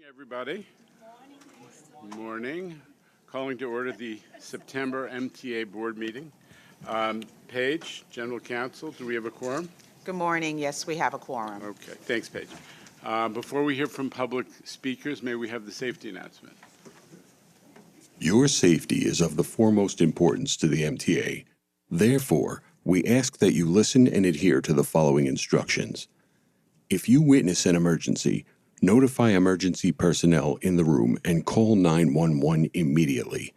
Everybody. Good morning. Calling to order the September MTA Board Meeting. Paige, General Counsel, do we have a quorum? Good morning. Yes, we have a quorum. Okay, thanks, Paige. Before we hear from public speakers, may we have the safety announcement? Your safety is of the foremost importance to the MTA. Therefore, we ask that you listen and adhere to the following instructions. If you witness an emergency, notify emergency personnel in the room and call 911 immediately.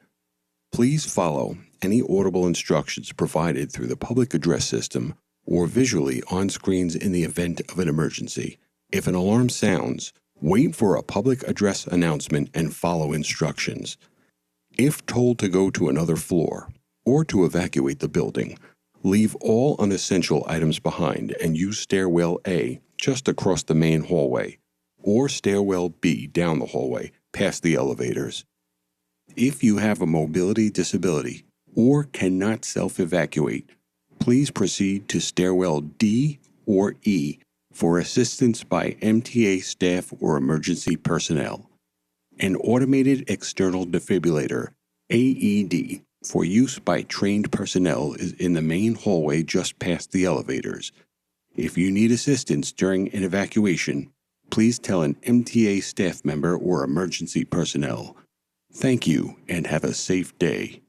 Please follow any audible instructions provided through the public address system or visually on screens in the event of an emergency. If an alarm sounds, wait for a public address announcement and follow instructions. If told to go to another floor or to evacuate the building, leave all unessential items behind and use stairwell A just across the main hallway, or stairwell B down the hallway past the elevators. If you have a mobility disability or cannot self-evacuate, please proceed to stairwell D or E for assistance by MTA staff or emergency personnel. An automated external defibrillator, AED, for use by trained personnel is in the main hallway just past the elevators. If you need assistance during an evacuation, please tell an MTA staff member or emergency personnel. Thank you and have a safe day.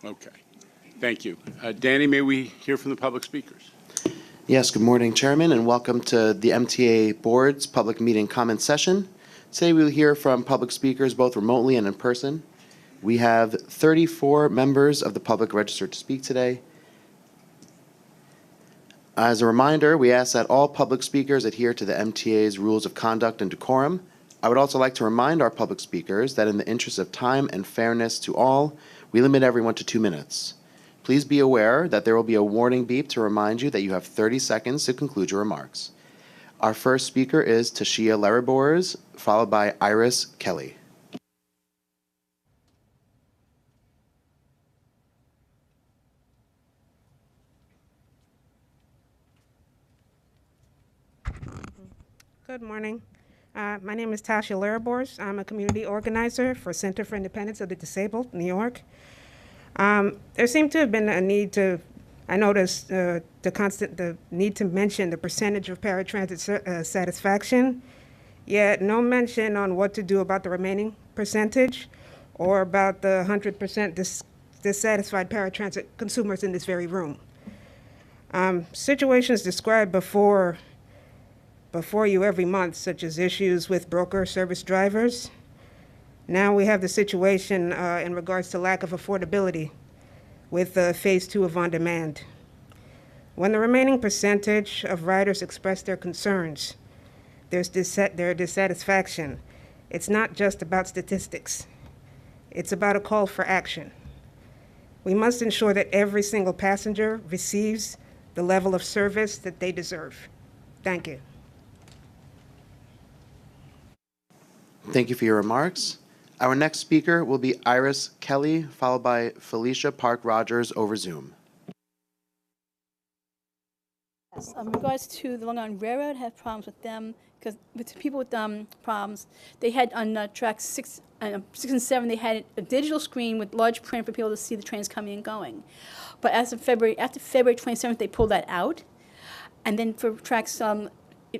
Okay, thank you. Danny, may we hear from the public speakers? Yes, good morning, Chairman, and welcome to the MTA Board's public meeting comment session. Today we will hear from public speakers both remotely and in person. We have 34 members of the public registered to speak today. As a reminder, we ask that all public speakers adhere to the MTA's rules of conduct and decorum. I would also like to remind our public speakers that in the interest of time and fairness to all, we limit everyone to 2 minutes. Please be aware that there will be a warning beep to remind you that you have 30 seconds to conclude your remarks. Our first speaker is Tashia Laribors, followed by Iris Kelly. Good morning. My name is Tasha Laribors. I'm a community organizer for Center for Independence of the Disabled, New York. There seemed to have been a need to, I noticed the need to mention the percentage of paratransit satisfaction, yet no mention on what to do about the remaining percentage or about the 100% dissatisfied paratransit consumers in this very room. Situations described before you every month, such as issues with broker service drivers. Now we have the situation in regards to lack of affordability with phase 2 of on-demand. When the remaining percentage of riders express their concerns, their dissatisfaction, it's not just about statistics. It's about a call for action. We must ensure that every single passenger receives the level of service that they deserve. Thank you. Thank you for your remarks. Our next speaker will be Iris Kelly, followed by Felicia Park-Rogers over Zoom. Yes, in regards to the Long Island Railroad, had problems with them because with people with problems, they had on tracks 6 and 7, they had a digital screen with large print for people to see the trains coming and going. But after February 27th, they pulled that out. And then for tracks,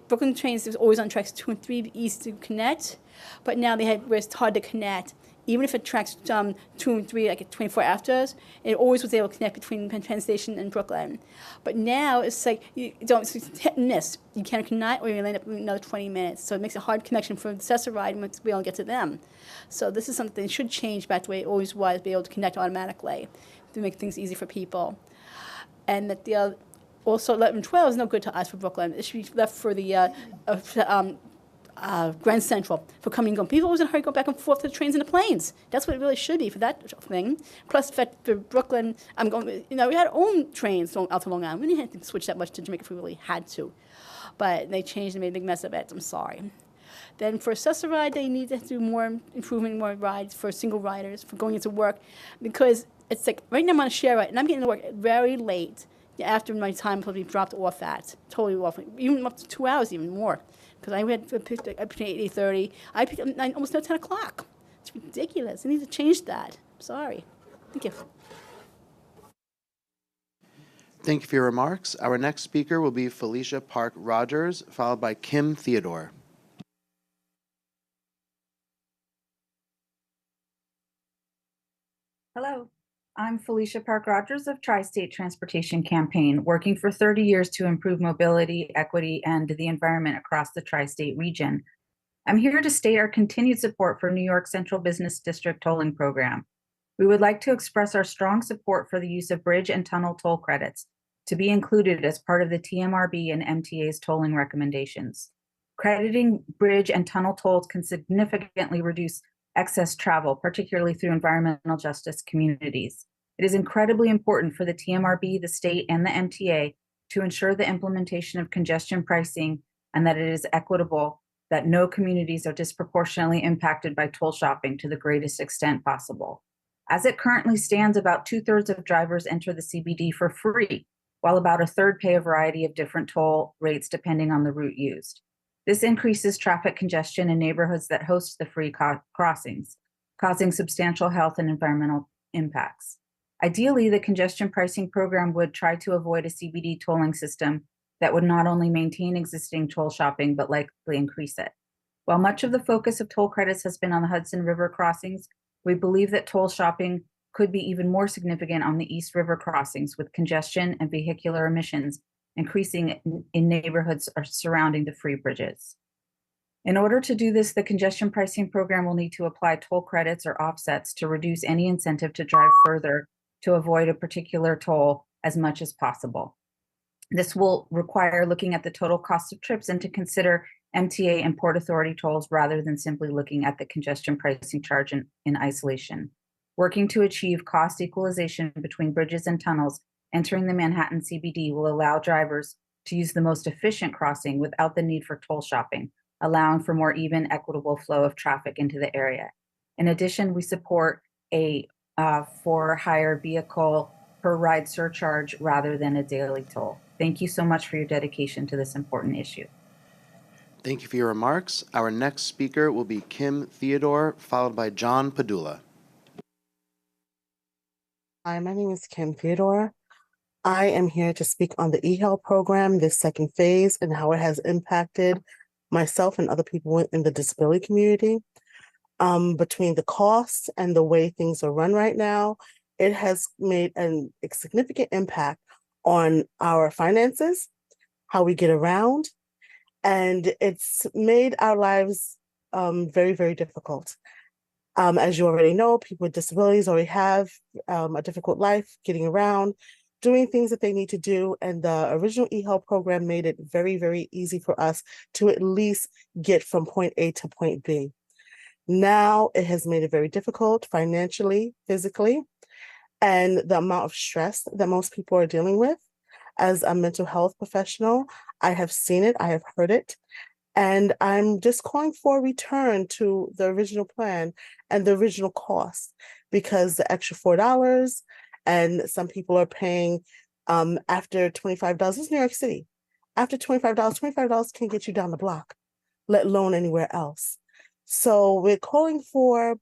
Brooklyn trains, it was always on tracks 2 and 3 east to connect. But now where it's hard to connect. Even if it tracks 2 and 3, like 24 after us, it always was able to connect between Penn Station and Brooklyn. But now it's like, it's hit and miss. You can't connect or you'll end up with another 20 minutes. So it makes a hard connection for the Cessna ride when we don't get to them. So this is something that should change back to the way it always was, be able to connect automatically to make things easy for people. And that the also 11-12 is no good to us for Brooklyn. It should be left for the Grand Central for coming and going. People always in a hurry to go back and forth to the trains and the planes. That's what it really should be for that thing. Plus, the fact for Brooklyn, we had our own trains out to Long Island. We didn't have to switch that much to Jamaica if we really had to. But they changed and made a big mess of it. I'm sorry. Then for a Cessna ride, they need to do more improvement, more rides for single riders, for going into work. Because it's like, right now I'm on a share ride, and I'm getting to work very late. after my time probably dropped off at, totally off, even up to 2 hours, even more. Because I picked up at 8:30, I picked up almost at 10 o'clock. It's ridiculous. I need to change that. Sorry. Thank you. Thank you for your remarks. Our next speaker will be Felicia Park Rogers, followed by Kim Theodore. Hello, I'm Felicia Park Rogers of Tri-State Transportation Campaign, working for 30 years to improve mobility, equity, and the environment across the Tri-State region. I'm here to state our continued support for New York Central Business District tolling program. We would like to express our strong support for the use of bridge and tunnel toll credits to be included as part of the TMRB and MTA's tolling recommendations. Crediting bridge and tunnel tolls can significantly reduce excess travel, particularly through environmental justice communities. It is incredibly important for the TMRB, the state, and the MTA to ensure the implementation of congestion pricing and that it is equitable, that no communities are disproportionately impacted by toll shopping to the greatest extent possible. As it currently stands, about 2/3 of drivers enter the CBD for free, while about 1/3 pay a variety of different toll rates depending on the route used. This increases traffic congestion in neighborhoods that host the free crossings, causing substantial health and environmental impacts. Ideally, the congestion pricing program would try to avoid a CBD tolling system that would not only maintain existing toll shopping, but likely increase it. While much of the focus of toll credits has been on the Hudson River crossings, we believe that toll shopping could be even more significant on the East River crossings, with congestion and vehicular emissions increasing in neighborhoods surrounding the free bridges. In order to do this, the congestion pricing program will need to apply toll credits or offsets to reduce any incentive to drive further to avoid a particular toll as much as possible. This will require looking at the total cost of trips and to consider MTA and Port Authority tolls rather than simply looking at the congestion pricing charge in isolation. Working to achieve cost equalization between bridges and tunnels entering the Manhattan CBD will allow drivers to use the most efficient crossing without the need for toll shopping, allowing for more even, equitable flow of traffic into the area. In addition, we support a for-hire vehicle per ride surcharge rather than a daily toll. Thank you so much for your dedication to this important issue. Thank you for your remarks. Our next speaker will be Kim Theodore, followed by John Padula. Hi, my name is Kim Theodore. I am here to speak on the eHealth program, this second phase, and how it has impacted myself and other people in the disability community. Between the costs and the way things are run right now, it has made a significant impact on our finances, how we get around, and it's made our lives very, very difficult. As you already know, people with disabilities already have a difficult life getting around, doing things that they need to do. And the original eHealth program made it very, very easy for us to at least get from point A to point B. Now it has made it very difficult financially, physically, and the amount of stress that most people are dealing with. As a mental health professional, I have seen it, I have heard it, and I'm just calling for a return to the original plan and the original cost, because the extra $4 and some people are paying after $25. This is New York City. After $25 can get you down the block, let alone anywhere else. So we're calling for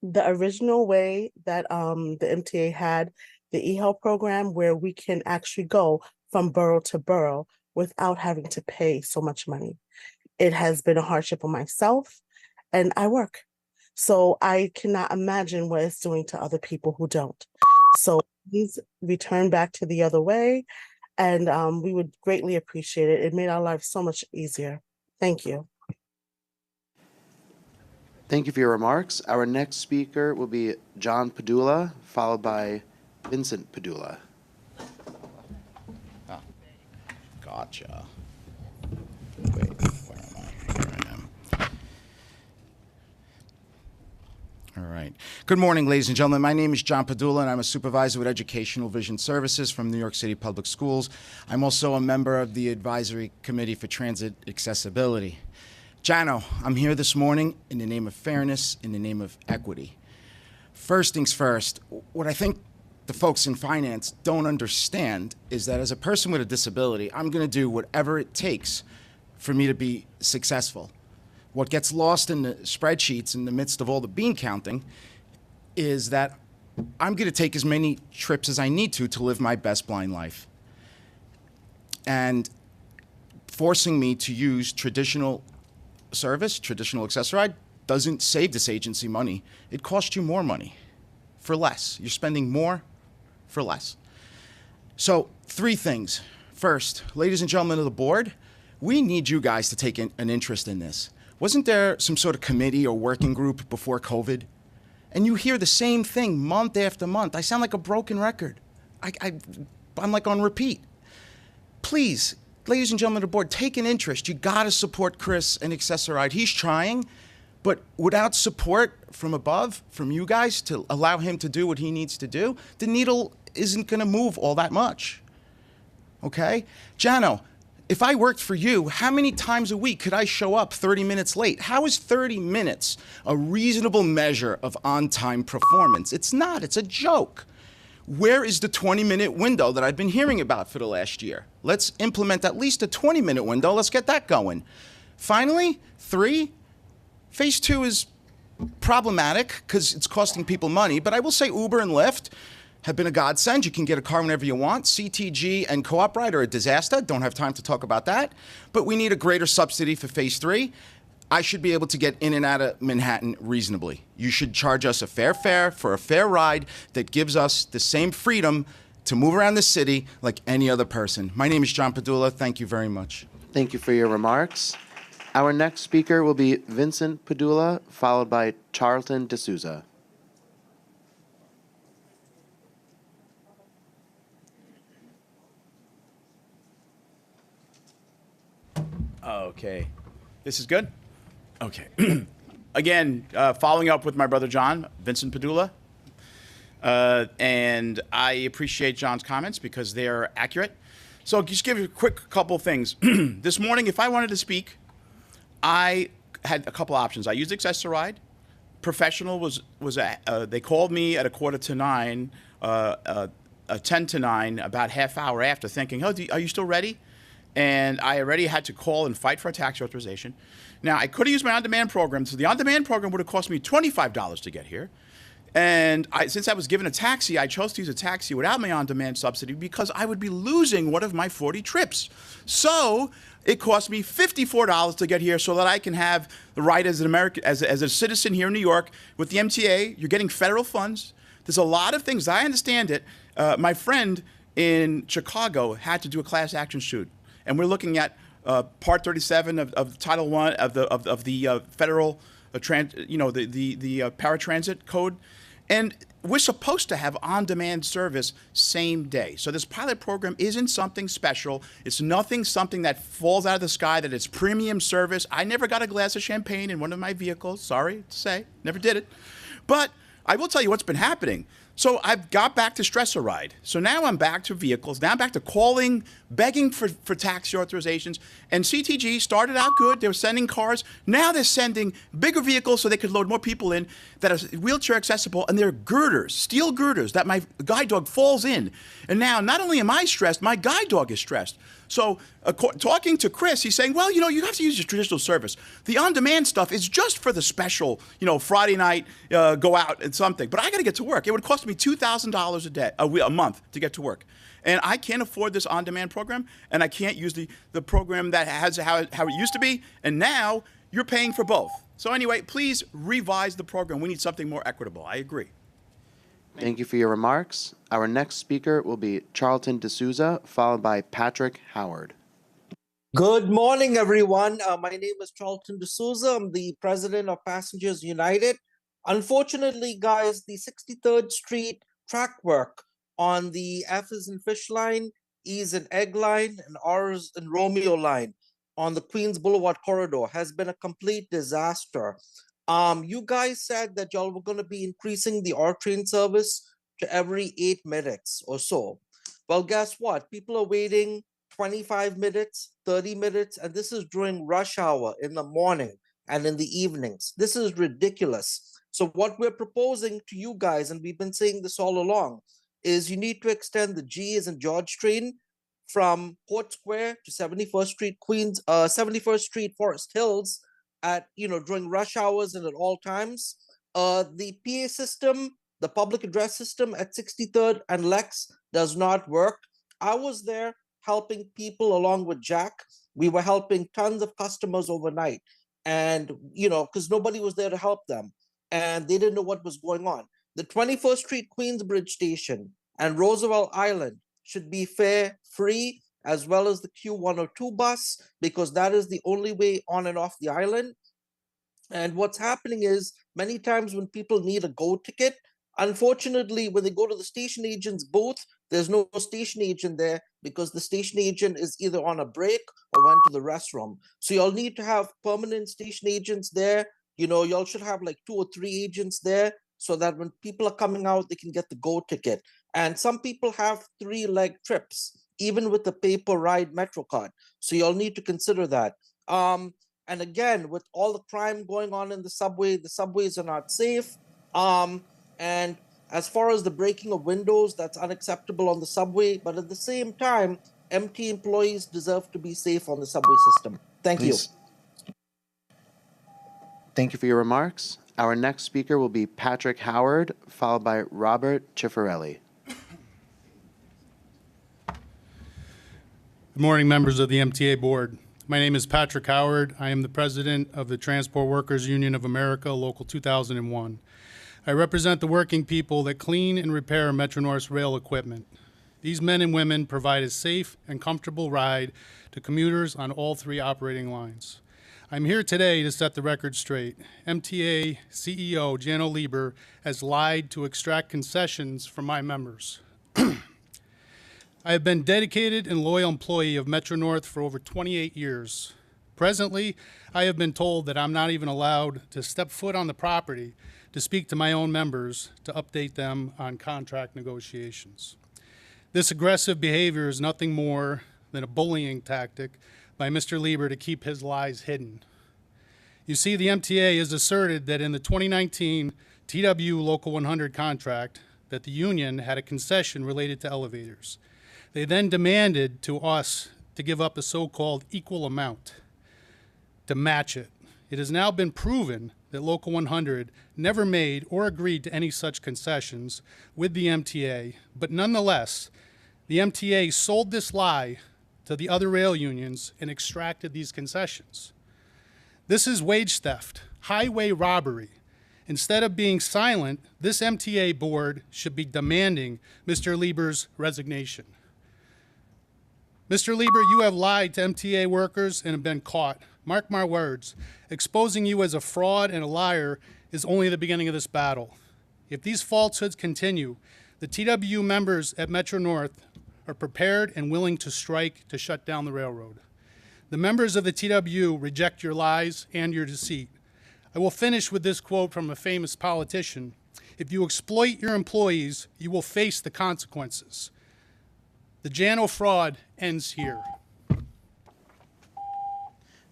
the original way that the MTA had the eHealth program, where we can actually go from borough to borough without having to pay so much money. It has been a hardship on myself, and I work. So I cannot imagine what it's doing to other people who don't. So please return back to the other way, and we would greatly appreciate it. It made our lives so much easier. Thank you. Thank you for your remarks. Our next speaker will be John Padula, followed by Vincent Padula. Gotcha. Wait, where am I? Here I am. All right. Good morning, ladies and gentlemen. My name is John Padula, and I'm a supervisor with Educational Vision Services from New York City Public Schools. I'm also a member of the Advisory Committee for Transit Accessibility. Jano, I'm here this morning in the name of fairness, in the name of equity. First things first, what I think the folks in finance don't understand is that as a person with a disability, I'm going to do whatever it takes for me to be successful. What gets lost in the spreadsheets in the midst of all the bean counting is that I'm going to take as many trips as I need to live my best blind life. And forcing me to use traditional service, traditional access ride, doesn't save this agency money. It costs you more money for less. You're spending more for less. So 3 things. First, ladies and gentlemen of the board, we need you guys to take an interest in this. Wasn't there some sort of committee or working group before COVID? And you hear the same thing month after month. I sound like a broken record. I'm like on repeat. Please, ladies and gentlemen of the board, take an interest. You gotta support Chris and Accessoride. He's trying, but without support from above, from you guys to allow him to do what he needs to do, the needle isn't gonna move all that much, okay? Jano, if I worked for you, how many times a week could I show up 30 minutes late? How is 30 minutes a reasonable measure of on-time performance? It's not, it's a joke. Where is the 20-minute window that I've been hearing about for the last year? Let's implement at least a 20-minute window. Let's get that going. Finally, 3, phase 2 is problematic because it's costing people money, but I will say Uber and Lyft have been a godsend. You can get a car whenever you want. CTG and Co-op Ride are a disaster. Don't have time to talk about that. But we need a greater subsidy for phase 3. I should be able to get in and out of Manhattan reasonably. You should charge us a fair fare for a fair ride that gives us the same freedom to move around the city like any other person. My name is John Padula. Thank you very much. Thank you for your remarks. Our next speaker will be Vincent Padula, followed by Charlton D'Souza. Okay. This is good? Okay. Again, following up with my brother John, Vincent Padula. And I appreciate John's comments because they're accurate. So I'll just give you a quick couple things. This morning, if I wanted to speak, I had a couple options. I used Accessoride. Professional they called me at 8:45, 10 to 9, about half hour after, thinking, oh, are you still ready? And I already had to call and fight for a taxi authorization. Now, I could have used my on-demand program. So the on-demand program would have cost me $25 to get here. And since I was given a taxi, I chose to use a taxi without my on-demand subsidy because I would be losing one of my 40 trips. So it cost me $54 to get here so that I can have the right as an American, as a citizen here in New York. With the MTA, you're getting federal funds. There's a lot of things. I understand it. My friend in Chicago had to do a class action suit. And we're looking at Part 37 of Title I of the federal, the Paratransit code, and we're supposed to have on-demand service same day. So this pilot program isn't something special. It's something that falls out of the sky. That it's premium service. I never got a glass of champagne in one of my vehicles. Sorry to say, never did it. But I will tell you what's been happening. So I've got back to Stressor Ride. So now I'm back to vehicles. Now I'm back to calling, begging for taxi authorizations. And CTG started out good. They were sending cars. Now they're sending bigger vehicles so they could load more people in that are wheelchair accessible. And they're girders, steel girders that my guide dog falls in. And now not only am I stressed, my guide dog is stressed. So talking to Chris, he's saying, well, you have to use your traditional service. The on-demand stuff is just for the special, Friday night, go out and something. But I got to get to work. It would cost me $2,000 a month to get to work. And I can't afford this on-demand program, and I can't use the program that has how it used to be. And now you're paying for both. So anyway, please revise the program. We need something more equitable. I agree. Thank you for your remarks. Our next speaker will be Charlton D'Souza, followed by Patrick Howard. Good morning, everyone. My name is Charlton D'Souza. I'm the president of Passengers United. Unfortunately, guys, the 63rd Street track work on the F is in Fish line, E is in Egg line, and R is in Romeo line on the Queens Boulevard corridor has been a complete disaster. You guys said that y'all were going to be increasing the R train service to every 8 minutes or so. Well, guess what? People are waiting 25 minutes, 30 minutes, and this is during rush hour in the morning and in the evenings. This is ridiculous. So what we're proposing to you guys, and we've been saying this all along, is you need to extend the G as in George train from Port Square to 71st Street, 71st Street, Forest Hills at, during rush hours and at all times. The PA system, the public address system at 63rd and Lex does not work. I was there helping people along with Jack. We were helping tons of customers overnight. And, because nobody was there to help them. And they didn't know what was going on. The 21st Street Queensbridge Station and Roosevelt Island should be fare free, as well as the Q102 bus, because that is the only way on and off the island. And what's happening is many times when people need a GO ticket, unfortunately, when they go to the station agent's booth, there's no station agent there because the station agent is either on a break or went to the restroom. So y'all need to have permanent station agents there. Y'all should have like 2 or 3 agents there so that when people are coming out, they can get the GO ticket. And some people have 3-leg trips, even with the paper ride Metro card. So y'all need to consider that. And again, with all the crime going on in the subways are not safe. And as far as the breaking of windows, that's unacceptable on the subway. But at the same time, MT employees deserve to be safe on the subway system. Thank you. Thank you for your remarks. Our next speaker will be Patrick Howard, followed by Robert Cifarelli. Good morning, members of the MTA Board. My name is Patrick Howard. I am the president of the Transport Workers Union of America, Local 2001. I represent the working people that clean and repair Metro North's rail equipment. These men and women provide a safe and comfortable ride to commuters on all 3 operating lines. I'm here today to set the record straight. MTA CEO Jano Lieber has lied to extract concessions from my members. I have been dedicated and loyal employee of Metro North for over 28 years. Presently, I have been told that I'm not even allowed to step foot on the property to speak to my own members to update them on contract negotiations. This aggressive behavior is nothing more than a bullying tactic by Mr. Lieber to keep his lies hidden. You see, the MTA has asserted that in the 2019 TW Local 100 contract that the union had a concession related to elevators. They then demanded to us to give up a so-called equal amount to match it. It has now been proven that Local 100 never made or agreed to any such concessions with the MTA, but nonetheless, the MTA sold this lie to the other rail unions and extracted these concessions. This is wage theft, highway robbery. Instead of being silent, this MTA board should be demanding Mr. Lieber's resignation. Mr. Lieber, you have lied to MTA workers and have been caught. Mark my words, exposing you as a fraud and a liar is only the beginning of this battle. If these falsehoods continue, the TW members at Metro North are prepared and willing to strike to shut down the railroad. The members of the TW reject your lies and your deceit. I will finish with this quote from a famous politician. If you exploit your employees, you will face the consequences. The Jano fraud ends here.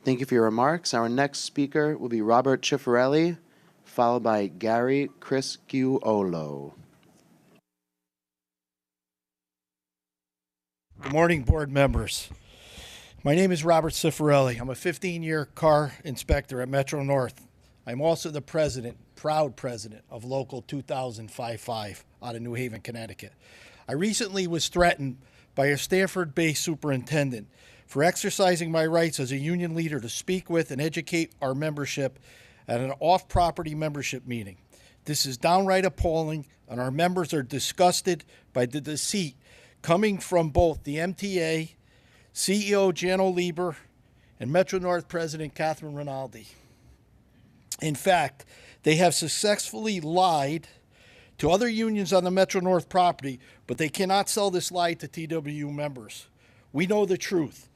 Thank you for your remarks. Our next speaker will be Robert Cifarelli, followed by Gary Criscuolo. Good morning, board members. My name is Robert Cifarelli. I'm a 15-year car inspector at Metro North. I'm also the proud president of Local 2055 out of New Haven, Connecticut. I recently was threatened by a Stanford-based superintendent for exercising my rights as a union leader to speak with and educate our membership at an off-property membership meeting. This is downright appalling, and our members are disgusted by the deceit coming from both the MTA, CEO Jano Lieber, and Metro North President Catherine Rinaldi. In fact, they have successfully lied to other unions on the Metro North property, but they cannot sell this lie to TW members. We know the truth.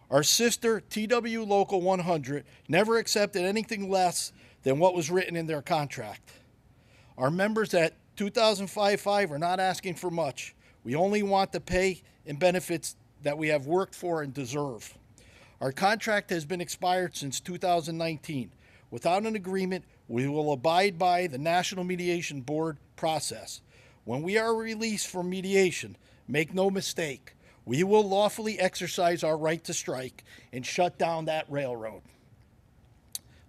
Our sister, TW Local 100, never accepted anything less than what was written in their contract. Our members at 2055 are not asking for much. We only want the pay and benefits that we have worked for and deserve. Our contract has been expired since 2019. Without an agreement, we will abide by the National Mediation Board process. When we are released from mediation, make no mistake, we will lawfully exercise our right to strike and shut down that railroad.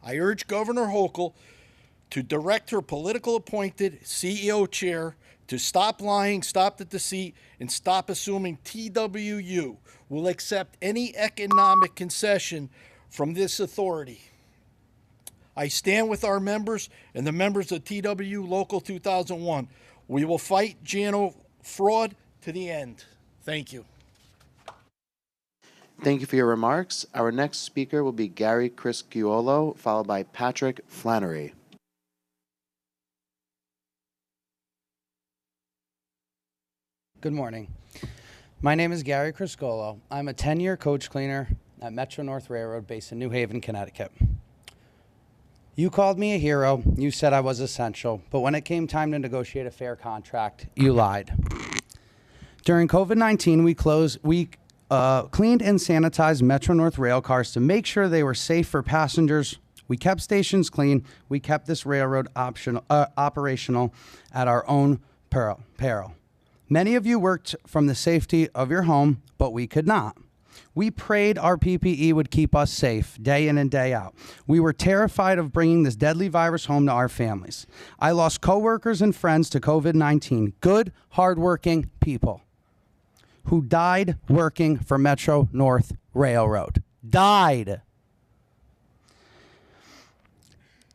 I urge Governor Hochul to direct her political appointed CEO chair to stop lying, stop the deceit, and stop assuming TWU will accept any economic concession from this authority. I stand with our members and the members of TWU Local 2001. We will fight JANO fraud to the end. Thank you. Thank you for your remarks. Our next speaker will be Gary Criscuolo, followed by Patrick Flannery. Good morning. My name is Gary Criscuolo. I'm a 10-year coach cleaner at Metro North Railroad based in New Haven, Connecticut. You called me a hero. You said I was essential. But when it came time to negotiate a fair contract, you lied. During COVID-19, we cleaned and sanitized Metro North rail cars to make sure they were safe for passengers. We kept stations clean. We kept this railroad operational at our own peril. Many of you worked from the safety of your home, but we could not. We prayed our PPE would keep us safe day in and day out. We were terrified of bringing this deadly virus home to our families. I lost coworkers and friends to COVID-19, good, hardworking people who died working for Metro North Railroad. Died.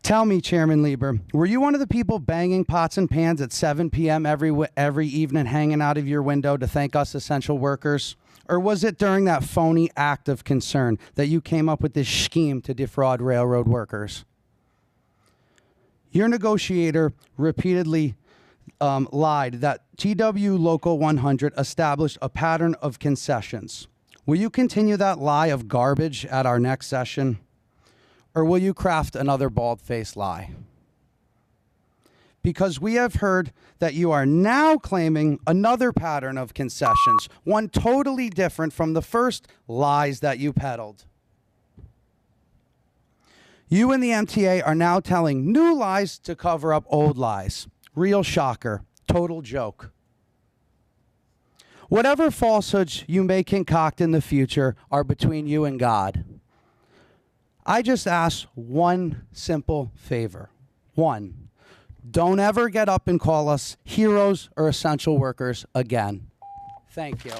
Tell me, Chairman Lieber, were you one of the people banging pots and pans at 7 p.m. every evening, hanging out of your window to thank us essential workers? Or was it during that phony act of concern that you came up with this scheme to defraud railroad workers? Your negotiator repeatedly lied that TW Local 100 established a pattern of concessions. Will you continue that lie of garbage at our next session? Or will you craft another bald-faced lie? Because we have heard that you are now claiming another pattern of concessions, one totally different from the first lies that you peddled. You and the MTA are now telling new lies to cover up old lies. Real shocker, total joke. Whatever falsehoods you may concoct in the future are between you and God. I just ask one simple favor. One, don't ever get up and call us heroes or essential workers again. Thank you.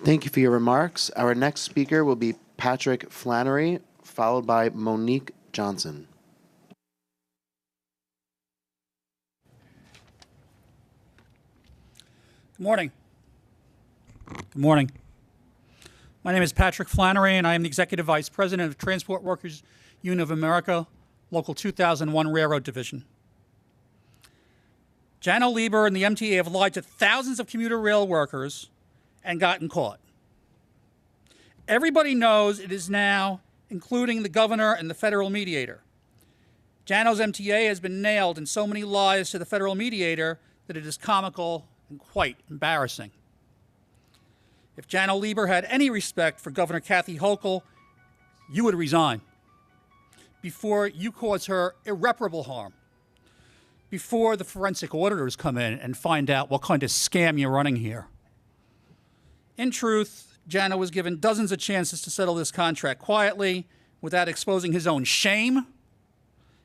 Thank you for your remarks. Our next speaker will be Patrick Flannery, followed by Monique Johnson. Good morning. Good morning. My name is Patrick Flannery, and I am the Executive Vice President of Transport Workers Union of America, Local 2001 Railroad Division. Janno Lieber and the MTA have lied to thousands of commuter rail workers and gotten caught. Everybody knows it is now, including the governor and the federal mediator. Janno's MTA has been nailed in so many lies to the federal mediator that it is comical and quite embarrassing. If Janno Lieber had any respect for Governor Kathy Hochul, you would resign before you cause her irreparable harm, before the forensic auditors come in and find out what kind of scam you're running here. In truth, Janno was given dozens of chances to settle this contract quietly, without exposing his own shame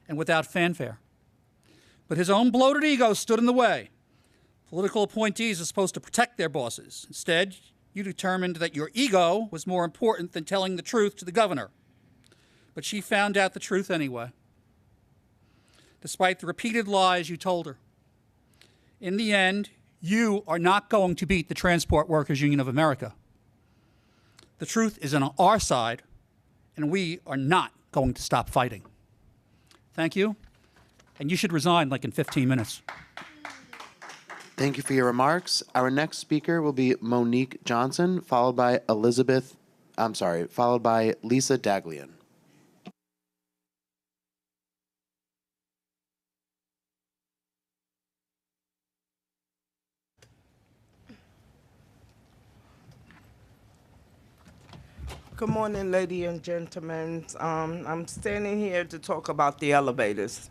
and without fanfare. But his own bloated ego stood in the way. Political appointees are supposed to protect their bosses. Instead, you determined that your ego was more important than telling the truth to the governor. But she found out the truth anyway, despite the repeated lies you told her. In the end, you are not going to beat the Transport Workers Union of America. The truth is on our side, and we are not going to stop fighting. Thank you, and you should resign like in 15 minutes. Thank you for your remarks. Our next speaker will be Monique Johnson, followed by Lisa Daglian. Good morning, ladies and gentlemen. I'm standing here to talk about the elevators.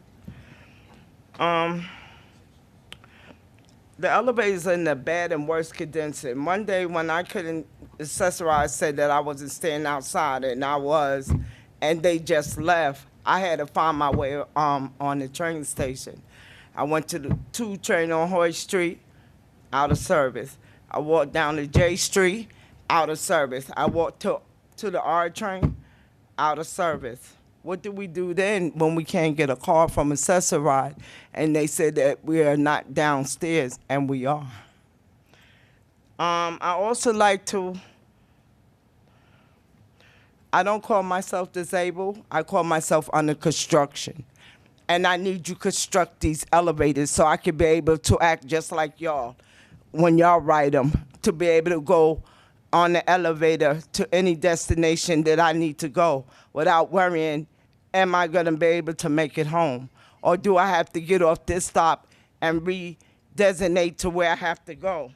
The elevators are in the bad and worst condition. Monday, when I couldn't accessorize, said that I wasn't staying outside, and I was, and they just left. I had to find my way on the train station. I went to the 2 train on Hoy Street, out of service. I walked down to J Street, out of service. I walked to the R train, out of service. What do we do then when we can't get a call from Accessoride and they said that we are not downstairs, and we are? I also like to, I don't call myself disabled, I call myself under construction. And I need you to construct these elevators so I can be able to act just like y'all when y'all ride them, to be able to go on the elevator to any destination that I need to go without worrying, am I gonna be able to make it home? Or do I have to get off this stop and redesignate to where I have to go?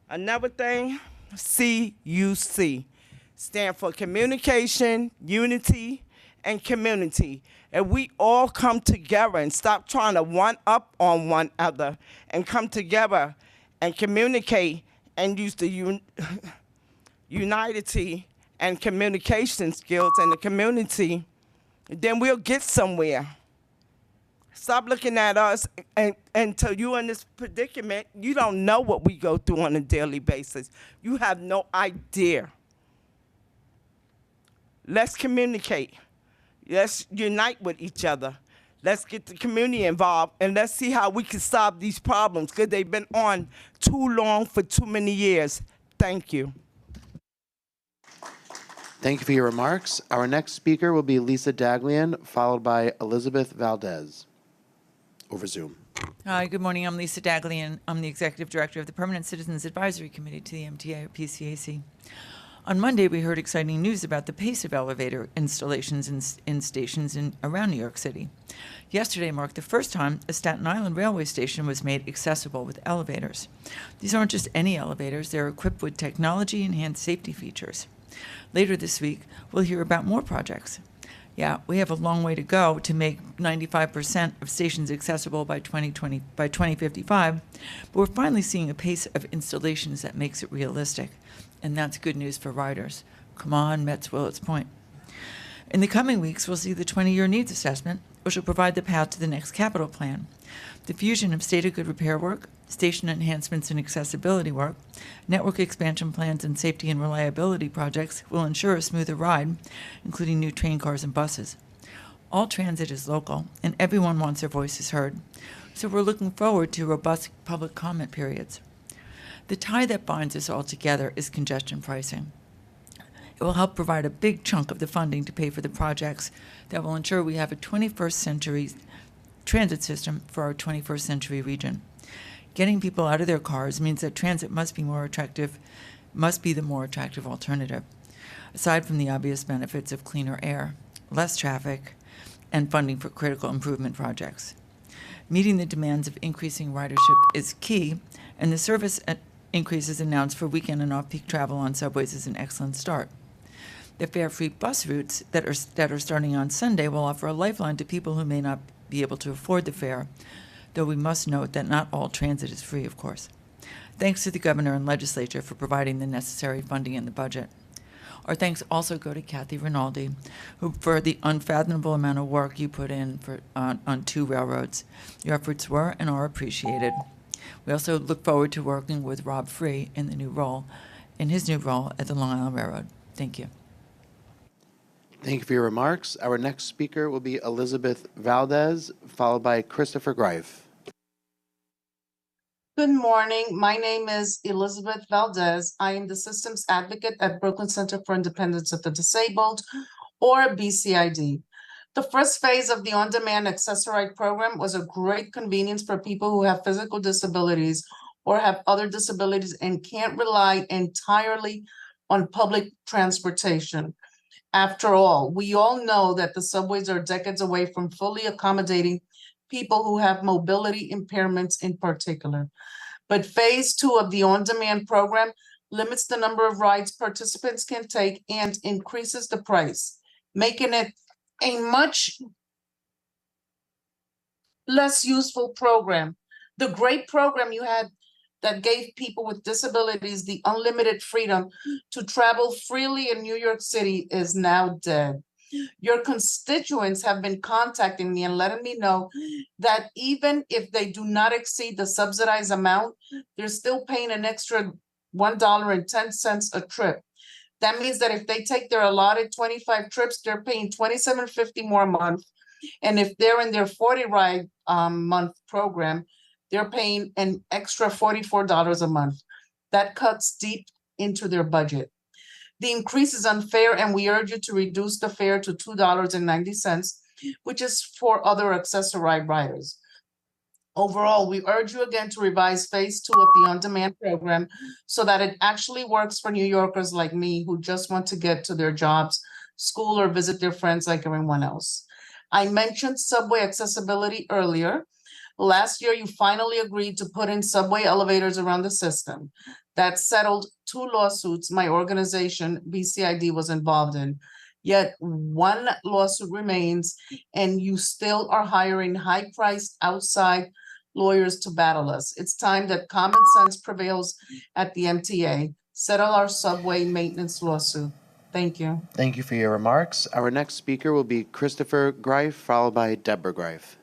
Another thing, CUC, stand for communication, unity, and community. And we all come together and stop trying to one up on one another and come together and communicate and use the unity and communication skills in the community, then we'll get somewhere. Stop looking at us and until you're in this predicament, you don't know what we go through on a daily basis. You have no idea. Let's communicate. Let's unite with each other. Let's get the community involved, and let's see how we can solve these problems, because they've been on too long for too many years. Thank you. Thank you for your remarks. Our next speaker will be Lisa Daglian, followed by Elizabeth Valdez over Zoom. Hi, good morning. I'm Lisa Daglian. I'm the Executive Director of the Permanent Citizens Advisory Committee to the MTA or PCAC. On Monday, we heard exciting news about the pace of elevator installations in stations around New York City. Yesterday marked the first time a Staten Island railway station was made accessible with elevators. These aren't just any elevators, they're equipped with technology-enhanced safety features. Later this week, we'll hear about more projects. Yeah, we have a long way to go to make 95% of stations accessible by 2055, but we're finally seeing a pace of installations that makes it realistic, and that's good news for riders. Come on, Mets Willets Point. In the coming weeks, we'll see the 20-year needs assessment, which will provide the path to the next capital plan. The fusion of state of good repair work, station enhancements and accessibility work, network expansion plans, and safety and reliability projects will ensure a smoother ride, including new train cars and buses. All transit is local, and everyone wants their voices heard, so we're looking forward to robust public comment periods. The tie that binds us all together is congestion pricing. It will help provide a big chunk of the funding to pay for the projects that will ensure we have a 21st century transit system for our 21st century region. Getting people out of their cars means that transit must be the more attractive alternative, aside from the obvious benefits of cleaner air, less traffic, and funding for critical improvement projects. Meeting the demands of increasing ridership is key, and the service increases announced for weekend and off-peak travel on subways is an excellent start. The fare-free bus routes that are starting on Sunday will offer a lifeline to people who may not be able to afford the fare, though we must note that not all transit is free, of course. Thanks to the governor and legislature for providing the necessary funding in the budget. Our thanks also go to Kathy Rinaldi, for the unfathomable amount of work you put in on 2 railroads. Your efforts were and are appreciated. We also look forward to working with Rob Free in his new role at the Long Island Railroad. Thank you. Thank you for your remarks. Our next speaker will be Elizabeth Valdez, followed by Christopher Greif. Good morning. My name is Elizabeth Valdez. I am the Systems Advocate at Brooklyn Center for Independence of the Disabled, or BCID. The first phase of the on-demand accessoride program was a great convenience for people who have physical disabilities or have other disabilities and can't rely entirely on public transportation. After all, we all know that the subways are decades away from fully accommodating people who have mobility impairments in particular. But phase 2 of the on-demand program limits the number of rides participants can take and increases the price, making it a much less useful program. The great program you had that gave people with disabilities the unlimited freedom to travel freely in New York City is now dead. Your constituents have been contacting me and letting me know that even if they do not exceed the subsidized amount, they're still paying an extra $1.10 a trip. That means that if they take their allotted 25 trips, they're paying $27.50 more a month. And if they're in their 40 ride month program, they're paying an extra $44 a month. That cuts deep into their budget. The increase is unfair, and we urge you to reduce the fare to $2.90, which is for other accessory riders. Overall, we urge you again to revise phase 2 of the on-demand program so that it actually works for New Yorkers like me who just want to get to their jobs, school, or visit their friends like everyone else. I mentioned subway accessibility earlier. Last year, you finally agreed to put in subway elevators around the system. That settled 2 lawsuits my organization, BCID, was involved in. Yet 1 lawsuit remains, and you still are hiring high-priced outside lawyers to battle us. It's time that common sense prevails at the MTA. Settle our subway maintenance lawsuit. Thank you. Thank you for your remarks. Our next speaker will be Christopher Greif, followed by Deborah Greif.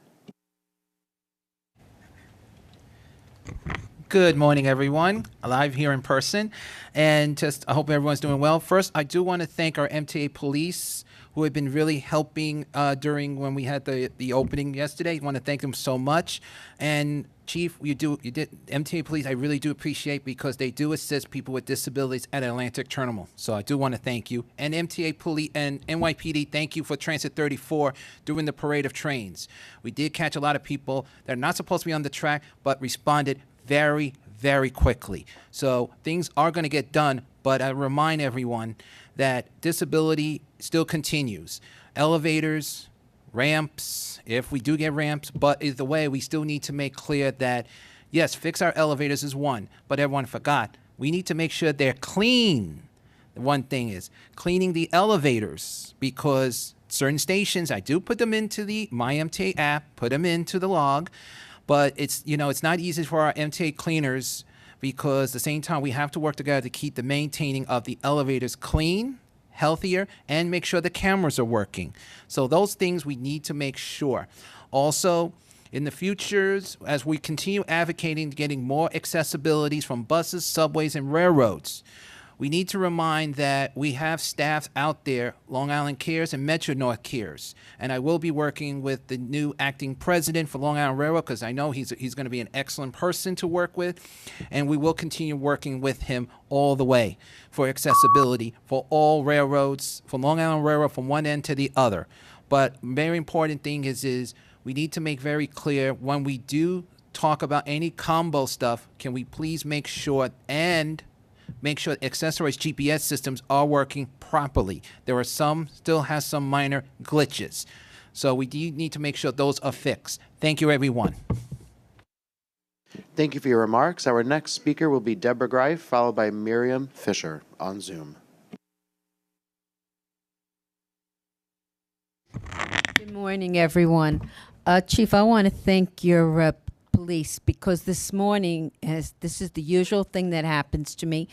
Good morning, everyone. Live here in person. And I hope everyone's doing well. First, I do want to thank our MTA police who have been really helping during when we had the opening yesterday. I want to thank them so much. And Chief, you did MTA police. I really do appreciate because they do assist people with disabilities at Atlantic Terminal. So I do want to thank you. And MTA police and NYPD, thank you for Transit 34 doing the parade of trains. We did catch a lot of people that are not supposed to be on the track, but responded very, very quickly. So things are going to get done, but I remind everyone that disability still continues. Elevators, ramps, if we do get ramps, but either way, we still need to make clear that, yes, fix our elevators is one, but everyone forgot. We need to make sure they're clean. The one thing is cleaning the elevators, because certain stations, I do put them into the My MTA app, put them into the log, but it's not easy for our MTA cleaners because at the same time we have to work together to keep the maintaining of the elevators clean, healthier, and make sure the cameras are working. So those things we need to make sure. Also, in the futures, as we continue advocating getting more accessibilities from buses, subways, and railroads, we need to remind that we have staff out there, Long Island Cares and Metro North Cares. And I will be working with the new acting president for Long Island Railroad because I know he's going to be an excellent person to work with. And we will continue working with him all the way for accessibility for all railroads, from Long Island Railroad from one end to the other. But very important thing is we need to make very clear when we do talk about any combo stuff, can we please make sure accessorized GPS systems are working properly. There are still has some minor glitches. So we do need to make sure those are fixed. Thank you, everyone. Thank you for your remarks. Our next speaker will be Deborah Greif, followed by Miriam Fisher on Zoom. Good morning, everyone. Chief, I want to thank your police because this morning, as this is the usual thing that happens to me,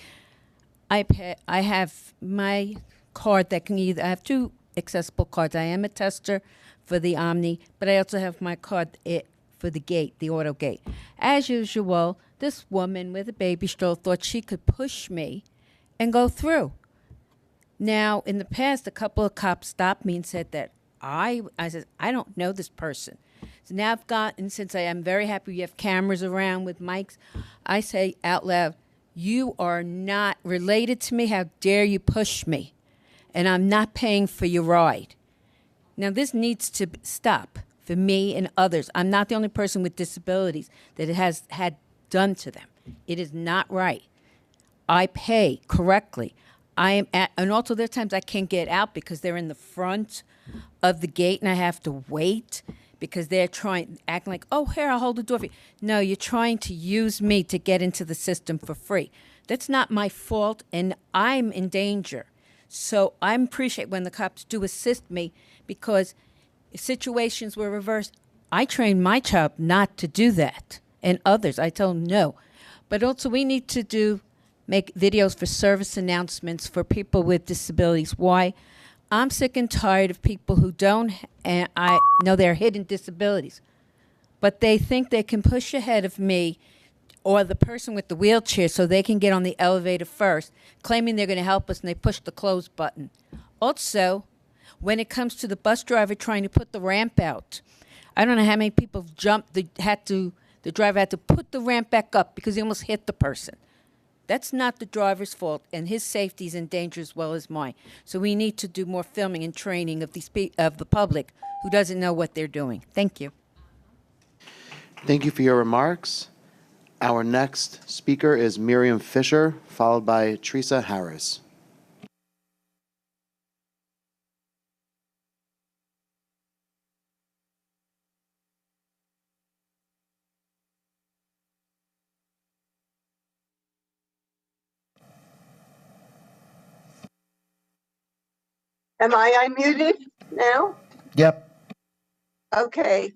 I have my card that can I have 2 accessible cards. I am a tester for the Omni, but I also have my card for the gate, the auto gate. As usual, this woman with a baby stroller thought she could push me and go through. Now, in the past, a couple of cops stopped me and said that I said, I don't know this person. So now I've gotten, since I am very happy you have cameras around with mics, I say out loud, you are not related to me. How dare you push me? And I'm not paying for your ride. Now, this needs to stop for me and others. I'm not the only person with disabilities that it has had done to them. It is not right. I pay correctly. And also there are times I can't get out because they're in the front of the gate and I have to wait because they're acting like, oh, here, I'll hold the door for you. No, you're trying to use me to get into the system for free. That's not my fault, and I'm in danger. So I appreciate when the cops do assist me because if situations were reversed, I trained my child not to do that, and others. I told them no. But also we need to make videos for service announcements for people with disabilities. Why? I'm sick and tired of people who don't, and I know they're hidden disabilities, but they think they can push ahead of me or the person with the wheelchair so they can get on the elevator first, claiming they're going to help us, and they push the close button. Also, when it comes to the bus driver trying to put the ramp out, I don't know how many people jumped, the driver had to put the ramp back up because he almost hit the person. That's not the driver's fault, and his safety is in danger as well as mine. So we need to do more filming and training of the public who doesn't know what they're doing. Thank you. Thank you for your remarks. Our next speaker is Miriam Fisher, followed by Teresa Harris. Am I unmuted now? Yep. Okay.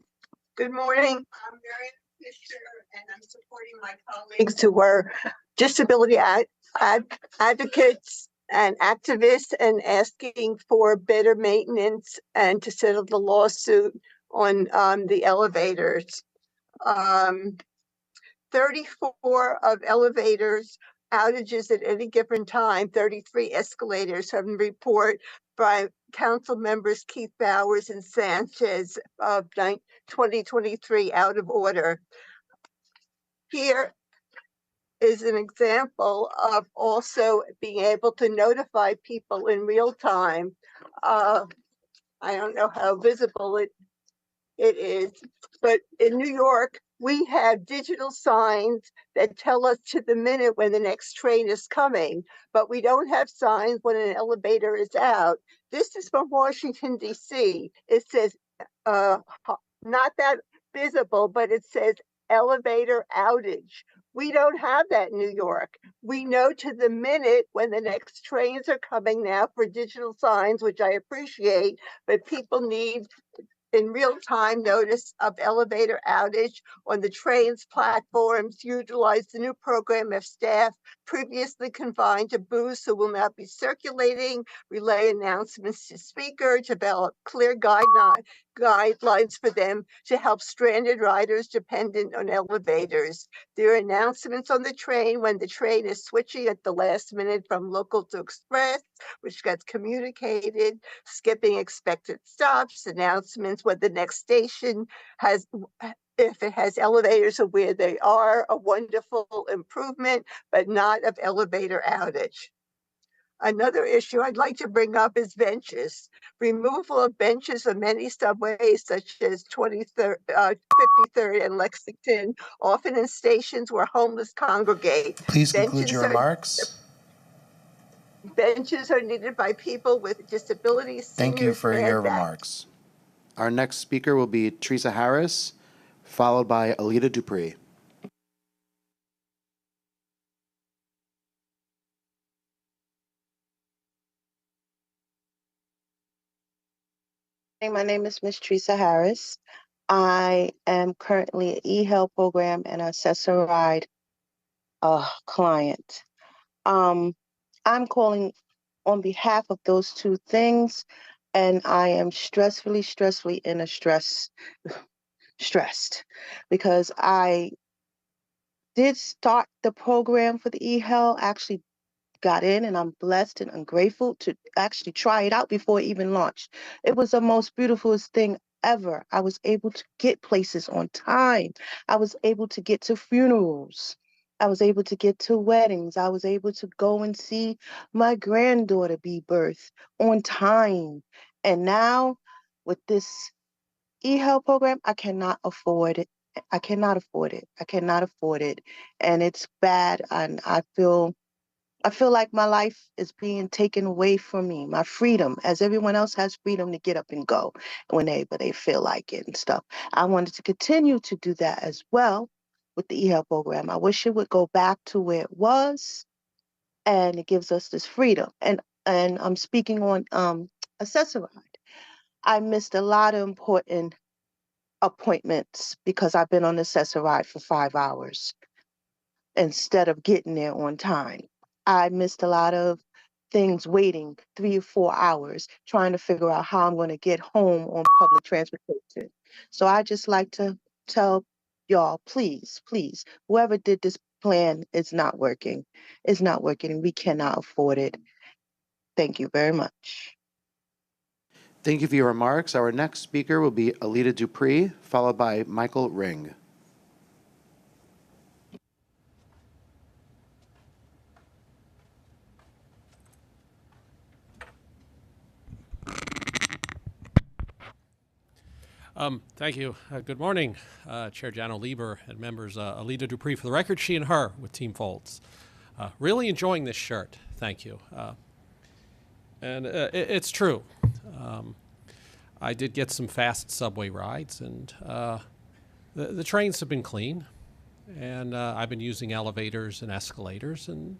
Good morning. I'm Marian Fisher, and I'm supporting my colleagues who were disability advocates and activists and asking for better maintenance and to settle the lawsuit on the elevators. 34 of elevators outages at any given time, 33 escalators have been reported by council members Keith Bowers and Sanchez of 2023 out of order. Here is an example of also being able to notify people in real time. I don't know how visible it is, but in New York, we have digital signs that tell us to the minute when the next train is coming, but we don't have signs when an elevator is out. This is from Washington, D.C. It says, not that visible, but it says elevator outage. We don't have that in New York. We know to the minute when the next trains are coming now for digital signs, which I appreciate, but people need in real time notice of elevator outage on the trains platforms. Utilize the new program of staff previously confined to booths who will now be circulating, relay announcements to speaker, develop clear guidelines for them to help stranded riders dependent on elevators. There are announcements on the train when the train is switching at the last minute from local to express, which gets communicated, skipping expected stops, announcements when the next station has, if it has elevators of where they are, a wonderful improvement, but not of elevator outage. Another issue I'd like to bring up is benches. Removal of benches on many subways, such as 53rd and Lexington, often in stations where homeless congregate. Please conclude your remarks. Benches are needed by people with disabilities, Thank you seniors, for your and remarks. Our next speaker will be Teresa Harris, followed by Alita Dupree. My name is Miss Teresa Harris. I am currently an e-health program and accessoride client. I'm calling on behalf of those two things, and I am stressed because I did start the program for the e-health, actually got in, and I'm blessed and I'm grateful to actually try it out before it even launched. It was the most beautifulest thing ever. I was able to get places on time. I was able to get to funerals. I was able to get to weddings. I was able to go and see my granddaughter be birthed on time. And now with this e-health program, I cannot afford it. I cannot afford it. I cannot afford it. And it's bad. And I feel like my life is being taken away from me, my freedom, as everyone else has freedom to get up and go whenever they feel like it and stuff. I wanted to continue to do that as well with the e-health program. I wish it would go back to where it was, and it gives us this freedom. And I'm speaking on accessoride. I missed a lot of important appointments because I've been on the assessor ride for 5 hours instead of getting there on time. I missed a lot of things waiting 3 or 4 hours trying to figure out how I'm going to get home on public transportation. So I just like to tell y'all, please, please, whoever did this plan is not working. It's not working and we cannot afford it. Thank you very much. Thank you for your remarks. Our next speaker will be Alita Dupree, followed by Michael Ring. Thank you. Good morning, Chair Jano Lieber and members. Alita Dupree for the record, she and her with Team Folds. Really enjoying this shirt. Thank you. And it's true. I did get some fast subway rides, and the trains have been clean. And I've been using elevators and escalators, and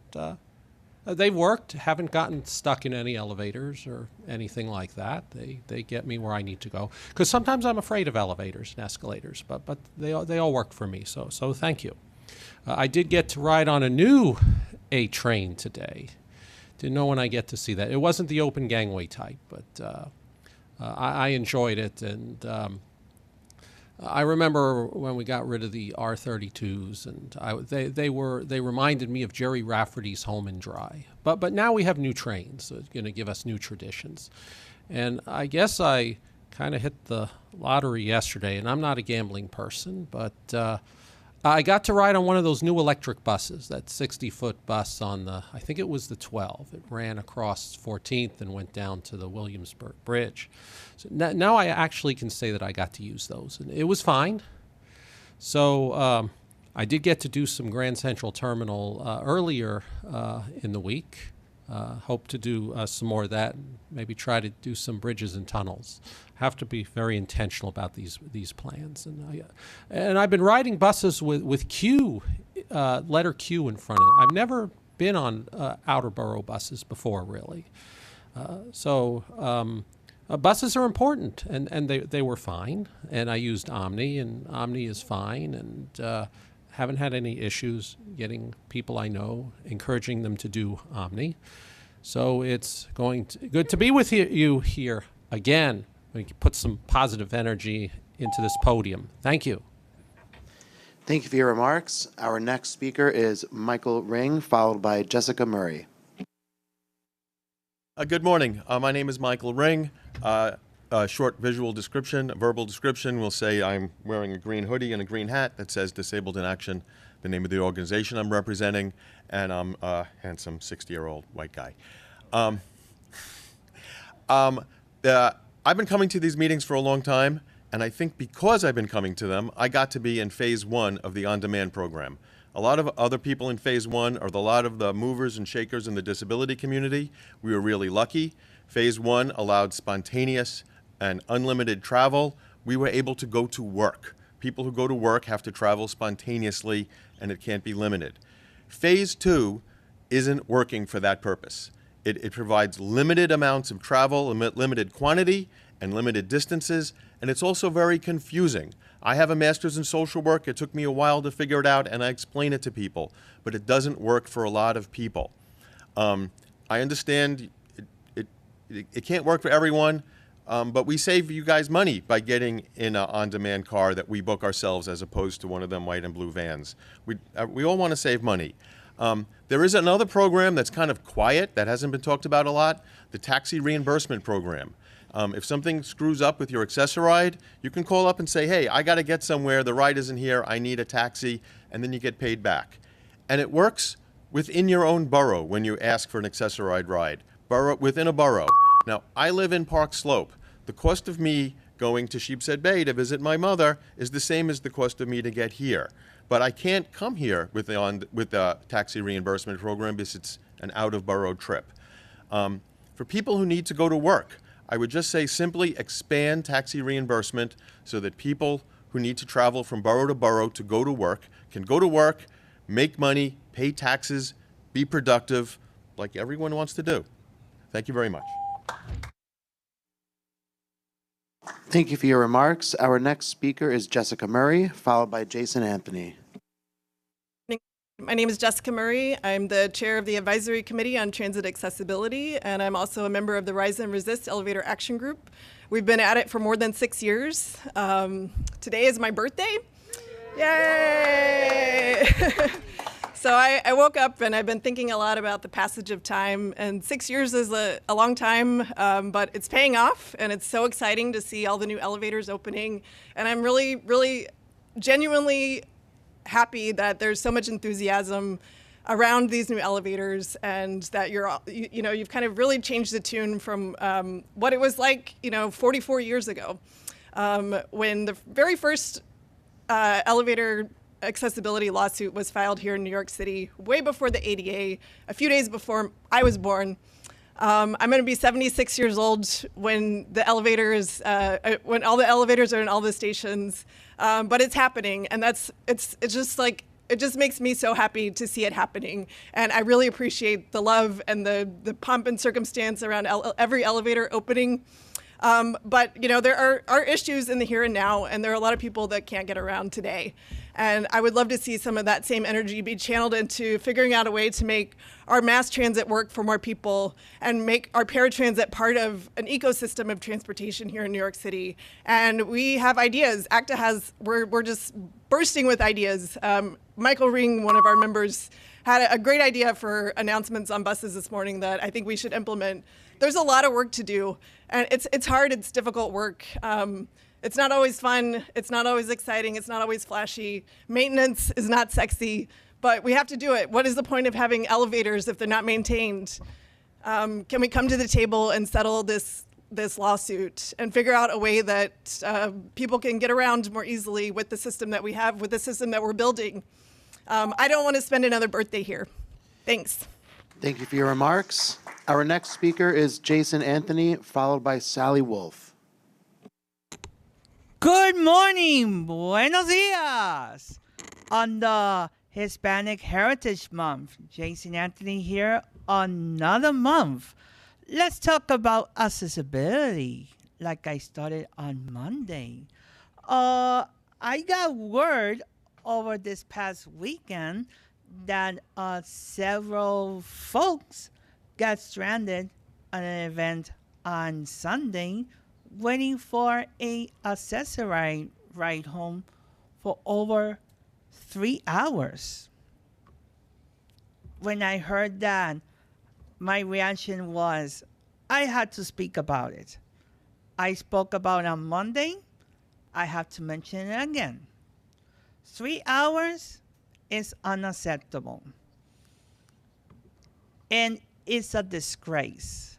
they've worked. Haven't gotten stuck in any elevators or anything like that. They get me where I need to go. Because sometimes I'm afraid of elevators and escalators, but they all work for me. So thank you. I did get to ride on a new A train today. Didn't know when I get to see that. It wasn't the open gangway type, but I enjoyed it. And I remember when we got rid of the R32s, and they reminded me of Jerry Rafferty's Home and Dry. But now we have new trains, so it's going to give us new traditions. And I guess I kind of hit the lottery yesterday, and I'm not a gambling person, but I got to ride on one of those new electric buses, that 60-foot bus on I think it was the 12. It ran across 14th and went down to the Williamsburg Bridge. So now I actually can say that I got to use those, and it was fine. So I did get to do some Grand Central Terminal earlier in the week. Hope to do some more of that, and maybe try to do some bridges and tunnels. Have to be very intentional about these plans. And I've been riding buses with Q, letter Q in front of them. I've never been on outer borough buses before, really. Buses are important, and they were fine. And I used Omni, and Omni is fine, and haven't had any issues getting people I know, encouraging them to do Omni. So it's good to be with you here again. We can put some positive energy into this podium. Thank you. Thank you for your remarks. Our next speaker is Michael Ring, followed by Jessica Murray. Good morning. My name is Michael Ring. A short visual description, a verbal description will say I'm wearing a green hoodie and a green hat that says Disabled in Action, the name of the organization I'm representing, and I'm a handsome 60-year-old white guy. I've been coming to these meetings for a long time, and I think because I've been coming to them, I got to be in phase 1 of the on-demand program. A lot of other people in phase 1 are a lot of the movers and shakers in the disability community. We were really lucky. Phase 1 allowed spontaneous and unlimited travel. We were able to go to work. People who go to work have to travel spontaneously, and it can't be limited. Phase 2 isn't working for that purpose. It provides limited amounts of travel, limited quantity, and limited distances, and it's also very confusing. I have a master's in social work. It took me a while to figure it out, and I explain it to people, but it doesn't work for a lot of people. I understand it can't work for everyone, but we save you guys money by getting in an on-demand car that we book ourselves as opposed to one of them white and blue vans. We all want to save money. There is another program that's kind of quiet, that hasn't been talked about a lot, the taxi reimbursement program. If something screws up with your Access-a-Ride, you can call up and say, hey, I got to get somewhere, the ride isn't here, I need a taxi, and then you get paid back. And it works within your own borough when you ask for an Access-a-Ride ride, within a borough. Now, I live in Park Slope. The cost of me going to Sheepshead Bay to visit my mother is the same as the cost of me to get here. But I can't come here with the taxi reimbursement program because it's an out-of-borough trip. For people who need to go to work, I would just say simply expand taxi reimbursement so that people who need to travel from borough to borough to go to work can go to work, make money, pay taxes, be productive, like everyone wants to do. Thank you very much. Thank you for your remarks. Our next speaker is Jessica Murray, followed by Jason Anthony. My name is Jessica Murray. I'm the chair of the Advisory Committee on Transit Accessibility, and I'm also a member of the Rise and Resist Elevator Action Group. We've been at it for more than 6 years. Today is my birthday. Yay! So I woke up and I've been thinking a lot about the passage of time, and 6 years is a long time, but it's paying off, and it's so exciting to see all the new elevators opening. And I'm really, really genuinely happy that there's so much enthusiasm around these new elevators, and that you've kind of really changed the tune from what it was like 44 years ago, when the very first elevator accessibility lawsuit was filed here in New York City, way before the ADA, a few days before I was born. I'm going to be 76 years old when the elevators, when all the elevators are in all the stations, but it's happening, and it's just like, it just makes me so happy to see it happening. And I really appreciate the love and the pomp and circumstance around every elevator opening. But there are issues in the here and now, and there are a lot of people that can't get around today. And I would love to see some of that same energy be channeled into figuring out a way to make our mass transit work for more people and make our paratransit part of an ecosystem of transportation here in New York City. And we have ideas. We're just bursting with ideas. Michael Ring, one of our members, had a great idea for announcements on buses this morning that I think we should implement. There's a lot of work to do, and it's hard, it's difficult work. It's not always fun, it's not always exciting, it's not always flashy. Maintenance is not sexy, but we have to do it. What is the point of having elevators if they're not maintained? Can we come to the table and settle this lawsuit and figure out a way that people can get around more easily with the system that we have, with the system that we're building? I don't want to spend another birthday here. Thanks. Thank you for your remarks. Our next speaker is Jason Anthony, followed by Sally Wolf. Good morning, buenos dias. On the Hispanic Heritage Month, Jason Anthony here, another month. Let's talk about accessibility, like I started on Monday. I got word over this past weekend that several folks got stranded at an event on Sunday waiting for a accessory ride home for over 3 hours. When I heard that, my reaction was, I had to speak about it. I spoke about it on Monday. I have to mention it again. 3 hours is unacceptable. And it's a disgrace.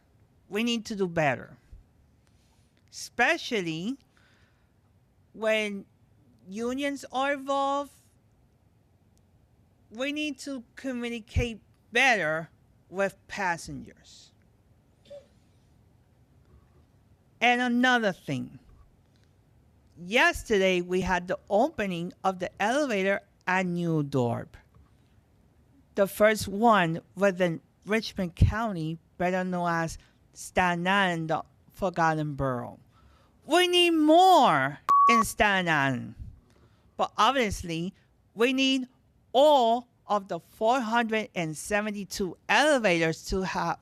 We need to do better. Especially when unions are involved, we need to communicate better with passengers. And another thing, yesterday we had the opening of the elevator at New Dorp. The first one within Richmond County, better known as Staten Island, the Forgotten Borough. We need more in Staten Island. But obviously, we need all of the 472 elevators to have,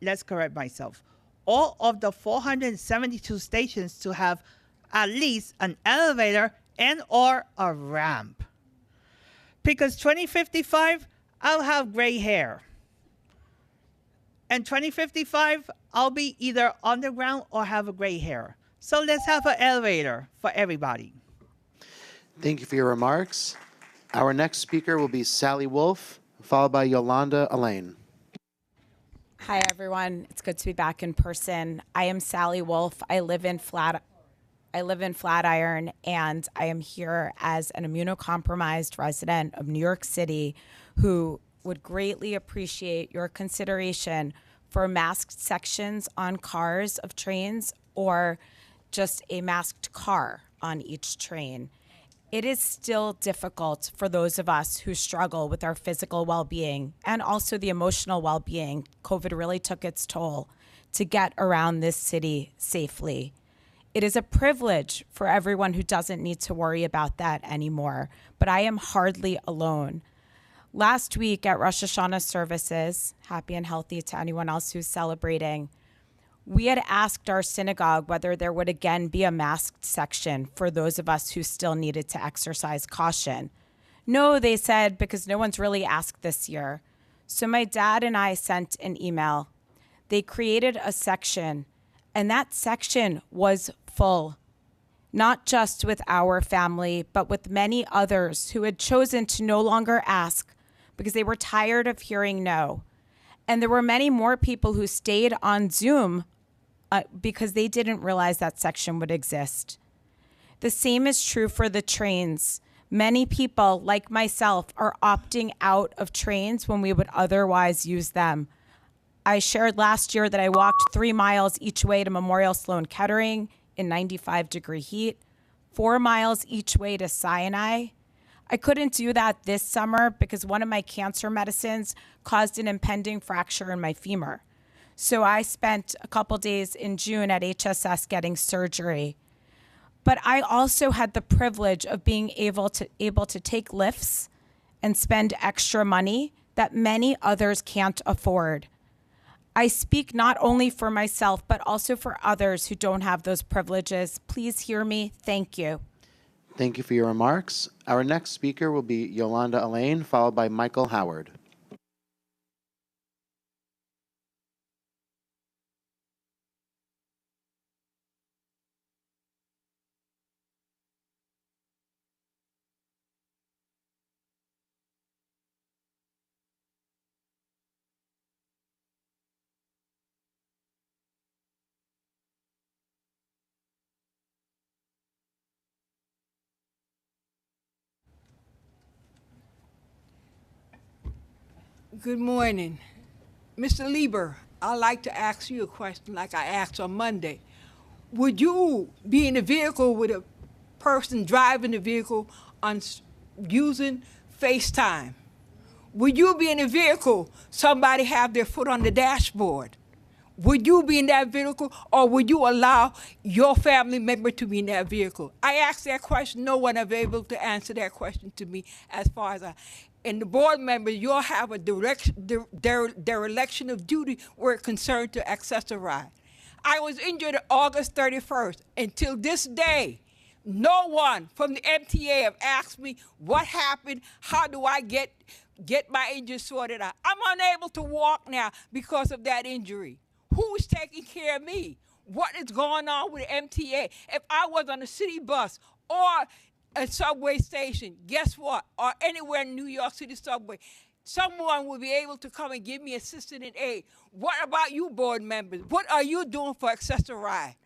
let's correct myself, all of the 472 stations to have at least an elevator and or a ramp. Because 2055, I'll have gray hair. And 2055, I'll be either underground or have a gray hair. So let's have an elevator for everybody. Thank you for your remarks. Our next speaker will be Sally Wolf, followed by Yolanda Elaine. Hi, everyone. It's good to be back in person. I am Sally Wolf. I live in Flatiron, and I am here as an immunocompromised resident of New York City who would greatly appreciate your consideration for masked sections on cars of trains or just a masked car on each train. It is still difficult for those of us who struggle with our physical well-being and also the emotional well-being. COVID really took its toll to get around this city safely. It is a privilege for everyone who doesn't need to worry about that anymore, but I am hardly alone. Last week at Rosh Hashanah services, happy and healthy to anyone else who's celebrating, we had asked our synagogue whether there would again be a masked section for those of us who still needed to exercise caution. No, they said, because no one's really asked this year. So my dad and I sent an email. They created a section, and that section was full, not just with our family, but with many others who had chosen to no longer ask because they were tired of hearing no. And there were many more people who stayed on Zoom because they didn't realize that section would exist. The same is true for the trains. Many people, like myself, are opting out of trains when we would otherwise use them. I shared last year that I walked 3 miles each way to Memorial Sloan Kettering in 95-degree heat, 4 miles each way to Sinai. I couldn't do that this summer because one of my cancer medicines caused an impending fracture in my femur. So I spent a couple days in June at HSS getting surgery. But I also had the privilege of being able to take lifts and spend extra money that many others can't afford. I speak not only for myself, but also for others who don't have those privileges. Please hear me. Thank you. Thank you for your remarks. Our next speaker will be Yolanda Elaine, followed by Michael Howard. Good morning. Mr. Lieber, I'd like to ask you a question like I asked on Monday. Would you be in a vehicle with a person driving the vehicle using FaceTime? Would you be in a vehicle, somebody have their foot on the dashboard? Would you be in that vehicle, or would you allow your family member to be in that vehicle? I asked that question. No one was able to answer that question to me as far as and the board members, you'll have a dereliction of duty where it's concerned to access a ride. I was injured August 31st. Until this day, no one from the MTA have asked me what happened, how do I get my injury sorted out. I'm unable to walk now because of that injury. Who's taking care of me? What is going on with the MTA? If I was on a city bus or a subway station, guess what? Or anywhere in New York City subway, someone will be able to come and give me assistance and aid. What about you, board members? What are you doing for access ride?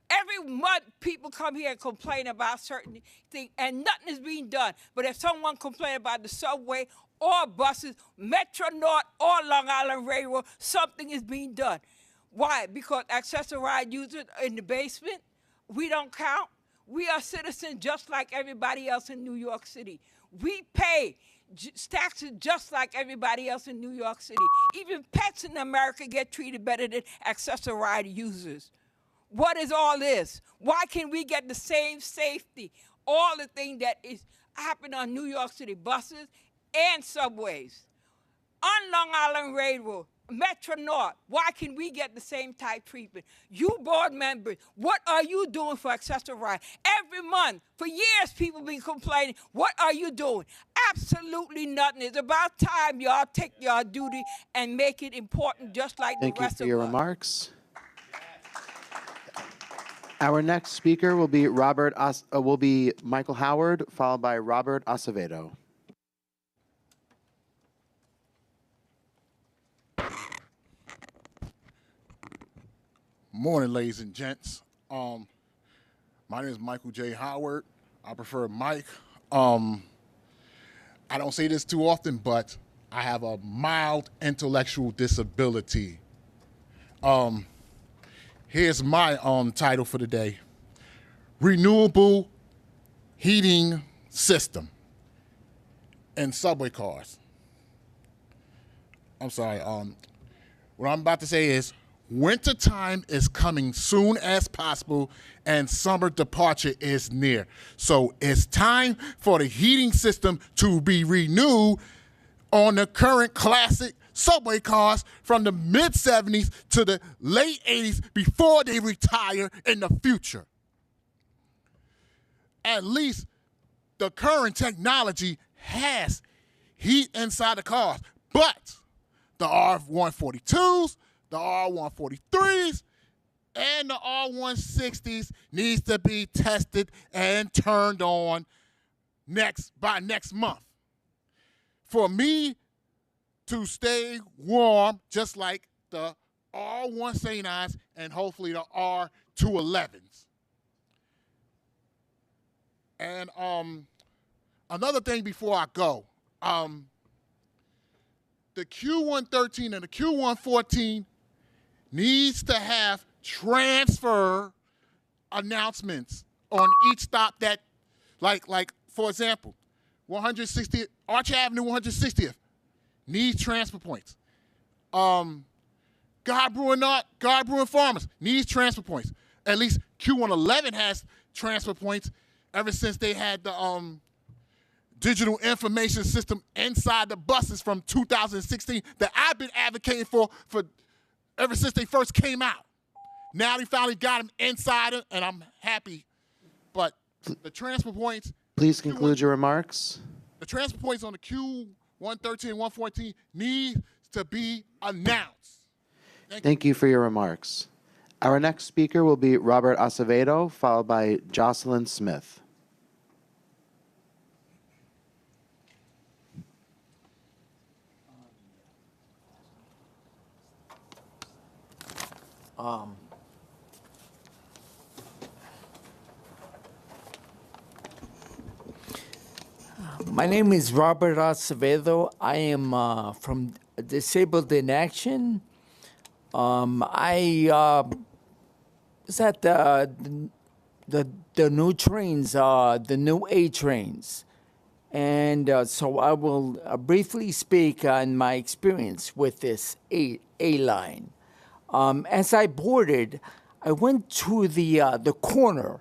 Every month, people come here and complain about certain things, and nothing is being done. But if someone complains about the subway or buses, Metro North or Long Island Railroad, something is being done. Why? Because access ride users in the basement, we don't count. We are citizens just like everybody else in New York City. We pay taxes just like everybody else in New York City. Even pets in America get treated better than accessory ride users. What is all this? Why can't we get the same safety, all the things that is happening on New York City buses and subways? On Long Island Railroad, Metro North, why can we get the same type treatment? You board members, what are you doing for accessory ride? Every month, for years, people been complaining. What are you doing? Absolutely nothing. It's about time y'all take your duty and make it important just like the rest of us. Thank you for your remarks. Our next speaker will be Michael Howard, followed by Robert Acevedo. Morning, ladies and gents. My name is Michael J. Howard. I prefer Mike. I don't say this too often, but I have a mild intellectual disability. Here's my title for the day: Renewable Heating System in Subway Cars. I'm sorry. What I'm about to say is, Wintertime is coming soon as possible, and summer departure is near. So it's time for the heating system to be renewed on the current classic subway cars from the mid-'70s to the late '80s before they retire in the future. At least the current technology has heat inside the cars, but the R142s, the R143s, and the R160s needs to be tested and turned on by next month. For me to stay warm, just like the R179s and hopefully the R211s. And another thing before I go, the Q113 and the Q114 needs to have transfer announcements on each stop that, like for example, 160th, Arch Avenue 160th needs transfer points. God Brewing Farmers needs transfer points. At least Q111 has transfer points ever since they had the digital information system inside the buses from 2016 that I've been advocating for ever since they first came out. Now they finally got them inside it, and I'm happy. But the transfer points... Please conclude your remarks. The transfer points on the Q113 and 114 need to be announced. Thank you for your remarks. Our next speaker will be Robert Acevedo, followed by Jocelyn Smith. My name is Robert Acevedo. I am from Disabled in Action. I was at the new trains, the new A trains. And so I will briefly speak on my experience with this A line. As I boarded, I went to the corner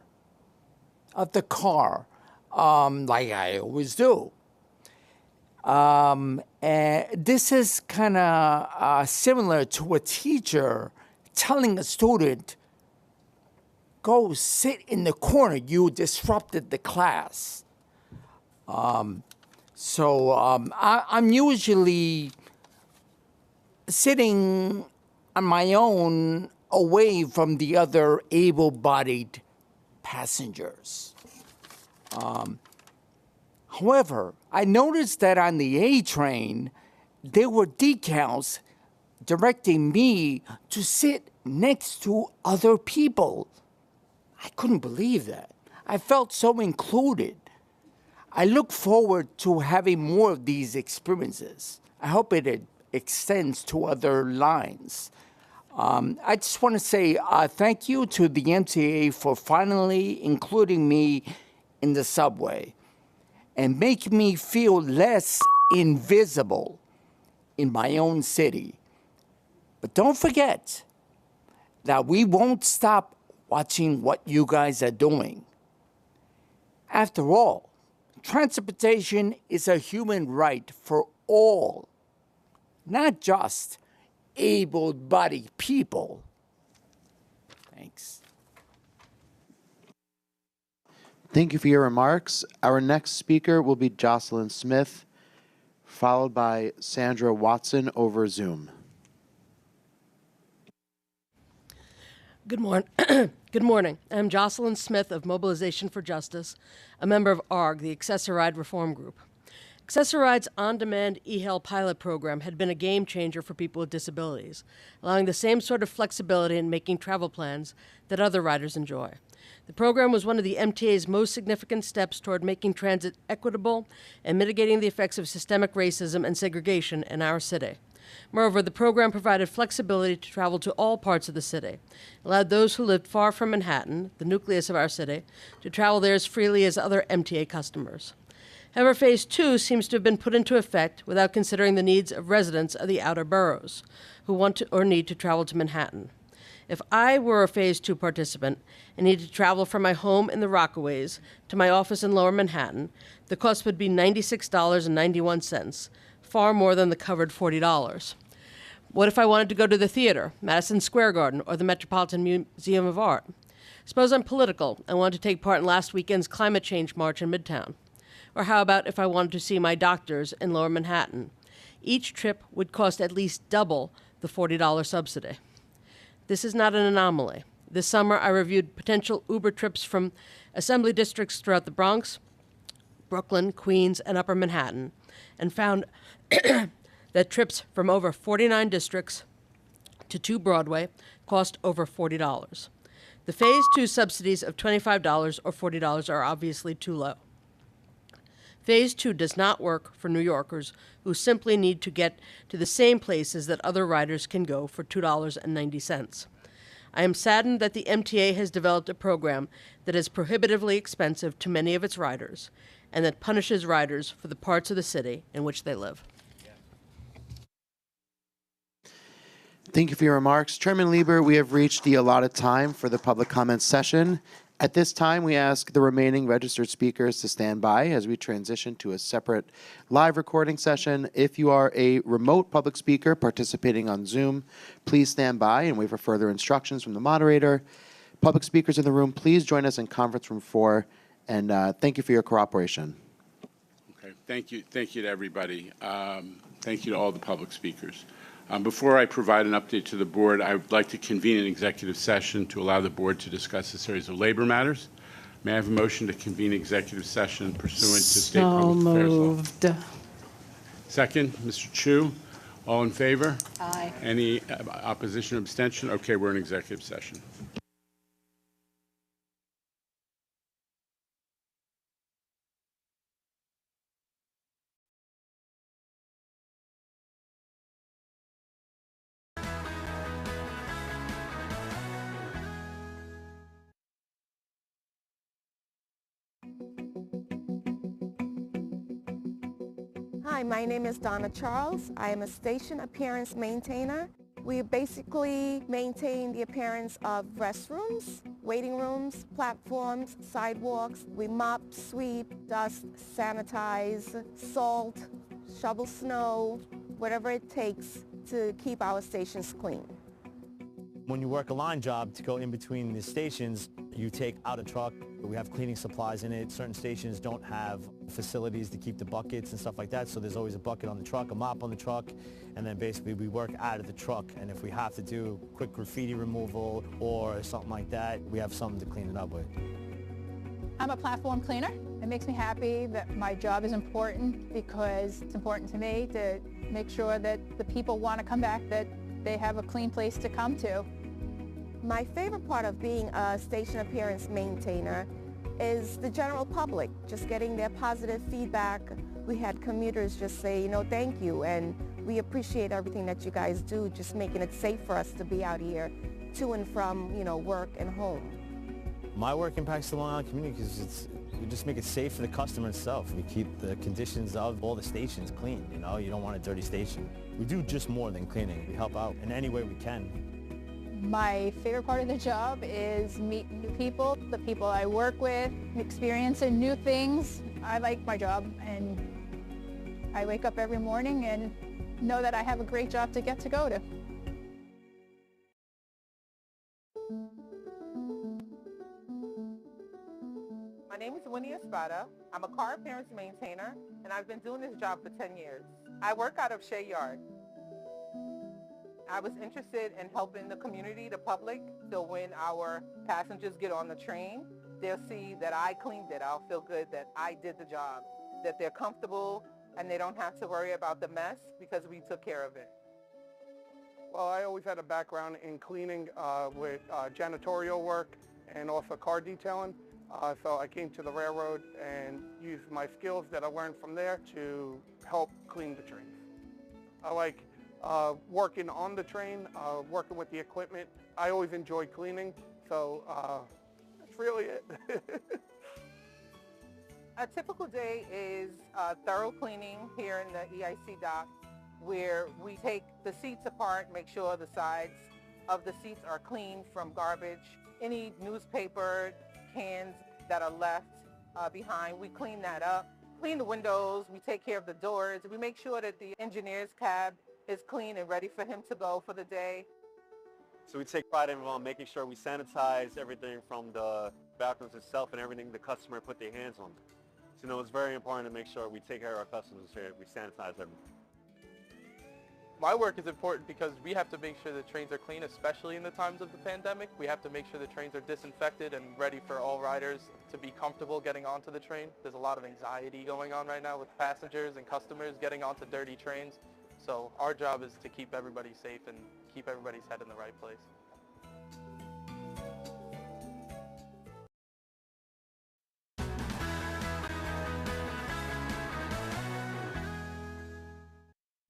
of the car, like I always do. And this is kind of similar to a teacher telling a student, go sit in the corner, you disrupted the class. I'm usually sitting on my own away from the other able-bodied passengers. However, I noticed that on the A train, there were decals directing me to sit next to other people. I couldn't believe that. I felt so included. I look forward to having more of these experiences. I hope it extends to other lines. I just want to say thank you to the MTA for finally including me in the subway and making me feel less invisible in my own city. But don't forget that we won't stop watching what you guys are doing. After all, transportation is a human right for all, not just able-bodied people. Thanks. Thank you for your remarks. Our next speaker will be Jocelyn Smith, followed by Sandra Watson over Zoom. Good morning. Good morning. I'm Jocelyn Smith of Mobilization for Justice, a member of ARG, the Accessoride Reform Group. Accessoride's on-demand e-hail pilot program had been a game changer for people with disabilities, allowing the same sort of flexibility in making travel plans that other riders enjoy. The program was one of the MTA's most significant steps toward making transit equitable and mitigating the effects of systemic racism and segregation in our city. Moreover, the program provided flexibility to travel to all parts of the city, allowed those who lived far from Manhattan, the nucleus of our city, to travel there as freely as other MTA customers. However, Phase 2 seems to have been put into effect without considering the needs of residents of the outer boroughs who want to or need to travel to Manhattan. If I were a Phase 2 participant and needed to travel from my home in the Rockaways to my office in Lower Manhattan, the cost would be $96.91, far more than the covered $40. What if I wanted to go to the theater, Madison Square Garden, or the Metropolitan Museum of Art? Suppose I'm political and wanted to take part in last weekend's climate change march in Midtown. Or how about if I wanted to see my doctors in Lower Manhattan? Each trip would cost at least double the $40 subsidy. This is not an anomaly. This summer, I reviewed potential Uber trips from assembly districts throughout the Bronx, Brooklyn, Queens, and Upper Manhattan, and found that trips from over 49 districts to 2 Broadway cost over $40. The Phase 2 subsidies of $25 or $40 are obviously too low. Phase 2 does not work for New Yorkers who simply need to get to the same places that other riders can go for $2.90. I am saddened that the MTA has developed a program that is prohibitively expensive to many of its riders and that punishes riders for the parts of the city in which they live. Thank you for your remarks. Chairman Lieber, we have reached the allotted time for the public comment session. At this time, we ask the remaining registered speakers to stand by as we transition to a separate live recording session. If you are a remote public speaker participating on Zoom, please stand by and wait for further instructions from the moderator. Public speakers in the room, please join us in conference room 4, and thank you for your cooperation. Okay, thank you to everybody. Thank you to all the public speakers. Before I provide an update to the board, I would like to convene an executive session to allow the board to discuss a series of labor matters. May I have a motion to convene executive session pursuant to state public affairs law? Second, Mr. Chu. All in favor? Aye. Any opposition or abstention? Okay, we're in executive session. Hi, my name is Donna Charles. I am a station appearance maintainer. We basically maintain the appearance of restrooms, waiting rooms, platforms, sidewalks. We mop, sweep, dust, sanitize, salt, shovel snow, whatever it takes to keep our stations clean. When you work a line job to go in between the stations, you take out a truck. We have cleaning supplies in it. Certain stations don't have facilities to keep the buckets and stuff like that, so there's always a bucket on the truck, a mop on the truck, and then basically we work out of the truck. And if we have to do quick graffiti removal or something like that, we have something to clean it up with. I'm a platform cleaner. It makes me happy that my job is important because it's important to me to make sure that the people want to come back, that they have a clean place to come to. My favorite part of being a station appearance maintainer is the general public, just getting their positive feedback. We had commuters just say, thank you, and we appreciate everything that you guys do, just making it safe for us to be out here to and from, work and home. My work impacts the Long Island community because we just make it safe for the customer itself. We keep the conditions of all the stations clean, you don't want a dirty station. We do just more than cleaning. We help out in any way we can. My favorite part of the job is meeting new people, the people I work with, experiencing new things. I like my job, and I wake up every morning and know that I have a great job to get to go to. My name is Winnie Espada. I'm a car appearance maintainer, and I've been doing this job for 10 years. I work out of Shea Yard. I was interested in helping the community, the public, so when our passengers get on the train, they'll see that I cleaned it. I'll feel good that I did the job, that they're comfortable and they don't have to worry about the mess because we took care of it. Well, I always had a background in cleaning with janitorial work and also car detailing. So I came to the railroad and used my skills that I learned from there to help clean the trains. I like working on the train, working with the equipment. I always enjoyed cleaning, so that's really it. A typical day is thorough cleaning here in the EIC dock, where we take the seats apart, make sure the sides of the seats are clean from garbage. Any newspaper cans that are left behind, we clean that up. Clean the windows, we take care of the doors. We make sure that the engineer's cab is clean and ready for him to go for the day. So we take pride in making sure we sanitize everything from the bathrooms itself and everything the customer put their hands on. So, it's very important to make sure we take care of our customers here. We sanitize everything. My work is important because we have to make sure the trains are clean, especially in the times of the pandemic. We have to make sure the trains are disinfected and ready for all riders to be comfortable getting onto the train. There's a lot of anxiety going on right now with passengers and customers getting onto dirty trains. So our job is to keep everybody safe and keep everybody's head in the right place.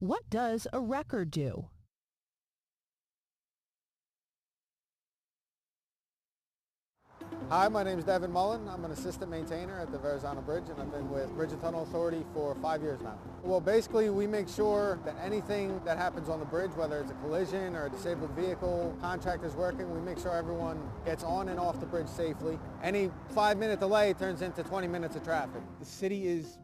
What does a record do? Hi, my name is Devin Mullen. I'm an assistant maintainer at the Verrazano Bridge, and I've been with Bridge and Tunnel Authority for 5 years now. Well, basically, we make sure that anything that happens on the bridge, whether it's a collision or a disabled vehicle, contractors working, we make sure everyone gets on and off the bridge safely. Any 5-minute delay turns into 20 minutes of traffic. The city is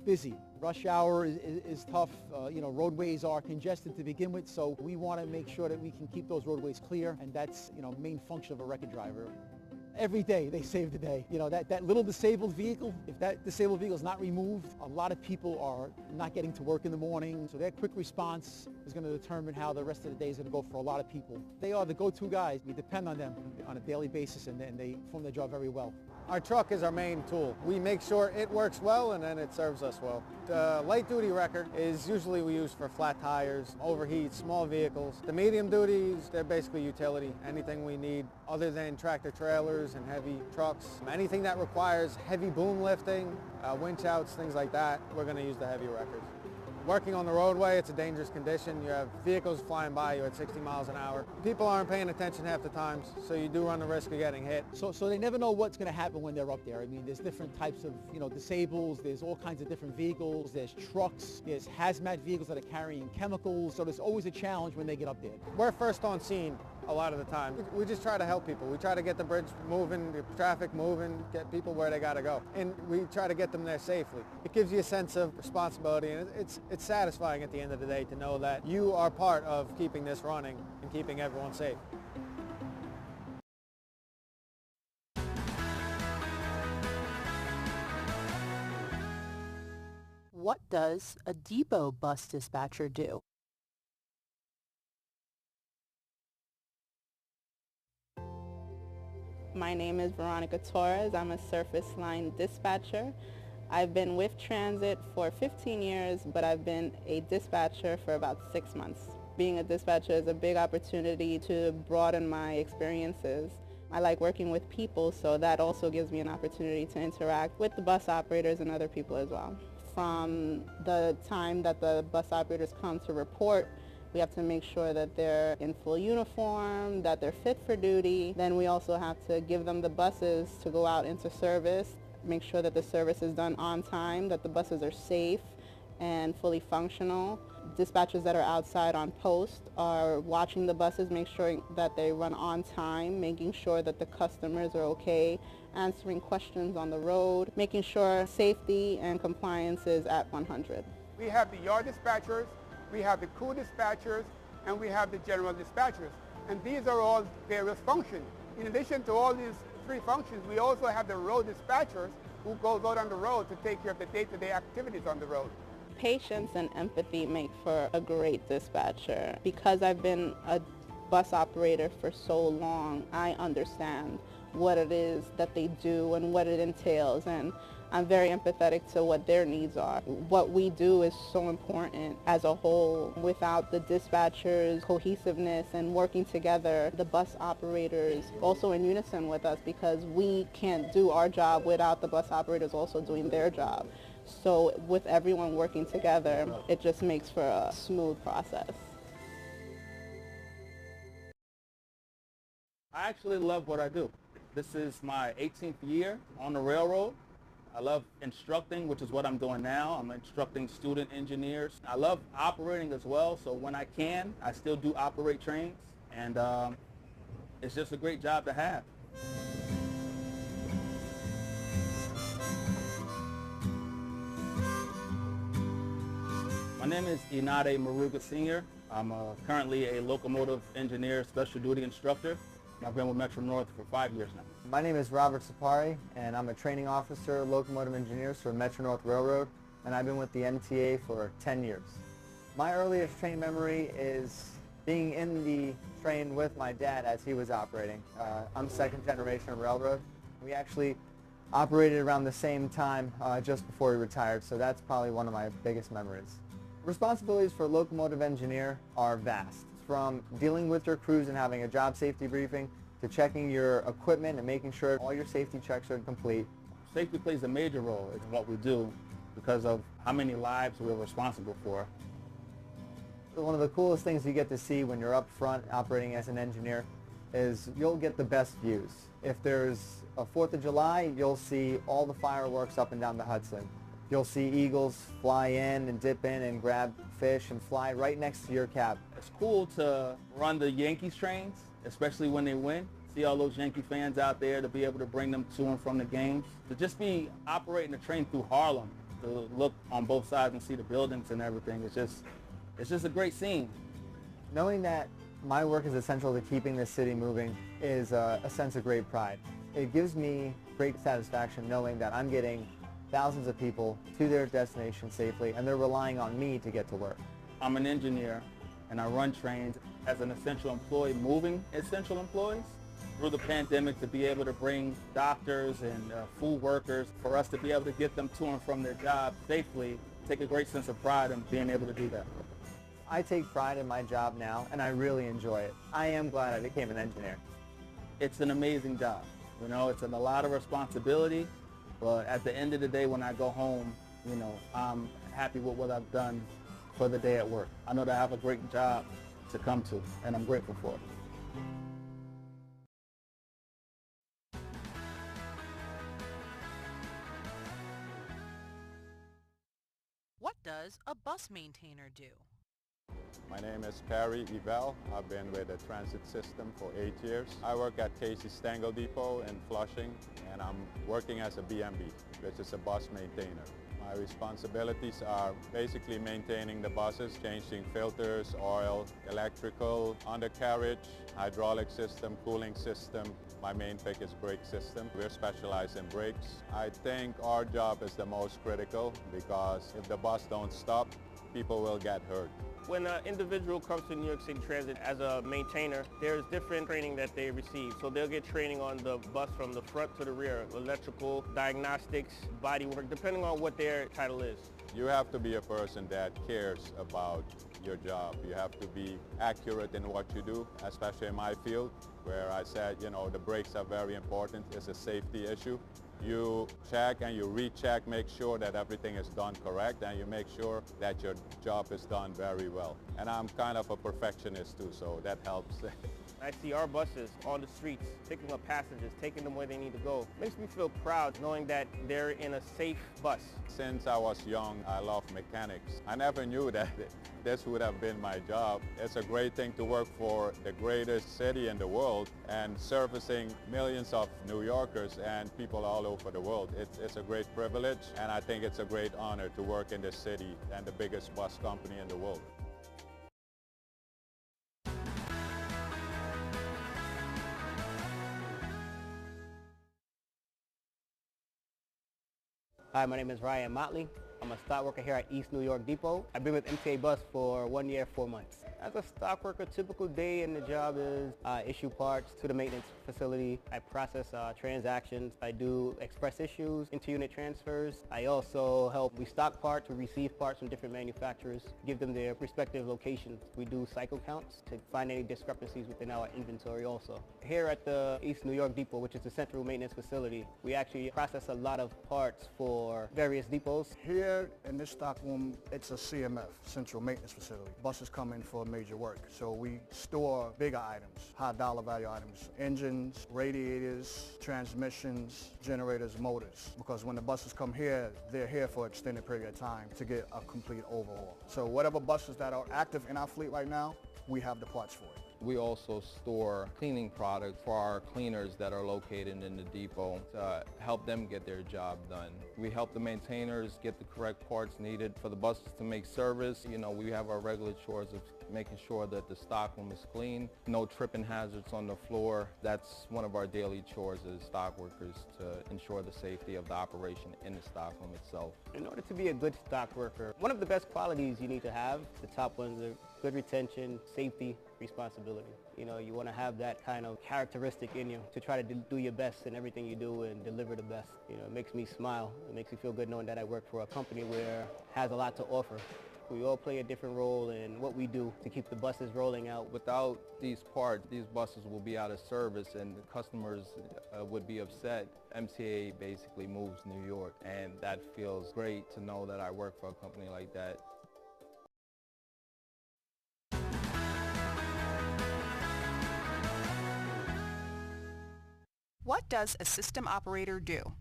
busy. Rush hour is tough. Roadways are congested to begin with, so we want to make sure that we can keep those roadways clear, and that's, main function of a record driver. Every day they save the day. That little disabled vehicle, if that disabled vehicle is not removed, a lot of people are not getting to work in the morning, so that quick response is going to determine how the rest of the day is going to go for a lot of people. They are the go-to guys. We depend on them on a daily basis, and they perform their job very well. Our truck is our main tool. We make sure it works well and then it serves us well. The light duty record is usually we use for flat tires, overheat, small vehicles. The medium duties, they're basically utility. Anything we need other than tractor trailers and heavy trucks. Anything that requires heavy boom lifting, winch outs, things like that, we're going to use the heavy records. Working on the roadway, it's a dangerous condition. You have vehicles flying by you at 60 miles an hour. People aren't paying attention half the time, so you do run the risk of getting hit. So they never know what's going to happen when they're up there. I mean, there's different types of, disables. There's all kinds of different vehicles. There's trucks. There's hazmat vehicles that are carrying chemicals. So there's always a challenge when they get up there. We're first on scene a lot of the time. We just try to help people. We try to get the bridge moving, the traffic moving, get people where they got to go. And we try to get them there safely. It gives you a sense of responsibility, and it's satisfying at the end of the day to know that you are part of keeping this running and keeping everyone safe. What does a depot bus dispatcher do? My name is Veronica Torres. I'm a surface line dispatcher. I've been with Transit for 15 years, but I've been a dispatcher for about 6 months. Being a dispatcher is a big opportunity to broaden my experiences. I like working with people, so that also gives me an opportunity to interact with the bus operators and other people as well. From the time that the bus operators come to report, we have to make sure that they're in full uniform, that they're fit for duty. Then we also have to give them the buses to go out into service, make sure that the service is done on time, that the buses are safe and fully functional. Dispatchers that are outside on post are watching the buses, make sure that they run on time, making sure that the customers are okay, answering questions on the road, making sure safety and compliance is at 100. We have the yard dispatchers, we have the crew dispatchers, and we have the general dispatchers. And these are all various functions. In addition to all these three functions, we also have the road dispatchers who goes out on the road to take care of the day-to-day activities on the road. Patience and empathy make for a great dispatcher. Because I've been a bus operator for so long, I understand what it is that they do and what it entails, and I'm very empathetic to what their needs are. What we do is so important as a whole. Without the dispatchers' cohesiveness and working together, the bus operators also in unison with us, because we can't do our job without the bus operators also doing their job. So with everyone working together, it just makes for a smooth process. I actually love what I do. This is my 18th year on the railroad. I love instructing, which is what I'm doing now. I'm instructing student engineers. I love operating as well, so when I can, I still do operate trains. And it's just a great job to have. My name is Inade Maruga Sr. I'm currently a locomotive engineer, special duty instructor. I've been with Metro North for 5 years now. My name is Robert Sapari, and I'm a training officer, locomotive engineer for Metro North Railroad, and I've been with the MTA for 10 years. My earliest train memory is being in the train with my dad as he was operating. I'm second generation railroad. We actually operated around the same time just before he retired, so that's probably one of my biggest memories. Responsibilities for a locomotive engineer are vast, from dealing with your crews and having a job safety briefing to checking your equipment and making sure all your safety checks are complete. Safety plays a major role in what we do because of how many lives we're responsible for. One of the coolest things you get to see when you're up front operating as an engineer is you'll get the best views. If there's a 4th of July, you'll see all the fireworks up and down the Hudson. You'll see eagles fly in and dip in and grab fish and fly right next to your cab. It's cool to run the Yankees trains, especially when they win. See all those Yankee fans out there, to be able to bring them to and from the games. To just be operating the train through Harlem, to look on both sides and see the buildings and everything, it's just a great scene. Knowing that my work is essential to keeping this city moving is a sense of great pride. It gives me great satisfaction knowing that I'm getting thousands of people to their destination safely, and they're relying on me to get to work. I'm an engineer, and I run trains as an essential employee, moving essential employees. Through the pandemic, to be able to bring doctors and food workers, for us to be able to get them to and from their jobs safely, take a great sense of pride in being able to do that. I take pride in my job now, and I really enjoy it. I am glad I became an engineer. It's an amazing job. You know, it's a lot of responsibility, but at the end of the day, when I go home, you know, I'm happy with what I've done for the day at work. I know that I have a great job to come to, and I'm grateful for it. What does a bus maintainer do? My name is Perry Evel. I've been with the transit system for 8 years. I work at Casey Stengel Depot in Flushing, and I'm working as a BMB, which is a bus maintainer. My responsibilities are basically maintaining the buses, changing filters, oil, electrical, undercarriage, hydraulic system, cooling system. My main pick is brake system. We're specialized in brakes. I think our job is the most critical because if the bus don't stop, people will get hurt. When an individual comes to New York City Transit as a maintainer, there's different training that they receive. So they'll get training on the bus from the front to the rear, electrical, diagnostics, body work, depending on what their title is. You have to be a person that cares about your job. You have to be accurate in what you do, especially in my field, where I said, you know, the brakes are very important. It's a safety issue. You check and you recheck, make sure that everything is done correct, and you make sure that your job is done very well. And I'm kind of a perfectionist too, so that helps. I see our buses on the streets, picking up passengers, taking them where they need to go. Makes me feel proud knowing that they're in a safe bus. Since I was young, I love mechanics. I never knew that this would have been my job. It's a great thing to work for the greatest city in the world and servicing millions of New Yorkers and people all over the world. It's a great privilege, and I think it's a great honor to work in this city and the biggest bus company in the world. Hi, my name is Ryan Motley. I'm a stock worker here at East New York Depot. I've been with MTA Bus for 1 year, 4 months. As a stock worker, typical day in the job is issue parts to the maintenance facility. I process transactions. I do express issues, inter-unit transfers. I also help. We stock parts, we receive parts from different manufacturers, give them their respective locations. We do cycle counts to find any discrepancies within our inventory also. Here at the East New York Depot, which is the central maintenance facility, we actually process a lot of parts for various depots. Here in this stock room, it's a CMF, Central Maintenance Facility. Buses come in for major work, so we store bigger items, high dollar value items, engines, radiators, transmissions, generators, motors. Because when the buses come here, they're here for an extended period of time to get a complete overhaul. So whatever buses that are active in our fleet right now, we have the parts for it. We also store cleaning products for our cleaners that are located in the depot to help them get their job done. We help the maintainers get the correct parts needed for the buses to make service. You know, we have our regular chores of making sure that the stockroom is clean, no tripping hazards on the floor. That's one of our daily chores as stock workers, to ensure the safety of the operation in the stockroom itself. In order to be a good stock worker, one of the best qualities you need to have, the top ones are good retention, safety, responsibility. You know, you want to have that kind of characteristic in you to try to do your best in everything you do and deliver the best. You know, it makes me smile. It makes me feel good knowing that I work for a company where it has a lot to offer. We all play a different role in what we do to keep the buses rolling out. Without these parts, these buses will be out of service and the customers would be upset. MTA basically moves New York, and that feels great to know that I work for a company like that. What does a system operator do?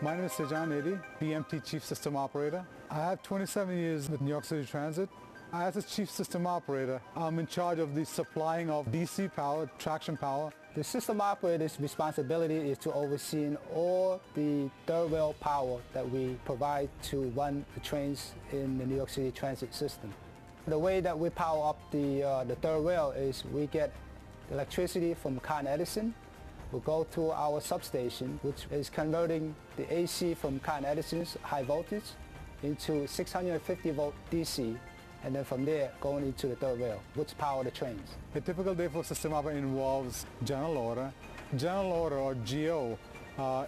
My name is Sejan Edi, BMT Chief System Operator. I have 27 years with New York City Transit. As a Chief System Operator, I'm in charge of the supplying of DC power, traction power. The system operator's responsibility is to oversee all the third rail power that we provide to run the trains in the New York City Transit system. The way that we power up the third rail is we get electricity from Con Edison. We go to our substation, which is converting the AC from Con Edison's high voltage into 650 volt DC, and then from there going into the third rail, which power the trains. A typical day for system operator involves general order. General order, or GO,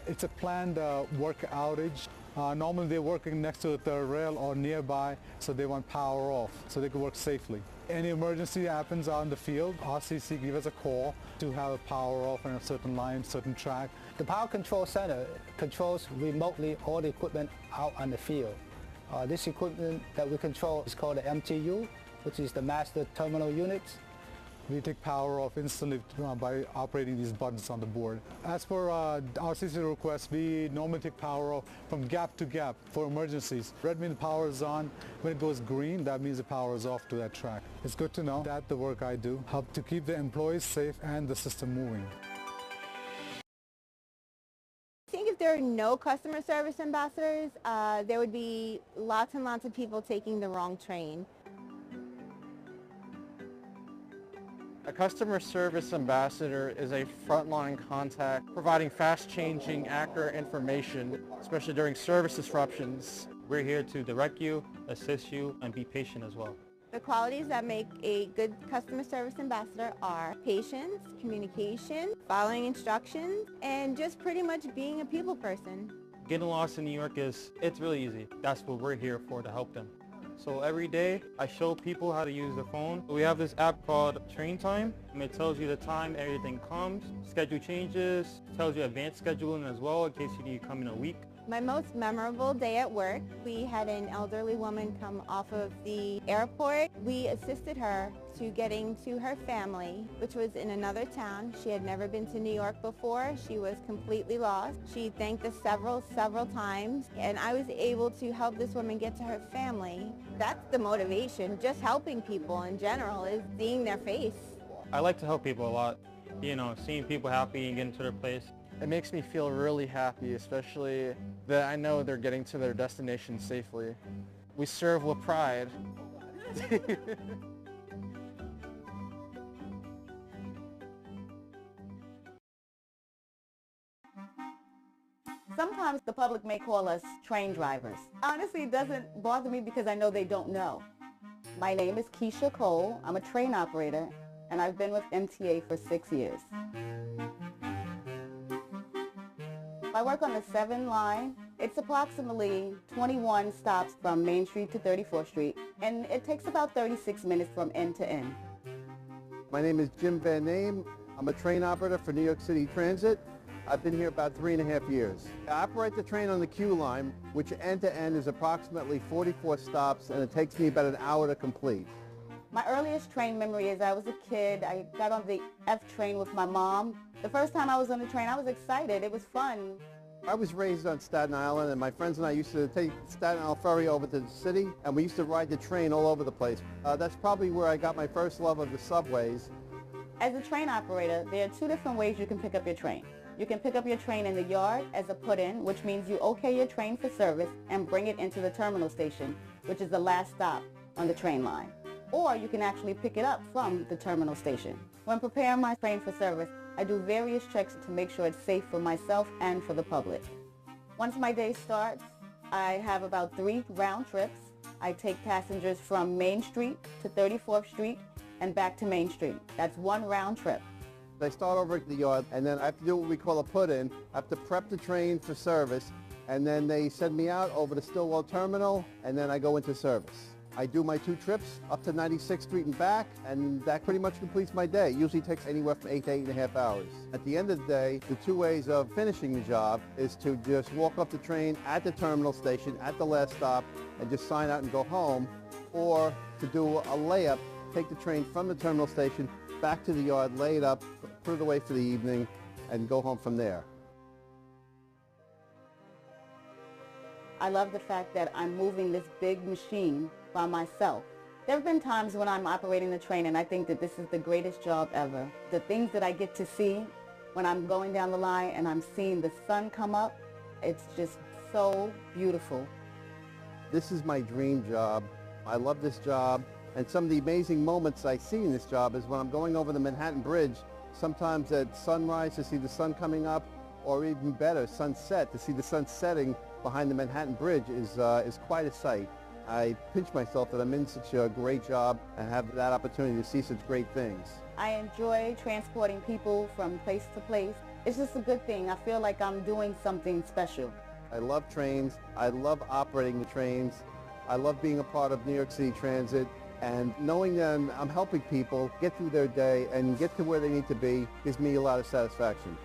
it's a planned work outage. Normally they're working next to the third rail or nearby, so they want power off so they can work safely. Any emergency happens out in the field, RCC give us a call to have a power off on a certain line, certain track. The Power Control Center controls remotely all the equipment out on the field. This equipment that we control is called the MTU, which is the Master Terminal Units. We take power off instantly by operating these buttons on the board. As for RCC requests, we normally take power off from gap to gap for emergencies. Red means the power is on. When it goes green, that means the power is off to that track. It's good to know that the work I do helps to keep the employees safe and the system moving. I think if there are no customer service ambassadors, there would be lots and lots of people taking the wrong train. A customer service ambassador is a frontline contact providing fast-changing, accurate information, especially during service disruptions. We're here to direct you, assist you, and be patient as well. The qualities that make a good customer service ambassador are patience, communication, following instructions, and just pretty much being a people person. Getting lost in New York it's really easy. That's what we're here for, to help them. So every day I show people how to use the phone. We have this app called Train Time, and it tells you the time everything comes, schedule changes, tells you advanced scheduling as well in case you need to come in a week. My most memorable day at work, we had an elderly woman come off of the airport. We assisted her to getting to her family, which was in another town. She had never been to New York before. She was completely lost. She thanked us several times, and I was able to help this woman get to her family. That's the motivation. Just helping people in general is seeing their face. I like to help people a lot. You know, seeing people happy and getting to their place. It makes me feel really happy, especially that I know they're getting to their destination safely. We serve with pride. Sometimes the public may call us train drivers. Honestly, it doesn't bother me because I know they don't know. My name is Keisha Cole. I'm a train operator, and I've been with MTA for 6 years. I work on the 7 line. It's approximately 21 stops from Main Street to 34th Street, and it takes about 36 minutes from end to end. My name is Jim Van Name. I'm a train operator for New York City Transit. I've been here about 3.5 years. I operate the train on the Q line, which end to end is approximately 44 stops, and it takes me about an hour to complete. My earliest train memory is I was a kid. I got on the F train with my mom. The first time I was on the train, I was excited. It was fun. I was raised on Staten Island, and my friends and I used to take Staten Island ferry over to the city, and we used to ride the train all over the place. That's probably where I got my first love of the subways. As a train operator, there are two different ways you can pick up your train. You can pick up your train in the yard as a put-in, which means you okay your train for service and bring it into the terminal station, which is the last stop on the train line. Or you can actually pick it up from the terminal station. When preparing my train for service, I do various checks to make sure it's safe for myself and for the public. Once my day starts, I have about 3 round trips. I take passengers from Main Street to 34th Street and back to Main Street. That's 1 round trip. I start over at the yard, and then I have to do what we call a put-in. I have to prep the train for service, and then they send me out over to Stillwell Terminal, and then I go into service. I do my 2 trips up to 96th Street and back, and that pretty much completes my day. It usually takes anywhere from 8 to 8.5 hours. At the end of the day, the 2 ways of finishing the job is to just walk up the train at the terminal station at the last stop and just sign out and go home, or to do a layup, take the train from the terminal station back to the yard, lay it up, put it away for the evening, and go home from there. I love the fact that I'm moving this big machine by myself. There have been times when I'm operating the train and I think that this is the greatest job ever. The things that I get to see when I'm going down the line and I'm seeing the sun come up, it's just so beautiful. This is my dream job. I love this job. And some of the amazing moments I see in this job is when I'm going over the Manhattan Bridge, sometimes at sunrise to see the sun coming up, or even better, sunset, to see the sun setting behind the Manhattan Bridge is quite a sight. I pinch myself that I'm in such a great job and have that opportunity to see such great things. I enjoy transporting people from place to place. It's just a good thing. I feel like I'm doing something special. I love trains. I love operating the trains. I love being a part of New York City Transit, and knowing that I'm helping people get through their day and get to where they need to be gives me a lot of satisfaction.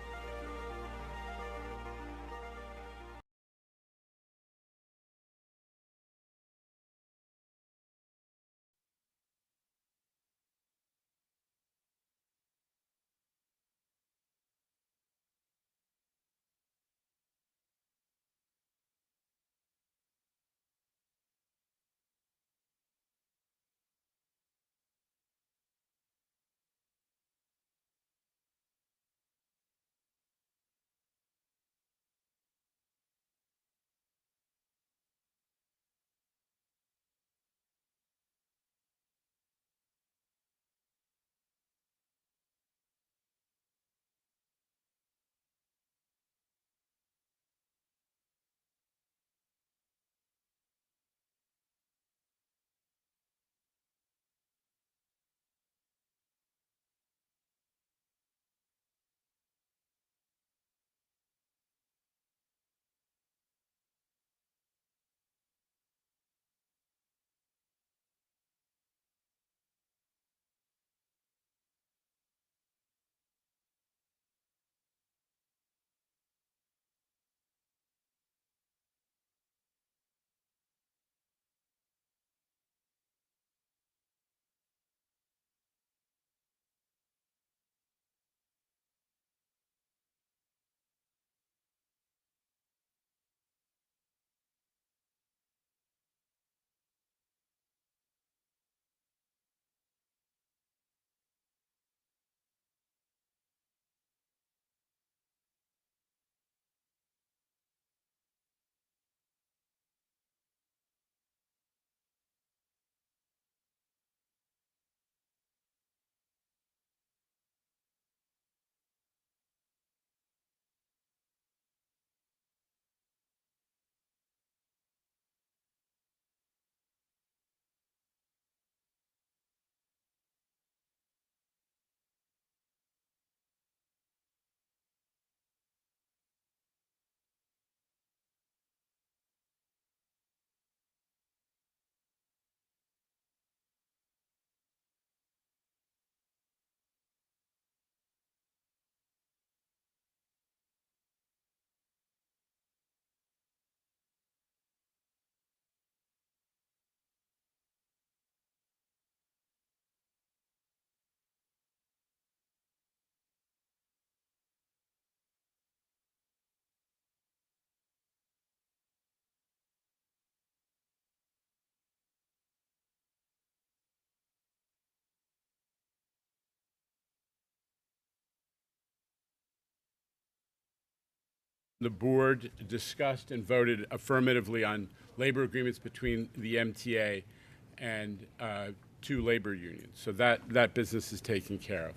The board discussed and voted affirmatively on labor agreements between the MTA and 2 labor unions. So that business is taken care of.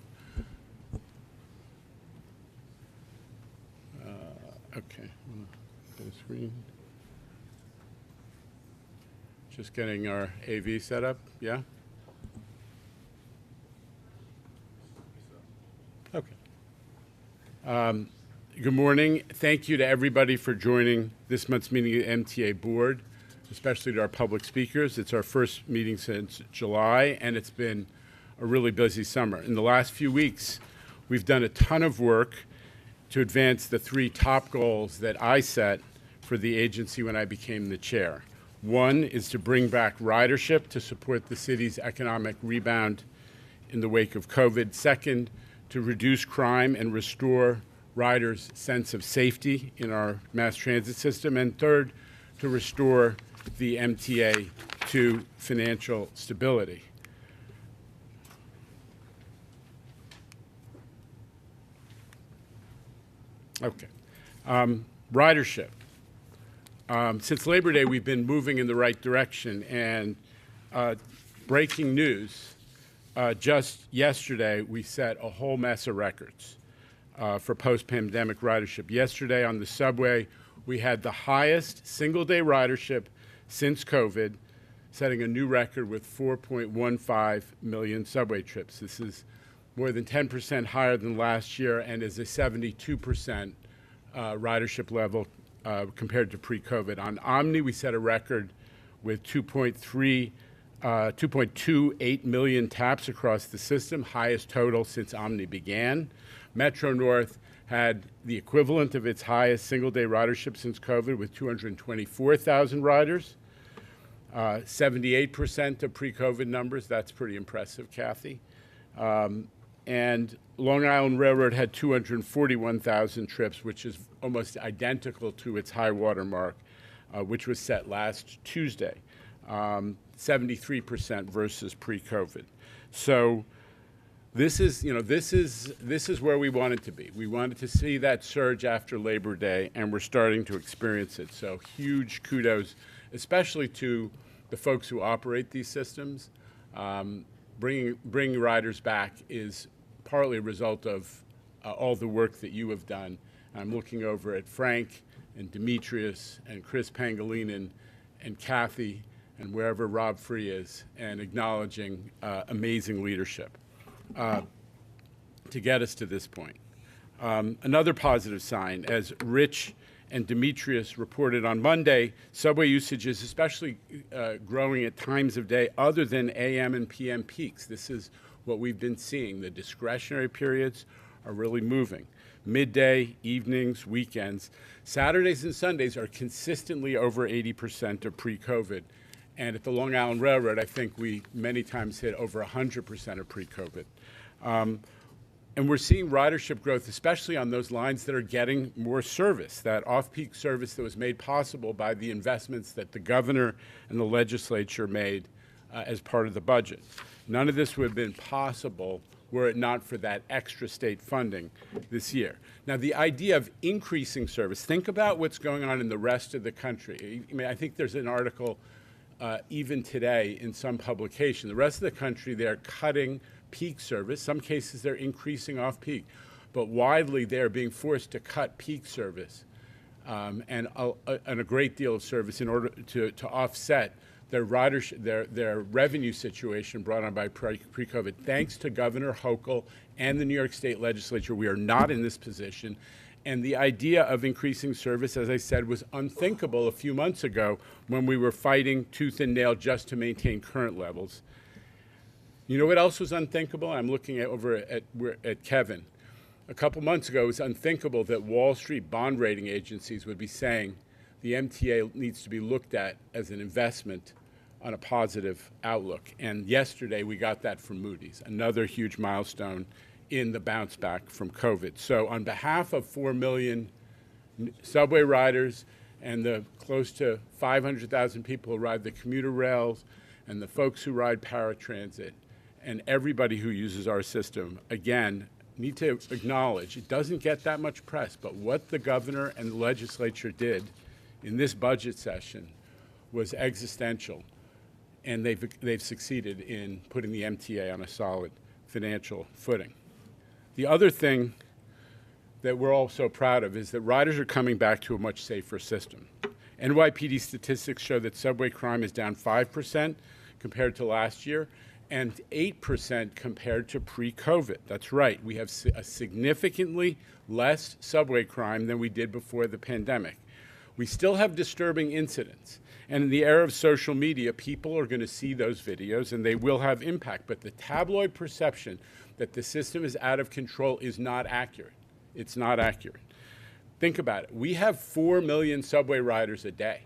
Okay, go to screen. Just getting our AV set up, yeah? Okay. Good morning. Thank you to everybody for joining this month's meeting of the MTA Board, especially to our public speakers. It's our first meeting since July, and it's been a really busy summer. In the last few weeks, we've done a ton of work to advance the 3 top goals that I set for the agency when I became the chair. One is to bring back ridership to support the city's economic rebound in the wake of COVID. Second, to reduce crime and restore riders' sense of safety in our mass transit system. And third, to restore the MTA to financial stability. Okay. Ridership. Since Labor Day, we've been moving in the right direction, and breaking news, just yesterday, we set a whole mess of records for post-pandemic ridership. Yesterday on the subway, we had the highest single-day ridership since COVID, setting a new record with 4.15 million subway trips. This is more than 10% higher than last year and is a 72% ridership level compared to pre-COVID. On Omni, we set a record with 2.28 million taps across the system, highest total since Omni began. Metro North had the equivalent of its highest single-day ridership since COVID with 224,000 riders, 78% of pre-COVID numbers. That's pretty impressive, Kathy. And Long Island Railroad had 241,000 trips, which is almost identical to its high water mark, which was set last Tuesday, 73% versus pre-COVID. So this is where we wanted to be. We wanted to see that surge after Labor Day, and we're starting to experience it. So huge kudos, especially to the folks who operate these systems. Bringing riders back is partly a result of all the work that you have done. I'm looking over at Frank and Demetrius and Chris Pangolinan and Kathy and wherever Rob Free is, and acknowledging amazing leadership to get us to this point. Another positive sign, as Rich and Demetrius reported on Monday, subway usage is especially growing at times of day other than AM and PM peaks. This is what we've been seeing. The discretionary periods are really moving. Midday, evenings, weekends. Saturdays and Sundays are consistently over 80% of pre-COVID. And at the Long Island Railroad, I think we many times hit over 100% of pre-COVID. And we're seeing ridership growth, especially on those lines that are getting more service, that off-peak service that was made possible by the investments that the governor and the legislature made as part of the budget. None of this would have been possible were it not for that extra state funding this year. Now, the idea of increasing service, think about what's going on in the rest of the country. I mean, I think there's an article even today in some publication. The rest of the country, they're cutting peak service. Some cases, they're increasing off-peak. But widely, they're being forced to cut peak service and a great deal of service in order to offset their revenue situation brought on by pre-COVID. Thanks to Governor Hochul and the New York State Legislature, we are not in this position. And the idea of increasing service, as I said, was unthinkable a few months ago when we were fighting tooth and nail just to maintain current levels. You know what else was unthinkable? I'm looking over at Kevin. A couple months ago, it was unthinkable that Wall Street bond rating agencies would be saying the MTA needs to be looked at as an investment on a positive outlook. And yesterday, we got that from Moody's, another huge milestone in the bounce back from COVID. So on behalf of 4 million subway riders and the close to 500,000 people who ride the commuter rails and the folks who ride paratransit and everybody who uses our system, again, need to acknowledge, it doesn't get that much press, but what the governor and the legislature did in this budget session was existential, and they've succeeded in putting the MTA on a solid financial footing. The other thing that we're all so proud of is that riders are coming back to a much safer system. NYPD statistics show that subway crime is down 5% compared to last year and 8% compared to pre-COVID. That's right, we have a significantly less subway crime than we did before the pandemic. We still have disturbing incidents, and in the era of social media, people are going to see those videos and they will have impact, but the tabloid perception that the system is out of control is not accurate. It's not accurate. Think about it. We have 4 million subway riders a day.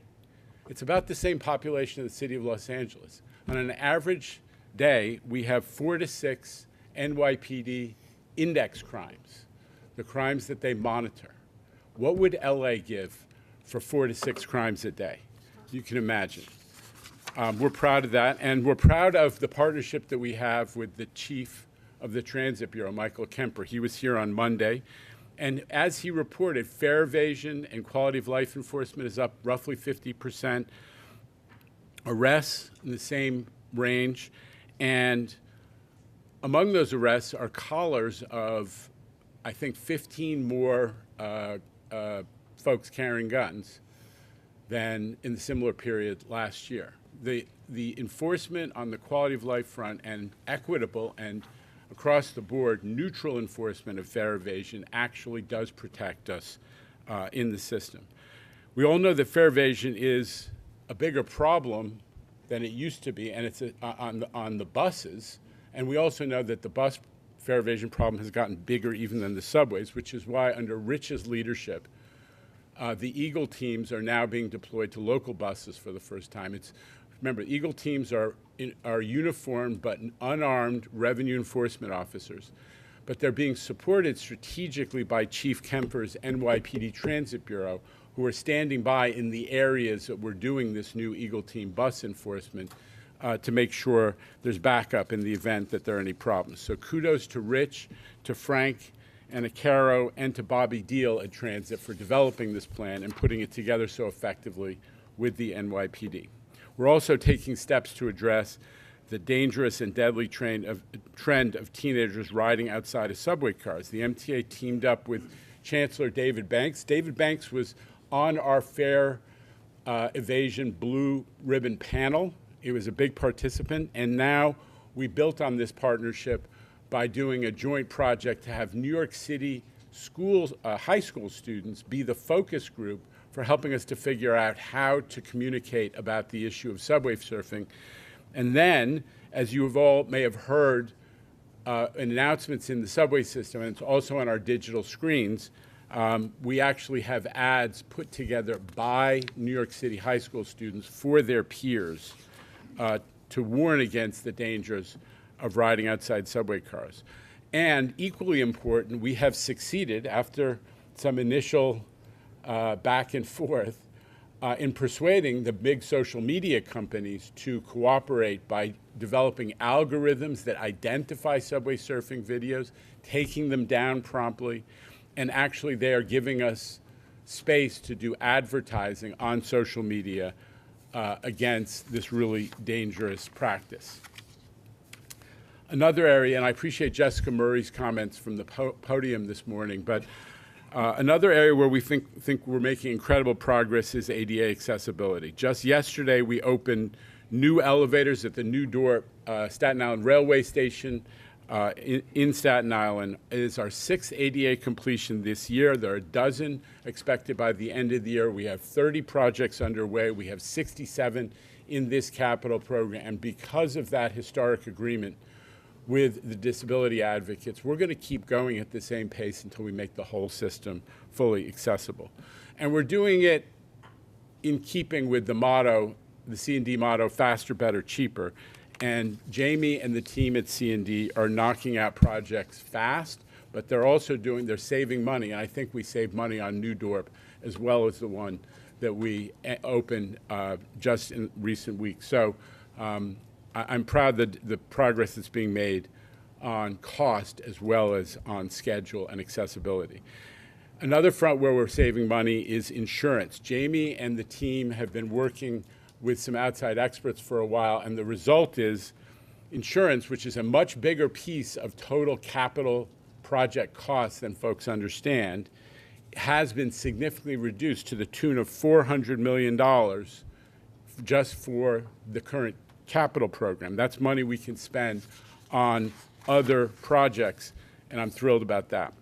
It's about the same population of the city of Los Angeles. On an average day, we have 4 to 6 NYPD index crimes, the crimes that they monitor. What would LA give for 4 to 6 crimes a day? You can imagine. We're proud of that, and we're proud of the partnership that we have with the chief of the Transit Bureau, Michael Kemper. He was here on Monday. And as he reported, fare evasion and quality of life enforcement is up roughly 50%. Arrests in the same range. And among those arrests are collars of, I think, 15 more folks carrying guns than in the similar period last year. The enforcement on the quality of life front and equitable and across the board, neutral enforcement of fare evasion actually does protect us in the system. We all know that fare evasion is a bigger problem than it used to be, and it's on the buses. And we also know that the bus fare evasion problem has gotten bigger even than the subways, which is why under Rich's leadership, the Eagle teams are now being deployed to local buses for the first time. Remember, Eagle teams are uniformed but unarmed revenue enforcement officers, but they're being supported strategically by Chief Kemper's NYPD Transit Bureau, who are standing by in the areas that we're doing this new Eagle team bus enforcement to make sure there's backup in the event that there are any problems. So kudos to Rich, to Frank, and to Caro, and to Bobby Deal at Transit for developing this plan and putting it together so effectively with the NYPD. We're also taking steps to address the dangerous and deadly trend of teenagers riding outside of subway cars. The MTA teamed up with Chancellor David Banks. David Banks was on our fare evasion blue ribbon panel. He was a big participant, and now we built on this partnership by doing a joint project to have New York City schools, high school students be the focus group for helping us to figure out how to communicate about the issue of subway surfing. And then, as you may have heard in announcements in the subway system, and it's also on our digital screens, we actually have ads put together by New York City high school students for their peers to warn against the dangers of riding outside subway cars. And equally important, we have succeeded after some initial back and forth in persuading the big social media companies to cooperate by developing algorithms that identify subway surfing videos, taking them down promptly, and actually they are giving us space to do advertising on social media against this really dangerous practice. Another area, and I appreciate Jessica Murray's comments from the podium this morning, but another area where we think we're making incredible progress is ADA accessibility. Just yesterday, we opened new elevators at the New Dorp Staten Island Railway Station in Staten Island. It is our 6th ADA completion this year. There are a dozen expected by the end of the year. We have 30 projects underway. We have 67 in this capital program. And because of that historic agreement with the disability advocates, we're going to keep going at the same pace until we make the whole system fully accessible. And we're doing it in keeping with the motto, the C&D motto, faster, better, cheaper. And Jamie and the team at C&D are knocking out projects fast, but they're saving money. And I think we saved money on New Dorp as well as the one that we opened just in recent weeks. So I'm proud that the progress that's being made on cost as well as on schedule and accessibility. Another front where we're saving money is insurance. Jamie and the team have been working with some outside experts for a while, and the result is insurance, which is a much bigger piece of total capital project costs than folks understand, has been significantly reduced to the tune of $400 million just for the current capital program. That's money we can spend on other projects, and I'm thrilled about that.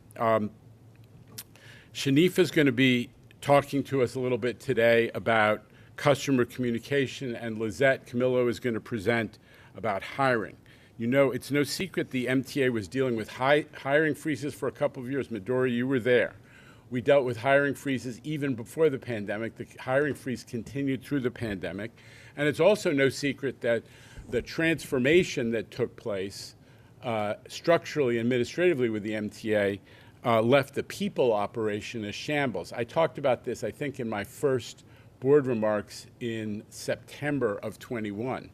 Shanifa is going to be talking to us a little bit today about customer communication, and Lizette Camillo is going to present about hiring. You know, it's no secret the MTA was dealing with hiring freezes for a couple of years. Midori, you were there. We dealt with hiring freezes even before the pandemic. The hiring freeze continued through the pandemic. And it's also no secret that the transformation that took place structurally, administratively with the MTA left the people operation as shambles. I talked about this, I think, in my first board remarks in September of 21.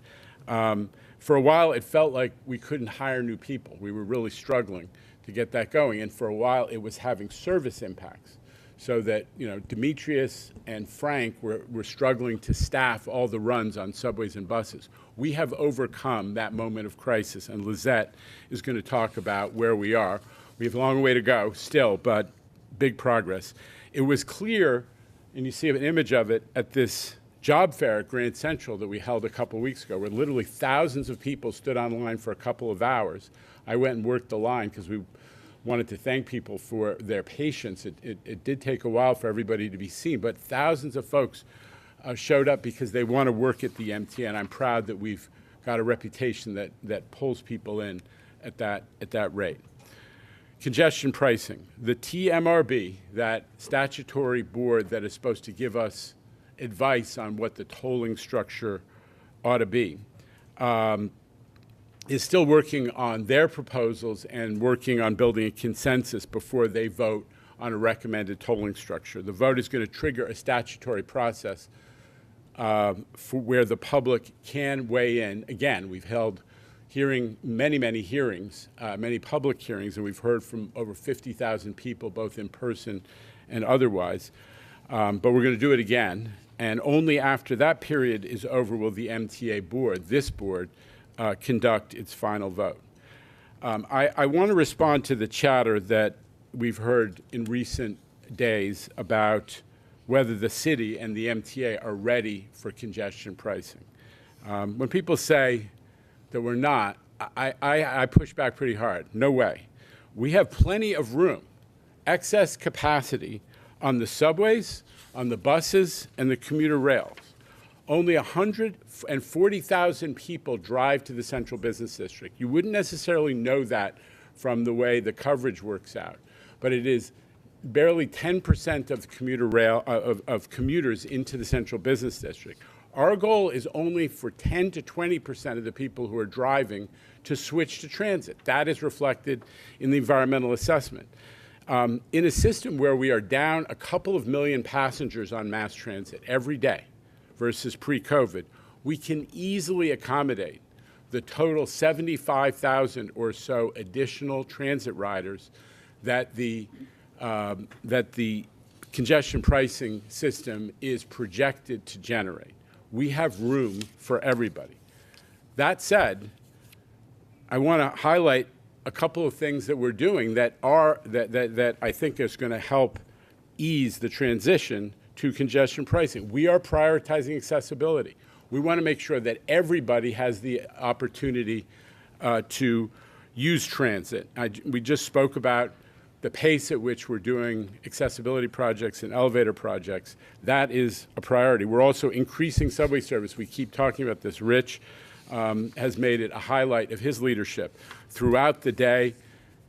For a while, it felt like we couldn't hire new people. We were really struggling to get that going. And for a while, it was having service impacts. So that, you know, Demetrius and Frank were struggling to staff all the runs on subways and buses. We have overcome that moment of crisis, and Lizette is going to talk about where we are. We have a long way to go still, but big progress. It was clear, and you see an image of it at this job fair at Grand Central that we held a couple weeks ago, where literally thousands of people stood online for a couple of hours. I went and worked the line because we wanted to thank people for their patience. It did take a while for everybody to be seen, but thousands of folks showed up because they want to work at the MTA, and I'm proud that we've got a reputation that pulls people in at that rate. Congestion pricing. The TMRB, that statutory board that is supposed to give us advice on what the tolling structure ought to be, is still working on their proposals and working on building a consensus before they vote on a recommended tolling structure. The vote is going to trigger a statutory process for where the public can weigh in. Again, we've held many hearings, many public hearings, and we've heard from over 50,000 people, both in person and otherwise. But we're going to do it again. And only after that period is over will the MTA board, this board, conduct its final vote. I want to respond to the chatter that we've heard in recent days about whether the city and the MTA are ready for congestion pricing. When people say that we're not, I push back pretty hard. No way. We have plenty of room, excess capacity on the subways, on the buses, and the commuter rails. Only 140,000 people drive to the Central Business District. You wouldn't necessarily know that from the way the coverage works out, but it is barely 10% of commuters into the Central Business District. Our goal is only for 10 to 20% of the people who are driving to switch to transit. That is reflected in the environmental assessment. In a system where we are down a couple of million passengers on mass transit every day versus pre-COVID, we can easily accommodate the total 75,000 or so additional transit riders that the congestion pricing system is projected to generate. We have room for everybody. That said, I want to highlight a couple of things that we're doing that I think is going to help ease the transition to congestion pricing. We are prioritizing accessibility. We want to make sure that everybody has the opportunity to use transit. We just spoke about the pace at which we're doing accessibility projects and elevator projects. That is a priority. We're also increasing subway service. We keep talking about this. Rich has made it a highlight of his leadership throughout the day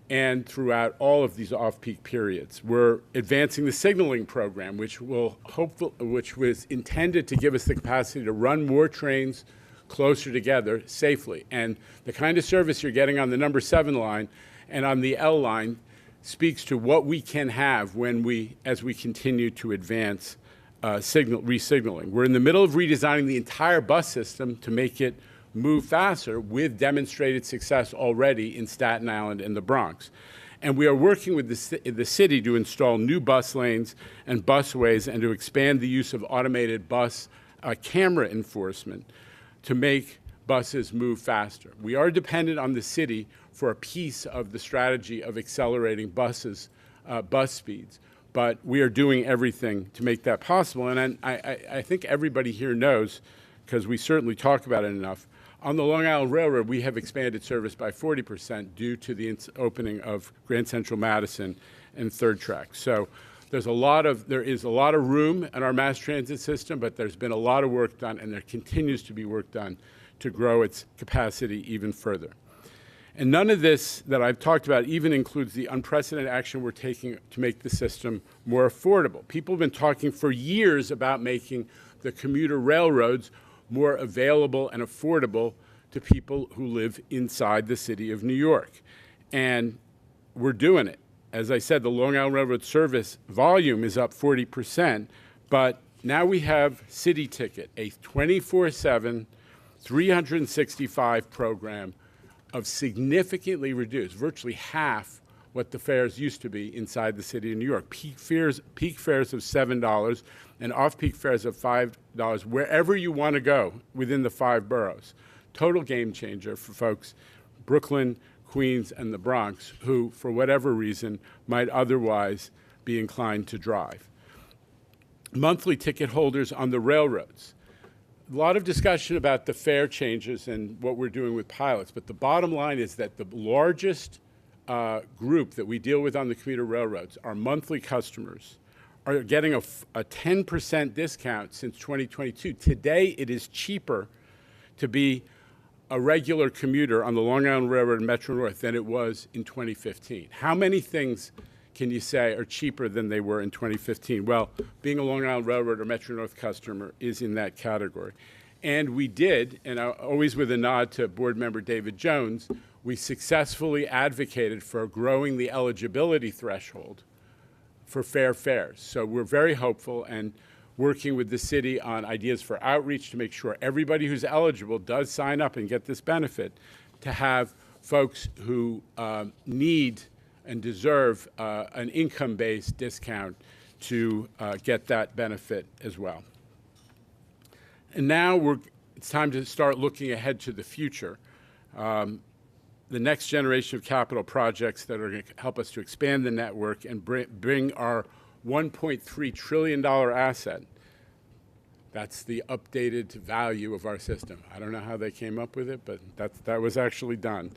and throughout all of these off-peak periods. We're advancing the signaling program, which was intended to give us the capacity to run more trains closer together safely. And the kind of service you're getting on the number 7 line and on the L line speaks to what we can have as we continue to advance re-signaling. We're in the middle of redesigning the entire bus system to make it move faster with demonstrated success already in Staten Island and the Bronx. And we are working with the city to install new bus lanes and busways and to expand the use of automated bus camera enforcement to make buses move faster. We are dependent on the city for a piece of the strategy of accelerating bus speeds, but we are doing everything to make that possible. And I think everybody here knows, because we certainly talk about it enough, on the Long Island Railroad, we have expanded service by 40% due to the opening of Grand Central Madison and Third Track. So there is a lot of room in our mass transit system, but there's been a lot of work done, and there continues to be work done to grow its capacity even further. And none of this that I've talked about even includes the unprecedented action we're taking to make the system more affordable. People have been talking for years about making the commuter railroads more available and affordable to people who live inside the city of New York. And we're doing it. As I said, the Long Island Railroad service volume is up 40%, but now we have City Ticket, a 24/7, 365 program of significantly reduced, virtually half what the fares used to be inside the city of New York. Peak fares of $7 and off-peak fares of $5 wherever you want to go within the 5 boroughs. Total game changer for folks, Brooklyn, Queens, and the Bronx, who, for whatever reason, might otherwise be inclined to drive. Monthly ticket holders on the railroads. A lot of discussion about the fare changes and what we're doing with pilots, but the bottom line is that the largest group that we deal with on the commuter railroads, our monthly customers, are getting a 10% discount since 2022. Today, it is cheaper to be a regular commuter on the Long Island Railroad and Metro North than it was in 2015. How many things can you say are cheaper than they were in 2015? Well, being a Long Island Railroad or Metro North customer is in that category. And we did, and always with a nod to board member David Jones, we successfully advocated for growing the eligibility threshold for fair fares. So we're very hopeful and working with the city on ideas for outreach to make sure everybody who's eligible does sign up and get this benefit, to have folks who need and deserve an income-based discount to get that benefit as well. And now it's time to start looking ahead to the future. The next generation of capital projects that are going to help us to expand the network and bring our $1.3 trillion asset. That's the updated value of our system. I don't know how they came up with it, but that was actually done.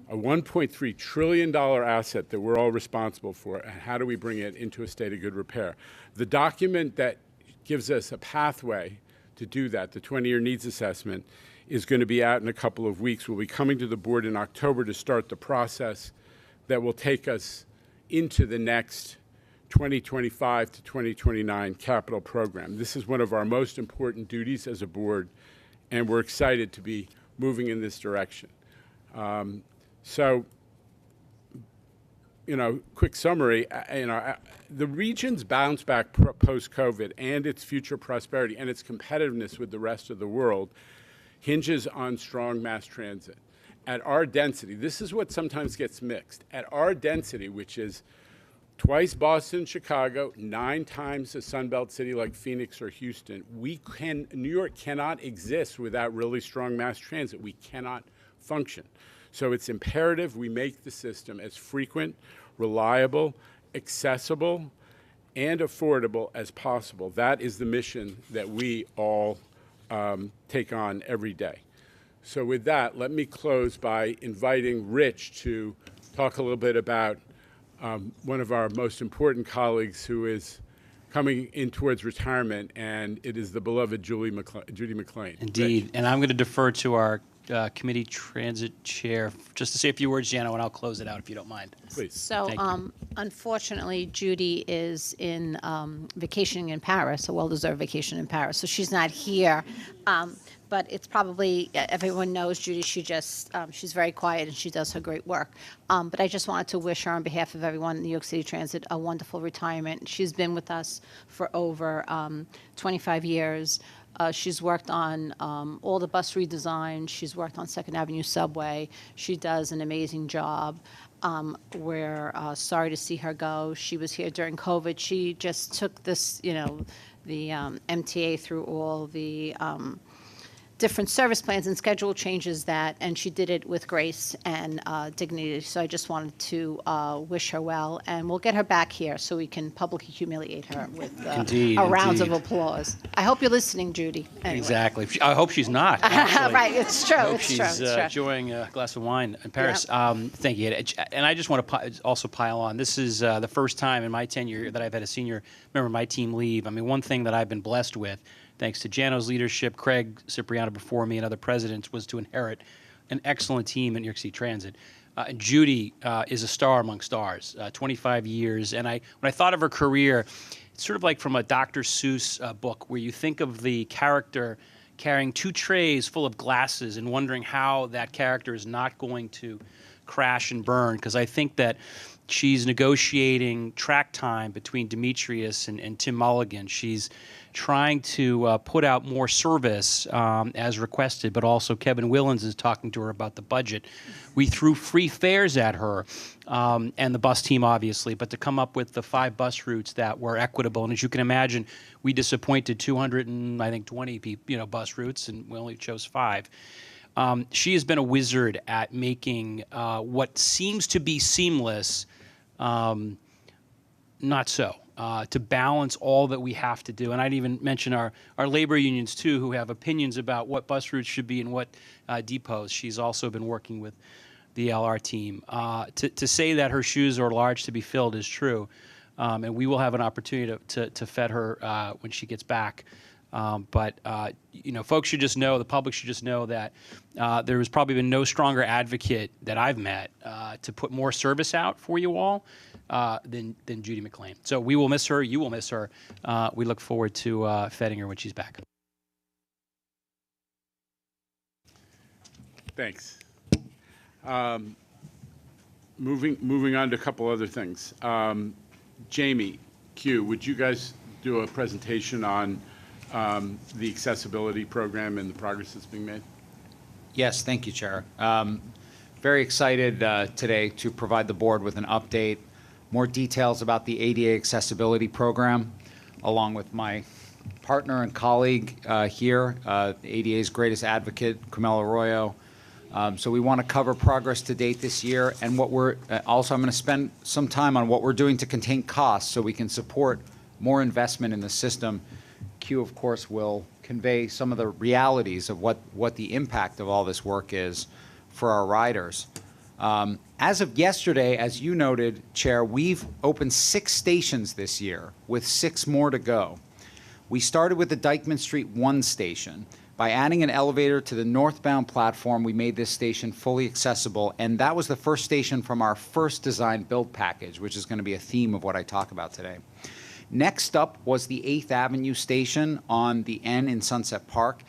A $1.3 trillion asset that we're all responsible for, and how do we bring it into a state of good repair? The document that gives us a pathway to do that, the 20-year needs assessment, is going to be out in a couple of weeks. We'll be coming to the board in October to start the process that will take us into the next 2025 to 2029 capital program. This is one of our most important duties as a board, and we're excited to be moving in this direction. So, quick summary, the region's bounce back post-COVID and its future prosperity and its competitiveness with the rest of the world hinges on strong mass transit. At our density, this is what sometimes gets mixed. At our density, which is twice Boston, Chicago, 9 times a Sunbelt city like Phoenix or Houston, New York cannot exist without really strong mass transit. We cannot function. So it's imperative we make the system as frequent, reliable, accessible, and affordable as possible. That is the mission that we all take on every day. So with that, let me close by inviting Rich to talk a little bit about one of our most important colleagues who is coming in towards retirement, and it is the beloved Judy McLean. Indeed. Rich. And I'm going to defer to our committee transit chair just to say a few words, Jana, and I'll close it out if you don't mind. Please. So unfortunately, Judy is in vacationing in Paris, a well-deserved vacation in Paris. So she's not here. But it's probably, everyone knows Judy, she's very quiet and she does her great work. But I just wanted to wish her on behalf of everyone in New York City Transit a wonderful retirement. She's been with us for over 25 years. She's worked on all the bus redesign. She's worked on Second Avenue Subway. She does an amazing job. We're sorry to see her go. She was here during COVID. She just took this, you know, the MTA through all the different service plans and schedule changes and she did it with grace and dignity. So I just wanted to wish her well, and we'll get her back here so we can publicly humiliate her with a round of applause. I hope you're listening, Judy. Anyway. Exactly. I hope she's not. Right, it's true. I hope It's she's true. It's true. enjoying a glass of wine in Paris. Thank you. And I just want to also pile on. This is the first time in my tenure that I've had a senior member of my team leave. I mean, one thing that I've been blessed with, thanks to Jano's leadership, Craig Cipriano before me, and other presidents, was to inherit an excellent team at New York City Transit. Judy is a star among stars, 25 years. And when I thought of her career, it's sort of like from a Dr. Seuss book, where you think of the character carrying 2 trays full of glasses and wondering how that character is not going to crash and burn. Because I think that she's negotiating track time between Demetrius and Tim Mulligan. She's trying to put out more service as requested, but also Kevin Willens is talking to her about the budget. We threw free fares at her and the bus team, obviously, but to come up with the 5 bus routes that were equitable. And as you can imagine, we disappointed 220 bus routes, and we only chose 5. She has been a wizard at making what seems to be seamless not so. To balance all that we have to do. And I'd even mention our labor unions, too, who have opinions about what bus routes should be and what depots. She's also been working with the LR team. To say that her shoes are large to be filled is true. And we will have an opportunity to vet her when she gets back. But folks should just know, the public should just know that there has probably been no stronger advocate that I've met to put more service out for you all than Judy McLean. So we will miss her. You will miss her. We look forward to vetting her when she's back. Thanks. Moving on to a couple other things. Jamie, Q, would you guys do a presentation on the accessibility program and the progress that's being made? Yes, thank you, Chair. Very excited today to provide the board with an update, more details about the ADA accessibility program, along with my partner and colleague here, ADA's greatest advocate, Camila Arroyo. So we want to cover progress to date this year, and what we're also I'm going to spend some time on what we're doing to contain costs so we can support more investment in the system. Q, of course, will convey some of the realities of what the impact of all this work is for our riders. As of yesterday, as you noted, Chair, we've opened 6 stations this year, with 6 more to go. We started with the Dyckman Street 1 station. By adding an elevator to the northbound platform, we made this station fully accessible, and that was the first station from our first design build package, which is going to be a theme of what I talk about today. Next up was the 8th Avenue station on the N in Sunset Park.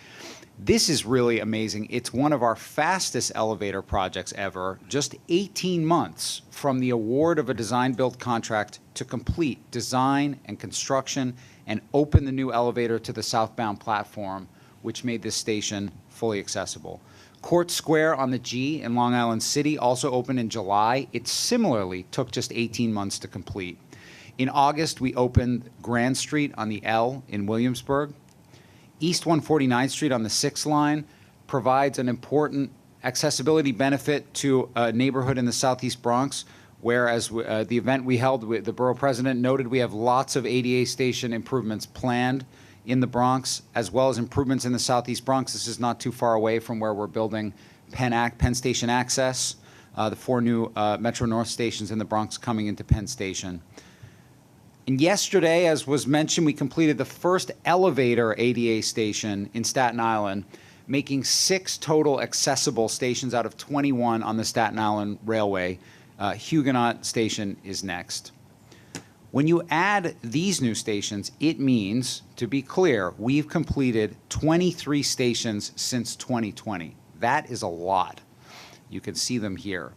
This is really amazing. It's one of our fastest elevator projects ever, just 18 months from the award of a design-build contract to complete design and construction and open the new elevator to the southbound platform, which made this station fully accessible. Court Square on the G in Long Island City also opened in July. It similarly took just 18 months to complete. In August, we opened Grand Street on the L in Williamsburg. East 149th Street on the 6th line provides an important accessibility benefit to a neighborhood in the Southeast Bronx, whereas the event we held with the borough president noted we have lots of ADA station improvements planned in the Bronx, as well as improvements in the Southeast Bronx. This is not too far away from where we're building Penn Station Access, the 4 new Metro North stations in the Bronx coming into Penn Station. And yesterday, as was mentioned, we completed the first elevator ADA station in Staten Island, making 6 total accessible stations out of 21 on the Staten Island Railway. Huguenot Station is next. When you add these new stations, it means, to be clear, we've completed 23 stations since 2020. That is a lot. You can see them here.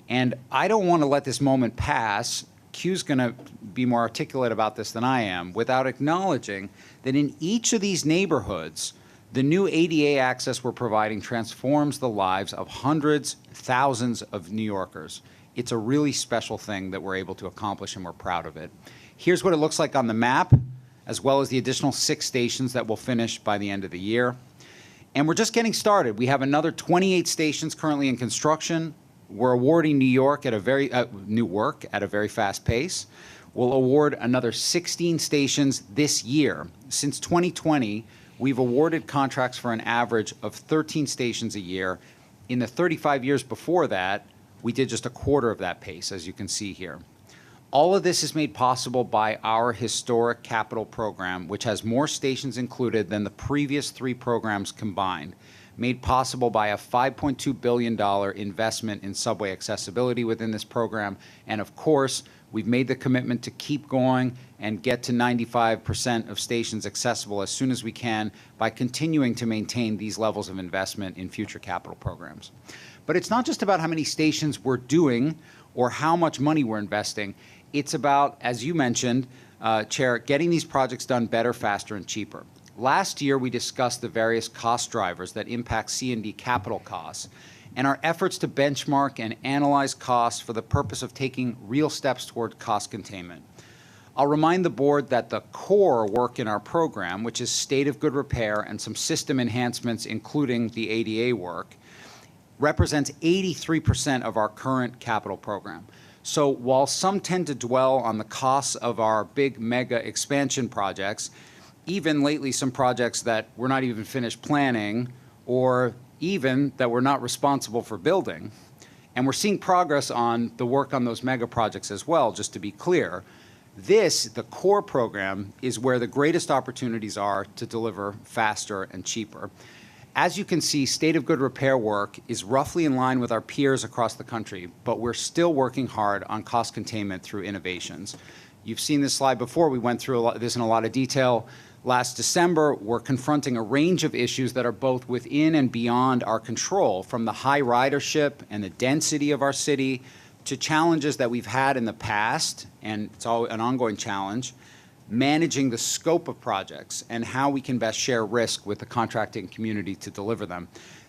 And I don't want to let this moment pass. Q's going to be more articulate about this than I am, without acknowledging that in each of these neighborhoods, the new ADA access we're providing transforms the lives of hundreds, thousands of New Yorkers. It's a really special thing that we're able to accomplish, and we're proud of it. Here's what it looks like on the map, as well as the additional 6 stations that will finish by the end of the year. And we're just getting started. We have another 28 stations currently in construction. We're awarding New York at a very Newark at a very fast pace. We'll award another 16 stations this year. Since 2020, we've awarded contracts for an average of 13 stations a year. In the 35 years before that, we did just a quarter of that pace, as you can see here. All of this is made possible by our historic capital program, which has more stations included than the previous 3 programs combined, made possible by a $5.2 billion investment in subway accessibility within this program. And of course, we've made the commitment to keep going and get to 95% of stations accessible as soon as we can by continuing to maintain these levels of investment in future capital programs. But it's not just about how many stations we're doing or how much money we're investing. It's about, as you mentioned, Chair, getting these projects done better, faster, and cheaper. Last year, we discussed the various cost drivers that impact C&D capital costs and our efforts to benchmark and analyze costs for the purpose of taking real steps toward cost containment. I'll remind the board that the core work in our program, which is state of good repair and some system enhancements, including the ADA work, represents 83% of our current capital program. So while some tend to dwell on the costs of our big mega expansion projects, even lately some projects that we're not even finished planning or even that we're not responsible for building, and we're seeing progress on the work on those mega projects as well, just to be clear, the core program, is where the greatest opportunities are to deliver faster and cheaper. As you can see, state of good repair work is roughly in line with our peers across the country, but we're still working hard on cost containment through innovations. You've seen this slide before. We went through this in a lot of detail. Last December, we're confronting a range of issues that are both within and beyond our control, from the high ridership and the density of our city to challenges that we've had in the past, and it's all an ongoing challenge, managing the scope of projects and how we can best share risk with the contracting community to deliver them.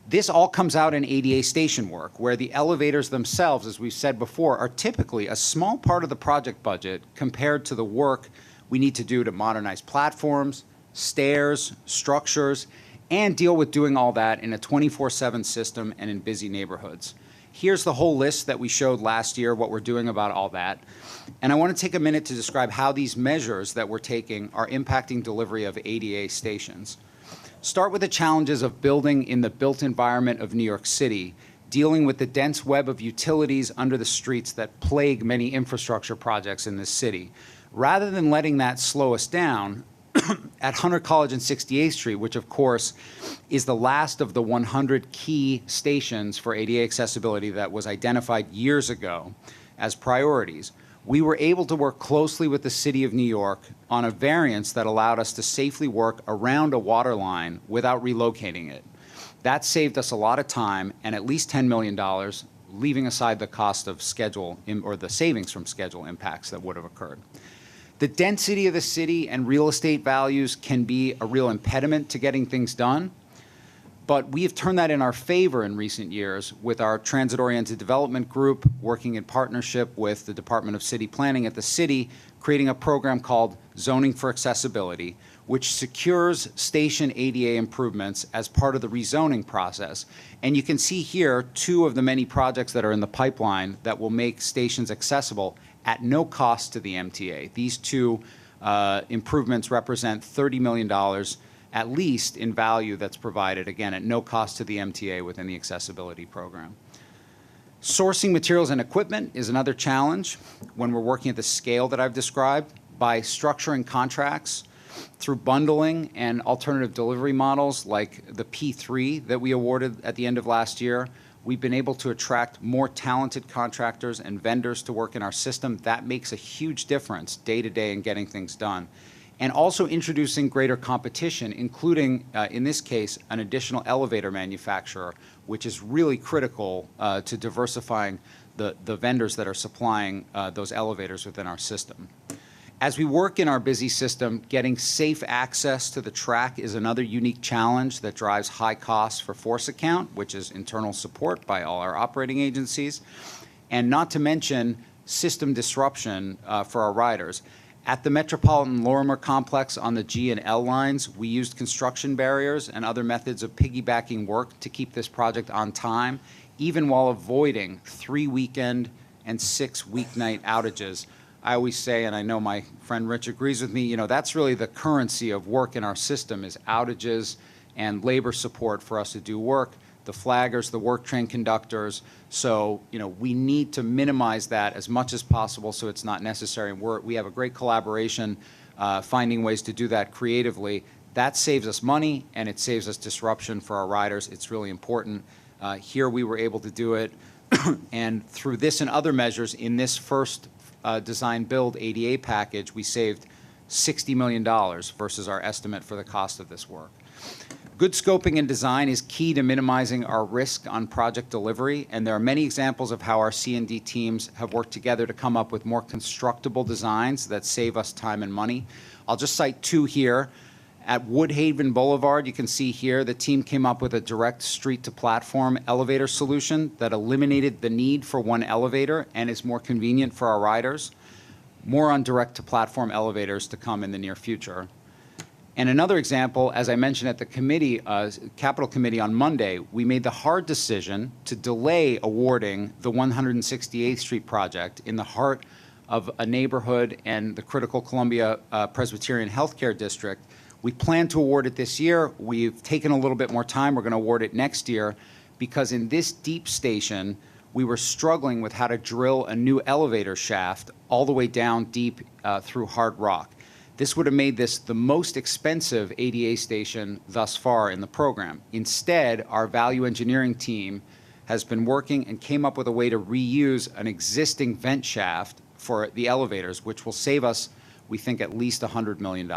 This all comes out in ADA station work, where the elevators themselves, as we've said before, are typically a small part of the project budget compared to the work we need to do to modernize platforms, stairs, structures, and deal with doing all that in a 24/7 system and in busy neighborhoods. Here's the whole list that we showed last year, what we're doing about all that. And I want to take a minute to describe how these measures that we're taking are impacting delivery of ADA stations. Start with the challenges of building in the built environment of New York City, dealing with the dense web of utilities under the streets that plague many infrastructure projects in this city. Rather than letting that slow us down, at Hunter College and 68th Street, which of course is the last of the 100 key stations for ADA accessibility that was identified years ago as priorities, we were able to work closely with the City of New York on a variance that allowed us to safely work around a water line without relocating it. That saved us a lot of time and at least $10 million, leaving aside the cost of schedule or the savings from schedule impacts that would have occurred. The density of the city and real estate values can be a real impediment to getting things done, but we have turned that in our favor in recent years with our transit-oriented development group working in partnership with the Department of City Planning at the city, creating a program called Zoning for Accessibility, which secures station ADA improvements as part of the rezoning process. And you can see here 2 of the many projects that are in the pipeline that will make stations accessible at no cost to the MTA. These 2 improvements represent $30 million at least in value that's provided, again, at no cost to the MTA within the accessibility program. Sourcing materials and equipment is another challenge when we're working at the scale that I've described. By structuring contracts through bundling and alternative delivery models like the P3 that we awarded at the end of last year, we've been able to attract more talented contractors and vendors to work in our system. That makes a huge difference day to day in getting things done. And also introducing greater competition, including, in this case, an additional elevator manufacturer, which is really critical to diversifying the vendors that are supplying those elevators within our system. As we work in our busy system, getting safe access to the track is another unique challenge that drives high costs for force account, which is internal support by all our operating agencies, and not to mention system disruption for our riders. At the Metropolitan Lorimer Complex on the G and L lines, we used construction barriers and other methods of piggybacking work to keep this project on time, even while avoiding 3 weekend and 6 weeknight outages. I always say, and I know my friend Rich agrees with me, you know, that's really the currency of work in our system is outages and labor support for us to do work, the flaggers, the work train conductors. So, you know, we need to minimize that as much as possible so it's not necessary. And we have a great collaboration finding ways to do that creatively. That saves us money and it saves us disruption for our riders. It's really important. Here we were able to do it. And through this and other measures in this first design build ADA package, we saved $60 million versus our estimate for the cost of this work. Good scoping and design is key to minimizing our risk on project delivery, and there are many examples of how our C&D teams have worked together to come up with more constructible designs that save us time and money. I'll just cite 2 here. At Woodhaven Boulevard, you can see here, the team came up with a direct street-to-platform elevator solution that eliminated the need for one elevator and is more convenient for our riders. More on direct-to-platform elevators to come in the near future. And another example, as I mentioned at the committee, Capital Committee on Monday, we made the hard decision to delay awarding the 168th Street project in the heart of a neighborhood and the critical Columbia Presbyterian Healthcare District. We plan to award it this year. We've taken a little bit more time. We're going to award it next year because in this deep station, we were struggling with how to drill a new elevator shaft all the way down deep through hard rock. This would have made this the most expensive ADA station thus far in the program. Instead, our value engineering team has been working and came up with a way to reuse an existing vent shaft for the elevators, which will save us, we think, at least $100 million.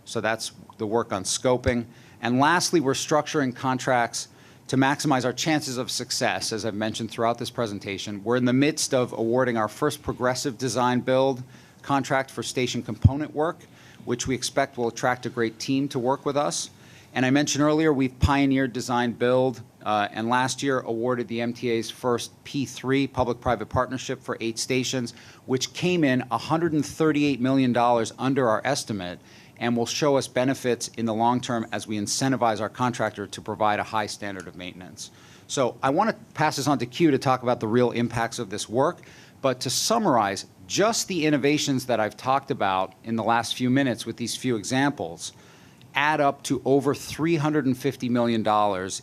So that's the work on scoping. And lastly, we're structuring contracts to maximize our chances of success, as I've mentioned throughout this presentation. We're in the midst of awarding our first progressive design build contract for station component work, which we expect will attract a great team to work with us. And I mentioned earlier, we've pioneered design build, and last year awarded the MTA's first P3, public-private partnership for 8 stations, which came in $138 million under our estimate, and will show us benefits in the long term as we incentivize our contractor to provide a high standard of maintenance. So I want to pass this on to Q to talk about the real impacts of this work, but to summarize, just the innovations that I've talked about in the last few minutes with these few examples add up to over $350 million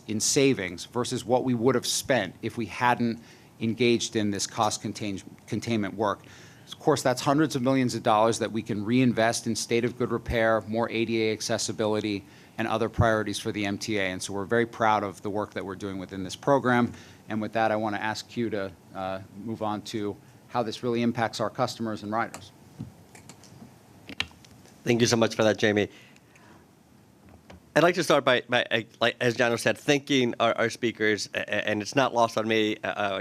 in savings versus what we would have spent if we hadn't engaged in this cost containment work. Of course, that's hundreds of millions of dollars that we can reinvest in state of good repair, more ADA accessibility, and other priorities for the MTA. And so we're very proud of the work that we're doing within this program. And with that, I want to ask Q to move on to how this really impacts our customers and riders. Thank you so much for that, Jamie. I'd like to start by like as Jano said, thanking our speakers, and it's not lost on me,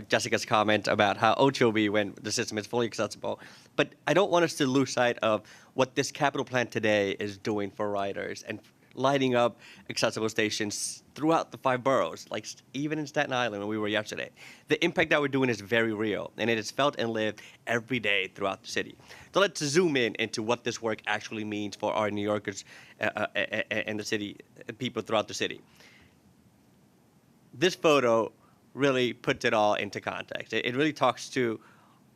Jessica's comment about how OCHO will be when the system is fully accessible. But I don't want us to lose sight of what this capital plan today is doing for riders and lighting up accessible stations throughout the 5 boroughs, like even in Staten Island when we were yesterday. The impact that we're doing is very real, and it is felt and lived every day throughout the city. So let's zoom in into what this work actually means for our New Yorkers and the city, people throughout the city. This photo really puts it all into context. It really talks to,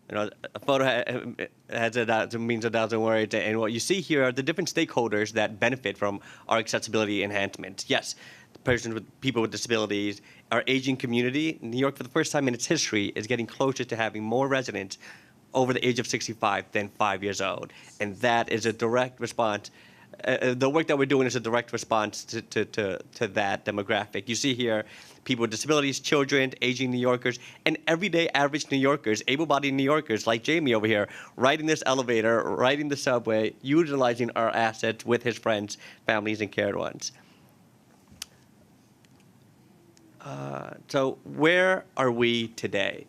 you know, a photo means 1,000 words, and what you see here are the different stakeholders that benefit from our accessibility enhancements. Yes, the persons with people with disabilities, our aging community. New York, for the first time in its history, is getting closer to having more residents over the age of 65 than 5 years old, and that is a direct response. The work that we're doing is a direct response to that demographic. You see here people with disabilities, children, aging New Yorkers, and everyday average New Yorkers, able-bodied New Yorkers like Jamie over here, riding this elevator, riding the subway, utilizing our assets with his friends, families, and cared ones. So where are we today?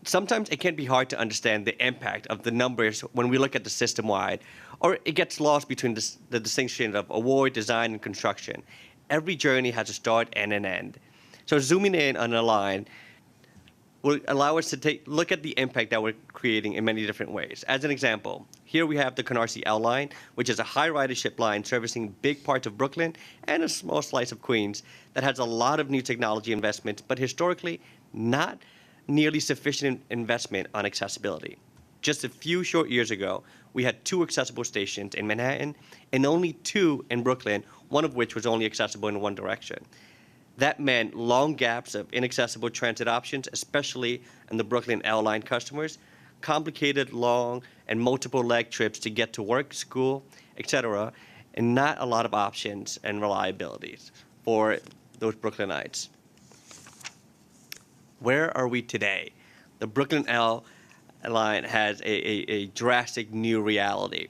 Sometimes it can be hard to understand the impact of the numbers when we look at the system-wide, or it gets lost between the distinction of award, design, and construction. Every journey has a start and an end. So zooming in on a line will allow us to look at the impact that we're creating in many different ways. As an example, here we have the Canarsie L line, which is a high ridership line servicing big parts of Brooklyn and a small slice of Queens that has a lot of new technology investments, but historically not nearly sufficient investment on accessibility. Just a few short years ago, we had 2 accessible stations in Manhattan and only 2 in Brooklyn, one of which was only accessible in one direction. That meant long gaps of inaccessible transit options, especially in the Brooklyn L line customers, complicated, long, and multiple leg trips to get to work, school, etc., and not a lot of options and reliabilities for those Brooklynites. Where are we today? The Brooklyn L line has a drastic new reality.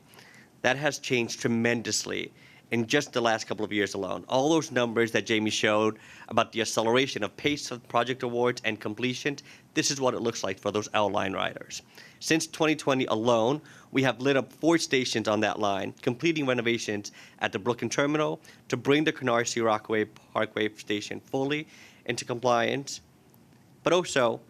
That has changed tremendously in just the last couple of years alone. All those numbers that Jamie showed about the acceleration of pace of project awards and completions, this is what it looks like for those L line riders. Since 2020 alone, we have lit up 4 stations on that line, completing renovations at the Brooklyn Terminal to bring the Canarsie Rockaway Parkway station fully into compliance, but also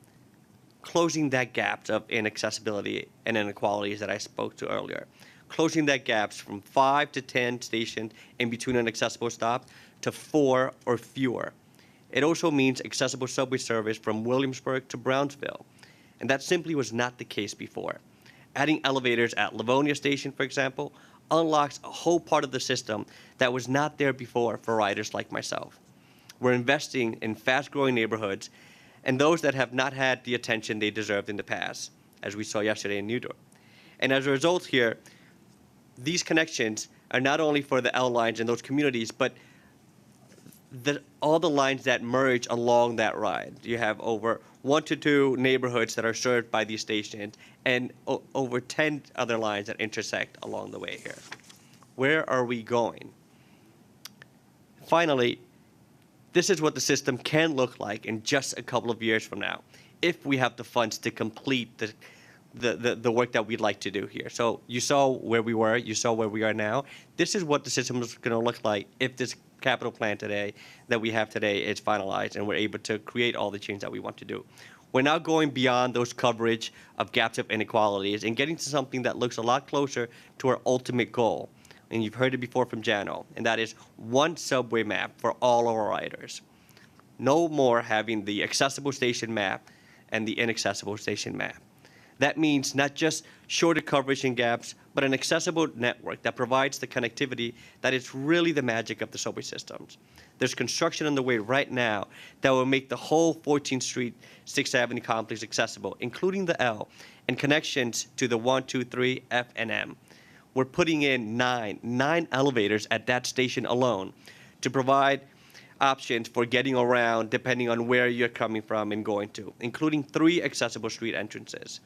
closing that gap of inaccessibility and inequalities that I spoke to earlier. Closing that gaps from 5 to 10 stations in between an accessible stop to 4 or fewer. It also means accessible subway service from Williamsburg to Brownsville, and that simply was not the case before. Adding elevators at Livonia Station, for example, unlocks a whole part of the system that was not there before for riders like myself. We're investing in fast-growing neighborhoods and those that have not had the attention they deserved in the past, as we saw yesterday in New York. And as a result here, these connections are not only for the L lines in those communities, but all the lines that merge along that ride. You have over 1 to 2 neighborhoods that are served by these stations and over 10 other lines that intersect along the way here. Where are we going? Finally, this is what the system can look like in just a couple of years from now, if we have the funds to complete the work that we'd like to do here. So you saw where we were, you saw where we are now. This is what the system is going to look like if this capital plan today that we have today is finalized and we're able to create all the change that we want to do. We're now going beyond those coverage of gaps of inequalities and getting to something that looks a lot closer to our ultimate goal. And you've heard it before from Jano, and that is one subway map for all our riders. No more having the accessible station map and the inaccessible station map. That means not just shorter coverage and gaps, but an accessible network that provides the connectivity that is really the magic of the subway systems. There's construction underway right now that will make the whole 14th Street, 6th Avenue complex accessible, including the L, and connections to the 1, 2, 3, F, and M. We're putting in nine elevators at that station alone to provide options for getting around depending on where you're coming from and going to, including 3 accessible street entrances.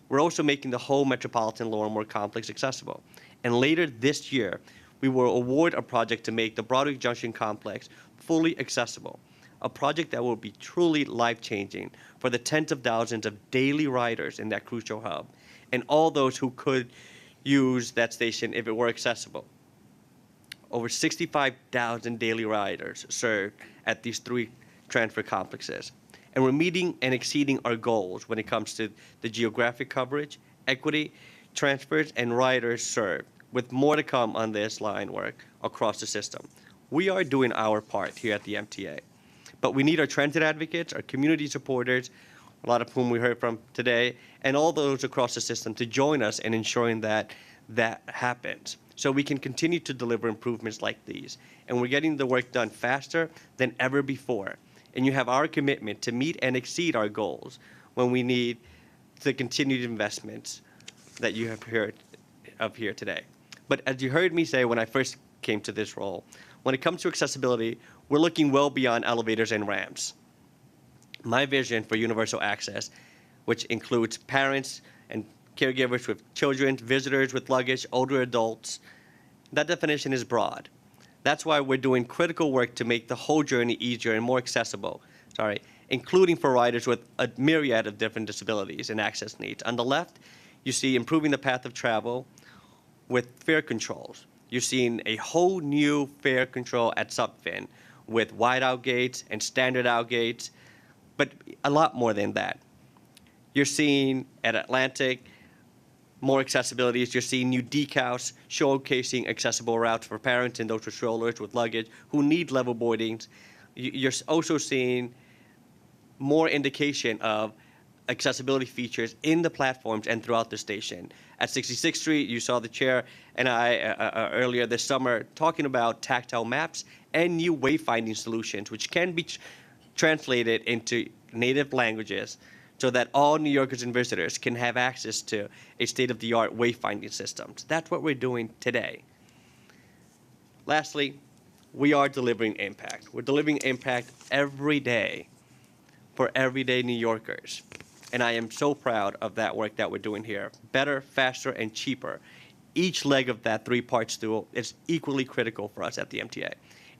We're also making the whole Metropolitan Lower Moore complex accessible. And later this year, we will award a project to make the Broadway Junction complex fully accessible, a project that will be truly life-changing for the tens of thousands of daily riders in that crucial hub, and all those who could use that station if it were accessible. Over 65,000 daily riders served at these 3 transfer complexes. And we're meeting and exceeding our goals when it comes to the geographic coverage, equity, transfers, and riders served, with more to come on this line work across the system. We are doing our part here at the MTA, but we need our transit advocates, our community supporters, a lot of whom we heard from today, and all those across the system to join us in ensuring that that happens, so we can continue to deliver improvements like these. And we're getting the work done faster than ever before. And you have our commitment to meet and exceed our goals when we need the continued investments that you have heard of here today. But as you heard me say when I first came to this role, when it comes to accessibility, we're looking well beyond elevators and ramps. My vision for universal access, which includes parents and caregivers with children, visitors with luggage, older adults, that definition is broad. That's why we're doing critical work to make the whole journey easier and more accessible, including for riders with a myriad of different disabilities and access needs. On the left, you see improving the path of travel with fare controls. You're seeing a whole new fare control at Subfin with wide out gates and standard out gates, but a lot more than that. You're seeing at Atlantic more accessibilities. You're seeing new decals showcasing accessible routes for parents and those with strollers with luggage who need level boardings. You're also seeing more indication of accessibility features in the platforms and throughout the station. At 66th Street, you saw the chair and I earlier this summer talking about tactile maps and new wayfinding solutions, which can be translated into native languages so that all New Yorkers and visitors can have access to a state-of-the-art wayfinding system. That's what we're doing today. Lastly, we are delivering impact. We're delivering impact every day for everyday New Yorkers. And I am so proud of that work that we're doing here. Better, faster, and cheaper. Each leg of that three-part stool is equally critical for us at the MTA.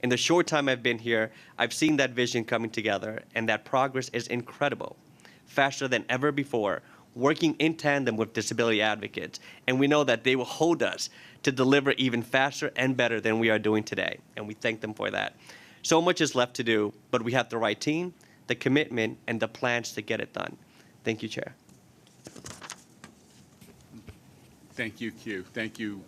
In the short time I've been here, I've seen that vision coming together, and that progress is incredible. Faster than ever before, working in tandem with disability advocates, and we know that they will hold us to deliver even faster and better than we are doing today, and we thank them for that. So much is left to do, but we have the right team, the commitment, and the plans to get it done. Thank you, Chair. Thank you, Q. Thank you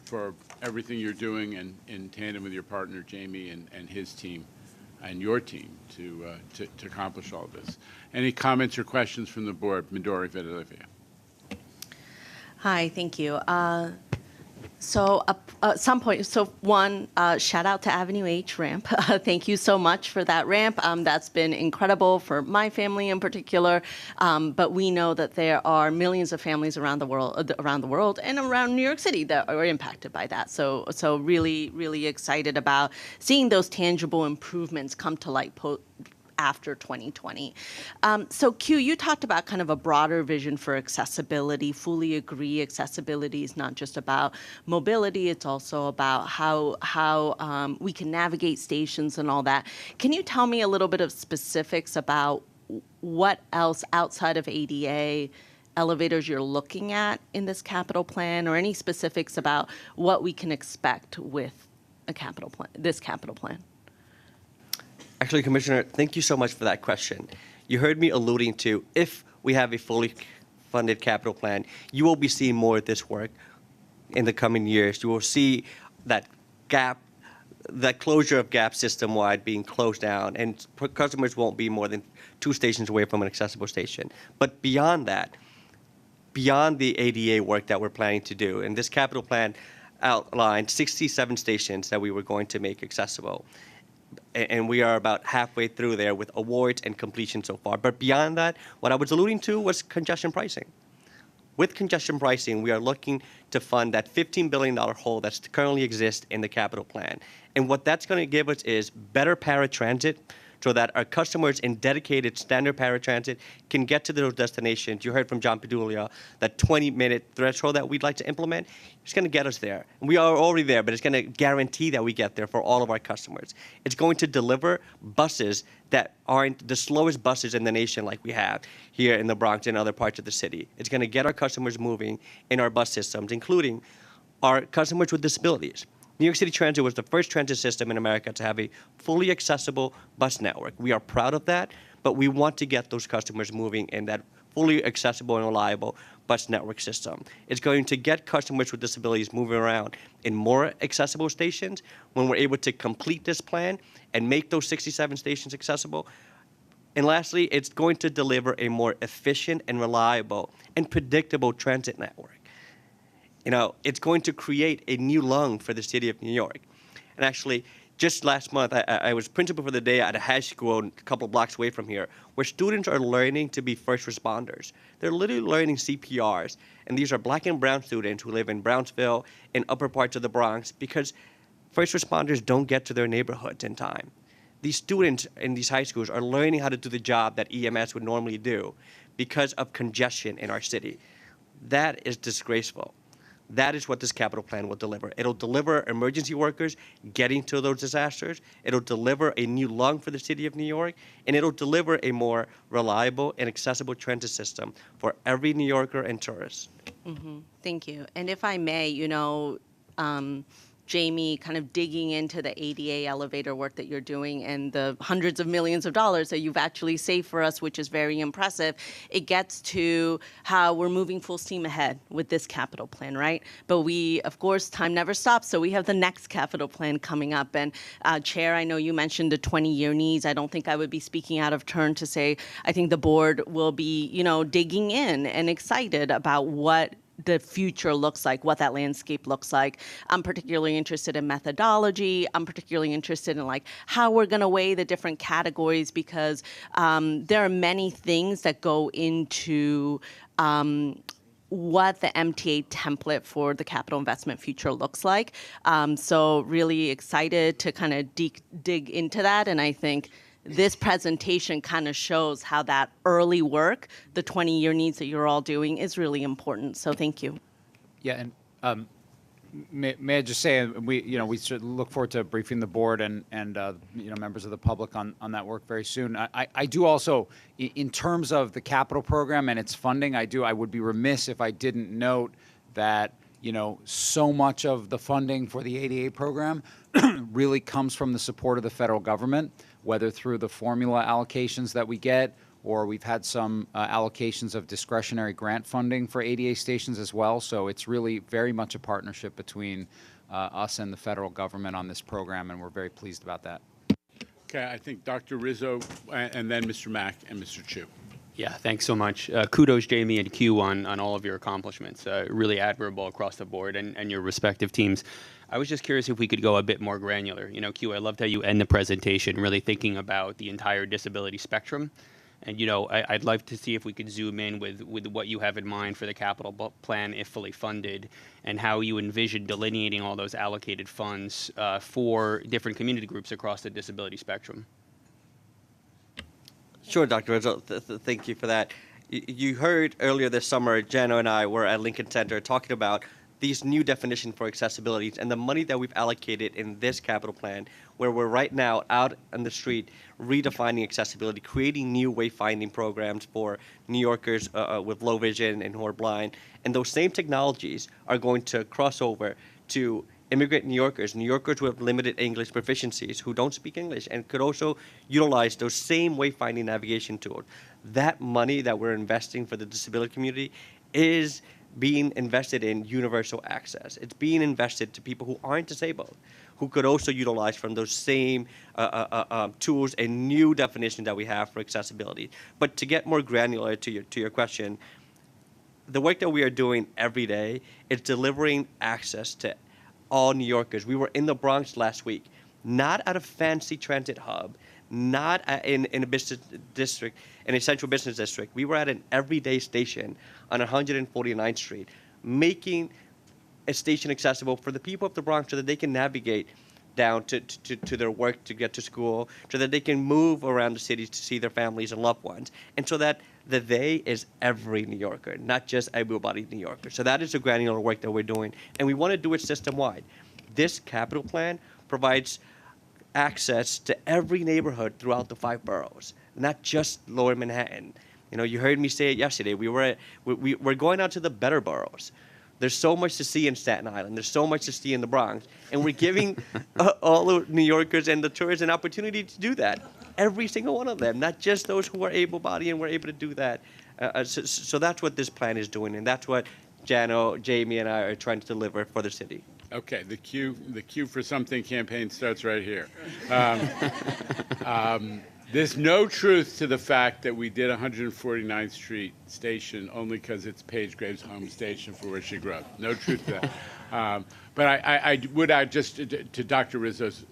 for everything you're doing and in tandem with your partner, Jamie, and his team and your team to accomplish all this. Any comments or questions from the board? Midori Vedolivia. Hi, thank you. At some point, one, shout out to Avenue H ramp. Thank you so much for that ramp. That's been incredible for my family in particular. But we know that there are millions of families around the world and around New York City that are impacted by that. So really, really excited about seeing those tangible improvements come to light after 2020. So Q, you talked about kind of a broader vision for accessibility. Fully agree, accessibility is not just about mobility, it's also about how we can navigate stations and all that. Can you tell me a little bit of specifics about what else outside of ADA elevators you're looking at in this capital plan, or any specifics about what we can expect with a capital plan, this capital plan? Actually, Commissioner, thank you so much for that question. You heard me alluding to, if we have a fully funded capital plan, you will be seeing more of this work in the coming years. You will see that gap, that closure of gaps system-wide being closed down, and customers won't be more than 2 stations away from an accessible station. But beyond that, beyond the ADA work that we're planning to do, and this capital plan outlined 67 stations that we were going to make accessible. And we are about halfway through there with awards and completion so far. But beyond that, what I was alluding to was congestion pricing. With congestion pricing, we are looking to fund that $15 billion hole that currently exists in the capital plan. And what that's going to give us is better paratransit, so that our customers in dedicated standard paratransit can get to those destinations. You heard from John Padulia, that 20-minute threshold that we'd like to implement. It's going to get us there. And we are already there, but it's going to guarantee that we get there for all of our customers. It's going to deliver buses that aren't the slowest buses in the nation like we have here in the Bronx and other parts of the city. It's going to get our customers moving in our bus systems, including our customers with disabilities. New York City Transit was the first transit system in America to have a fully accessible bus network. We are proud of that, but we want to get those customers moving in that fully accessible and reliable bus network system. It's going to get customers with disabilities moving around in more accessible stations. When we're able to complete this plan and make those 67 stations accessible. And lastly, it's going to deliver a more efficient and reliable and predictable transit network. You know, it's going to create a new lung for the city of New York. And actually, just last month, I was principal for the day at a high school a couple of blocks away from here, where students are learning to be first responders. They're literally learning CPRs. And these are black and brown students who live in Brownsville and upper parts of the Bronx, because first responders don't get to their neighborhoods in time. These students in these high schools are learning how to do the job that EMS would normally do because of congestion in our city. That is disgraceful. That is what this capital plan will deliver. It'll deliver emergency workers getting to those disasters. It'll deliver a new lung for the city of New York, and it'll deliver a more reliable and accessible transit system for every New Yorker and tourist. Thank you. And if I may, Jamie, kind of digging into the ADA elevator work that you're doing and the hundreds of millions of dollars that you've actually saved for us, which is very impressive, it gets to how we're moving full steam ahead with this capital plan, right? But we, of course, time never stops, so we have the next capital plan coming up. And Chair, I know you mentioned the 20-year needs. I don't think I would be speaking out of turn to say I think the board will be, digging in and excited about what the future looks like, what that landscape looks like. I'm particularly interested in methodology. I'm particularly interested in how we're going to weigh the different categories, because there are many things that go into what the MTA template for the capital investment future looks like. So really excited to kind of dig into that. And I think this presentation kind of shows how that early work, the 20-year needs that you're all doing, is really important. So thank you. Yeah, and may I just say, we should look forward to briefing the board and members of the public on that work very soon. I do also, in terms of the capital program and its funding, I would be remiss if I didn't note that so much of the funding for the ADA program really comes from the support of the federal government, whether through the formula allocations that we get, or we've had some allocations of discretionary grant funding for ADA stations as well. So it's really very much a partnership between us and the federal government on this program, and we're very pleased about that. Okay, I think Dr. Rizzo and then Mr. Mack and Mr. Chu. Yeah, thanks so much. Kudos, Jamie and Q, on all of your accomplishments. Really admirable across the board and your respective teams. I was just curious if we could go a bit more granular. Q, I loved how you end the presentation really thinking about the entire disability spectrum. And, I'd like to see if we could zoom in with what you have in mind for the capital plan if fully funded, and how you envision delineating all those allocated funds for different community groups across the disability spectrum. Sure, Dr. Rizzo, thank you for that. You heard earlier this summer, Jano and I were at Lincoln Center talking about these new definitions for accessibility and the money that we've allocated in this capital plan, where we're right now out on the street redefining accessibility, creating new wayfinding programs for New Yorkers with low vision and who are blind. And those same technologies are going to cross over to immigrant New Yorkers who have limited English proficiencies, who don't speak English, and could also utilize those same wayfinding navigation tools. That money that we're investing for the disability community is being invested in universal access. It's being invested to people who aren't disabled, who could also utilize from those same tools and new definitions that we have for accessibility. But to get more granular to your question, the work that we are doing every day is delivering access to all New Yorkers. We were in the Bronx last week, not at a fancy transit hub, not in a business district, in a central business district. We were at an everyday station on 149th Street, making a station accessible for the people of the Bronx so that they can navigate down to their work, to get to school, so that they can move around the city to see their families and loved ones. And so that the they is every New Yorker, not just able-bodied New Yorker. So that is the granular work that we're doing. And we want to do it system-wide. This capital plan provides access to every neighborhood throughout the 5 boroughs, not just Lower Manhattan. You heard me say it yesterday. We're going out to the better boroughs. There's so much to see in Staten Island. There's so much to see in the Bronx. And we're giving all the New Yorkers and the tourists an opportunity to do that. Every single one of them, not just those who are able-bodied and were able to do that. So that's what this plan is doing, and that's what Jano, Jamie, and I are trying to deliver for the city. Okay, the Q for Something campaign starts right here. There's no truth to the fact that we did 149th Street Station only because it's Paige Graves' home station for where she grew up. No truth to that. But I would add, just to Dr. Rizzo's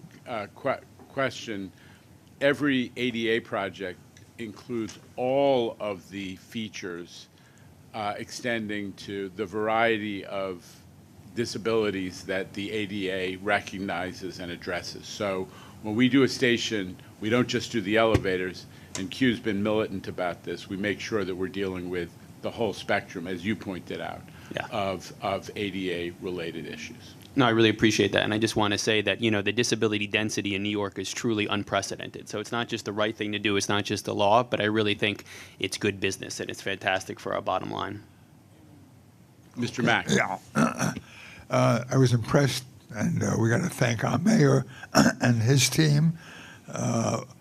question, every ADA project includes all of the features extending to the variety of disabilities that the ADA recognizes and addresses. So when we do a station, we don't just do the elevators, and Q's been militant about this. We make sure that we're dealing with the whole spectrum, as you pointed out, Yeah. of ADA-related issues. No, I really appreciate that. And I just want to say that, you know, the disability density in New York is truly unprecedented. So it's not just the right thing to do, it's not just the law, but I really think it's good business and it's fantastic for our bottom line. Mr. Mack. Yeah. I was impressed, and we got to thank our mayor and his team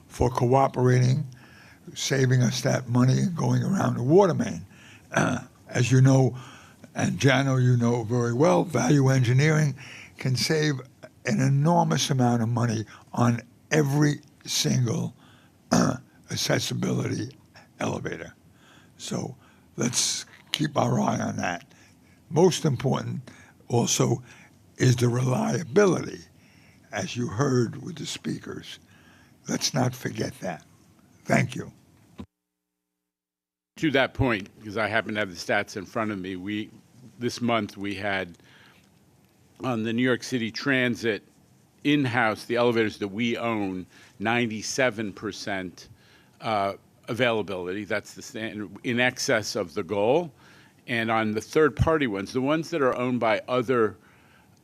for cooperating, saving us that money and going around the water main. As you know, and Jano, you know very well, value engineering can save an enormous amount of money on every single accessibility elevator. So let's keep our eye on that. Most important also is the reliability, as you heard with the speakers. Let's not forget that. Thank you. To that point, because I happen to have the stats in front of me, this month we had on the New York City Transit in-house, the elevators that we own, 97% availability. That's the standard, in excess of the goal. And on the third-party ones, the ones that are owned by other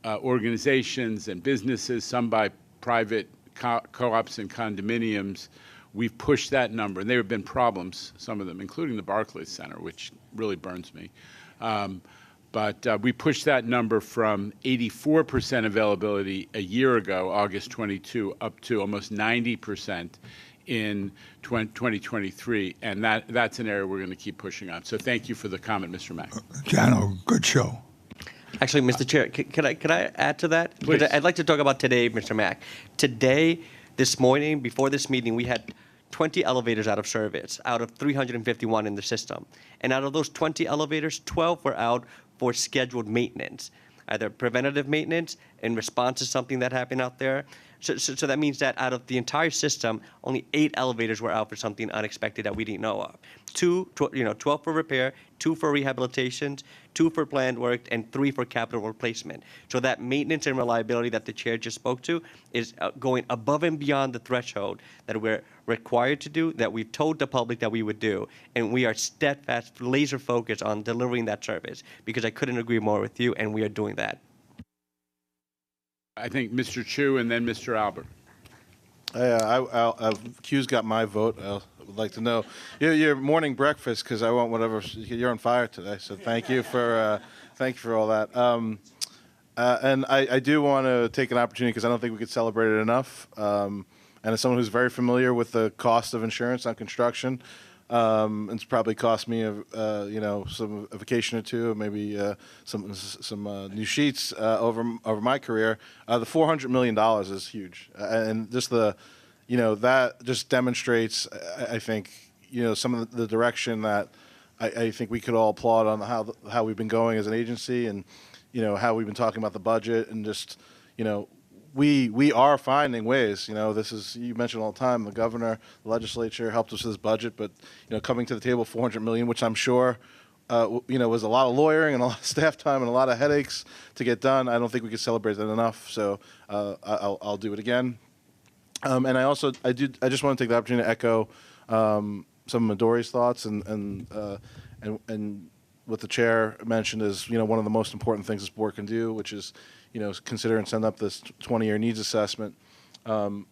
organizations and businesses, some by private co-ops and condominiums, we've pushed that number. And there have been problems, some of them, including the Barclays Center, which really burns me. But we pushed that number from 84% availability a year ago, August 22, up to almost 90% in 2023. And that's an area we're going to keep pushing on. So thank you for the comment, Mr. Mack. Jano, good show. Actually, Mr. Chair, could I add to that? Please. I'd like to talk about today, Mr. Mack. Today, this morning, before this meeting, we had 20 elevators out of service, out of 351 in the system. And out of those 20 elevators, 12 were out for scheduled maintenance, either preventative maintenance in response to something that happened out there. So that means that out of the entire system, only 8 elevators were out for something unexpected that we didn't know of. 12 for repair, 2 for rehabilitations, 2 for planned work, and 3 for capital replacement. So that maintenance and reliability that the chair just spoke to is going above and beyond the threshold that we're required to do, that we've told the public that we would do, and we are steadfast, laser focused on delivering that service, because I couldn't agree more with you, and we are doing that. I think Mr. Chu and then Mr. Albert. Q's got my vote. I would like to know your morning breakfast, because I want whatever. You're on fire today, so thank you for all that. And I do want to take an opportunity, because I don't think we could celebrate it enough. And as someone who's very familiar with the cost of insurance on construction, it's probably cost me a vacation or two, maybe some new sheets over my career. The $400 million is huge, and just that just demonstrates, I think, some of the direction that I think we could all applaud on how we've been going as an agency, and how we've been talking about the budget, and just we are finding ways. This is, you mentioned all the time, the governor, the legislature helped us with this budget, but coming to the table $400 million, which I'm sure was a lot of lawyering and a lot of staff time and a lot of headaches to get done. I don't think we could celebrate that enough. So I'll do it again. And I just want to take the opportunity to echo some of Midori's thoughts, and what the chair mentioned is one of the most important things this board can do, which is consider and send up this 20-year needs assessment.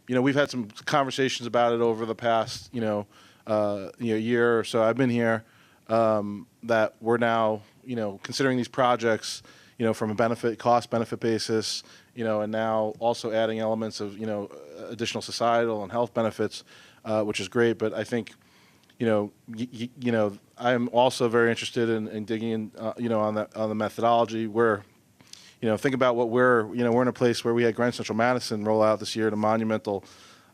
We've had some conversations about it over the past year or so I've been here, that we're now considering these projects from a cost benefit basis, and now also adding elements of additional societal and health benefits, which is great. But I think I'm also very interested in digging in on the methodology. Where think about what we're in a place where we had Grand Central Madison roll out this year in a monumental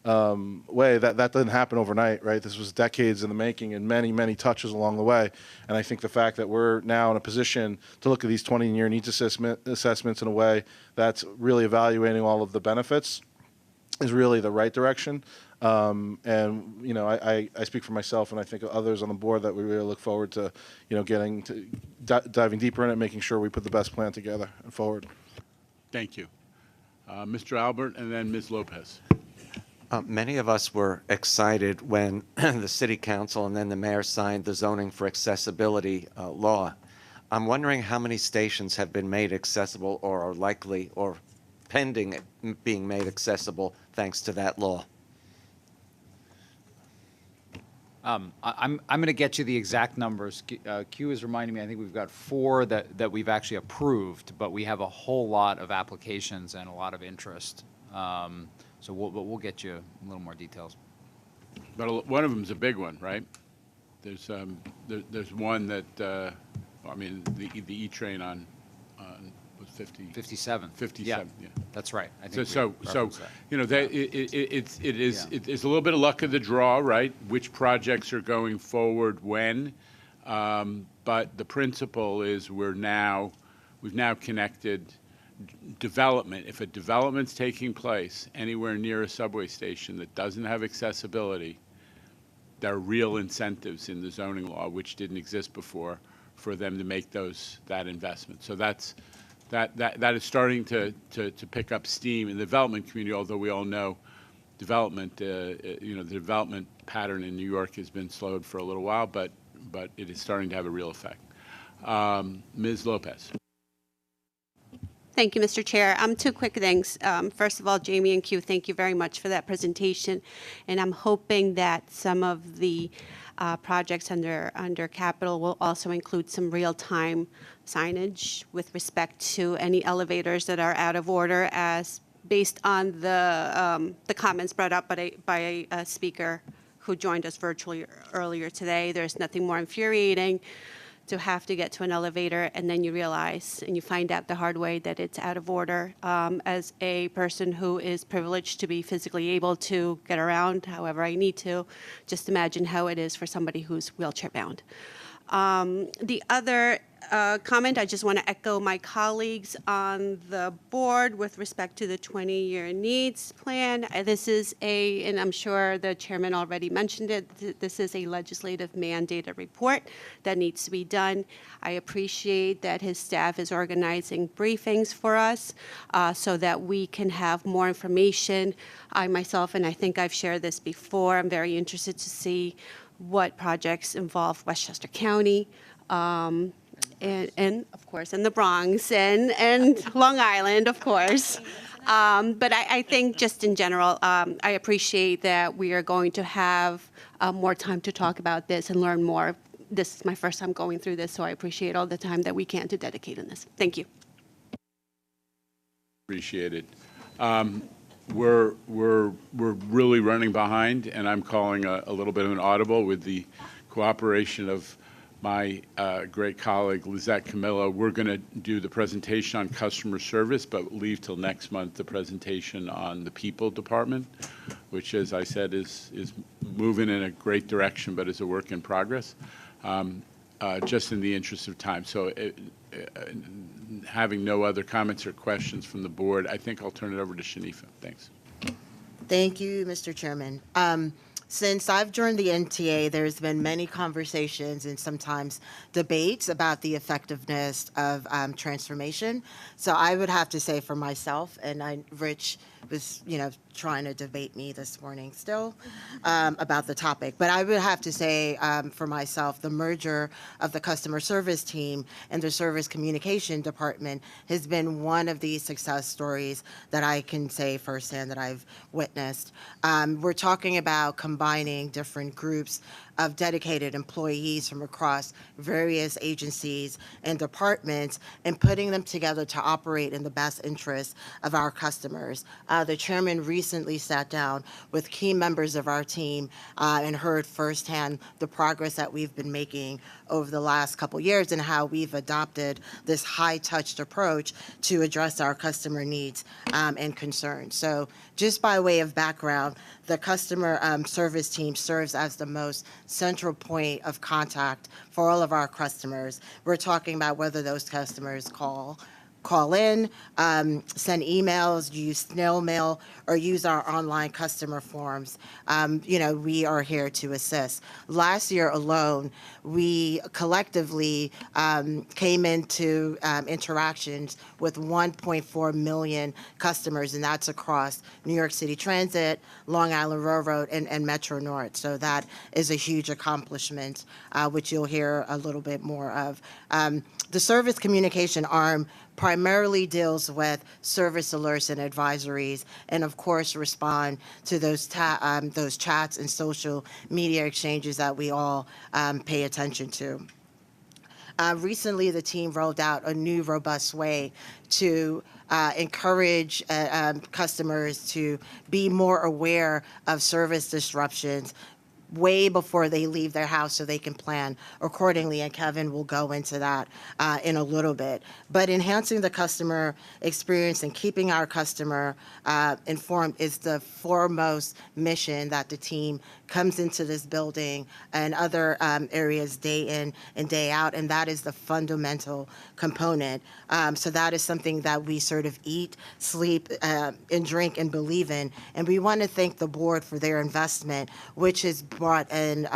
way. That didn't happen overnight, right? This was decades in the making and many, many touches along the way. And I think the fact that we're now in a position to look at these 20-year needs assessments in a way that's really evaluating all of the benefits is really the right direction. And I speak for myself, and I think others on the board, that we really look forward to getting to diving deeper in it, making sure we put the best plan together and forward. Thank you. Mr. Albert, and then Ms. Lopez. Many of us were excited when the City Council and then the Mayor signed the zoning for accessibility law. I'm wondering how many stations have been made accessible or are likely or pending being made accessible thanks to that law. I'm going to get you the exact numbers. Q is reminding me, I think we've got 4 that we've actually approved, but we have a whole lot of applications and a lot of interest. So we'll get you a little more details. But one of them's a big one, right? There's one that, I mean, the E-train on was 57. 57, yeah. That's right. I think So you know, it is a little bit of luck of the draw, right? Which projects are going forward when, but the principle is we've now connected development. If a development's taking place anywhere near a subway station that doesn't have accessibility, there are real incentives in the zoning law, which didn't exist before, for them to make that investment. So that is starting to pick up steam in the development community. Although we all know development, you know, the development pattern in New York has been slowed for a little while, but it is starting to have a real effect. Ms. Lopez. Thank you, Mr. Chair. 2 quick things. First of all, Jamie and Q, thank you very much for that presentation. And I'm hoping that some of the projects under capital will also include some real-time signage with respect to any elevators that are out of order, as based on the comments brought up by a speaker who joined us virtually earlier today. There's nothing more infuriating to have to get to an elevator and then you realize and you find out the hard way that it's out of order. As a person who is privileged to be physically able to get around however I need to, just imagine how it is for somebody who's wheelchair bound. The other comment, I just want to echo my colleagues on the board with respect to the 20-year needs plan. This is and I'm sure the chairman already mentioned it, this is a legislative mandated report that needs to be done. I appreciate that his staff is organizing briefings for us so that we can have more information. I myself, and I think I've shared this before, I'm very interested to see what projects involve Westchester County, and of course, in the Bronx and Long Island, of course. But I think just in general, I appreciate that we are going to have more time to talk about this and learn more. This is my first time going through this, so I appreciate all the time that we can to dedicate in this. Thank you. Appreciate it. We're really running behind, and I'm calling a little bit of an audible with the cooperation of my great colleague Lizette Camillo. We're going to do the presentation on customer service, but leave till next month the presentation on the people department, which, as I said, is moving in a great direction, but is a work in progress. Just in the interest of time. So having no other comments or questions from the board, I think I'll turn it over to Shanifa. Thanks. Thank you, Mr. Chairman. Since I've joined the MTA, there's been many conversations and sometimes debates about the effectiveness of transformation. So I would have to say for myself, and Rich was, trying to debate me this morning still about the topic. But I would have to say for myself, the merger of the customer service team and the service communication department has been one of the success stories that I can say firsthand that I've witnessed. We're talking about combining different groups of dedicated employees from across various agencies and departments and putting them together to operate in the best interest of our customers. The chairman recently sat down with key members of our team and heard firsthand the progress that we've been making over the last couple years and how we've adopted this high-touched approach to address our customer needs and concerns. So just by way of background, the customer service team serves as the most central point of contact for all of our customers. We're talking about whether those customers call, call in, send emails, use snail mail, or use our online customer forms. We are here to assist. Last year alone, we collectively came into interactions with 1.4 million customers, and that's across New York City Transit, Long Island Railroad, and Metro North. So that is a huge accomplishment, which you'll hear a little bit more of. The service communication arm primarily deals with service alerts and advisories, and of course respond to those chats and social media exchanges that we all pay attention to. Recently, the team rolled out a new robust way to encourage customers to be more aware of service disruptions way before they leave their house so they can plan accordingly, and Kevin will go into that in a little bit. But enhancing the customer experience and keeping our customer informed is the foremost mission that the team comes into this building and other areas day in and day out, and that is the fundamental component. So that is something that we sort of eat, sleep, and drink and believe in. And we want to thank the board for their investment, which has brought in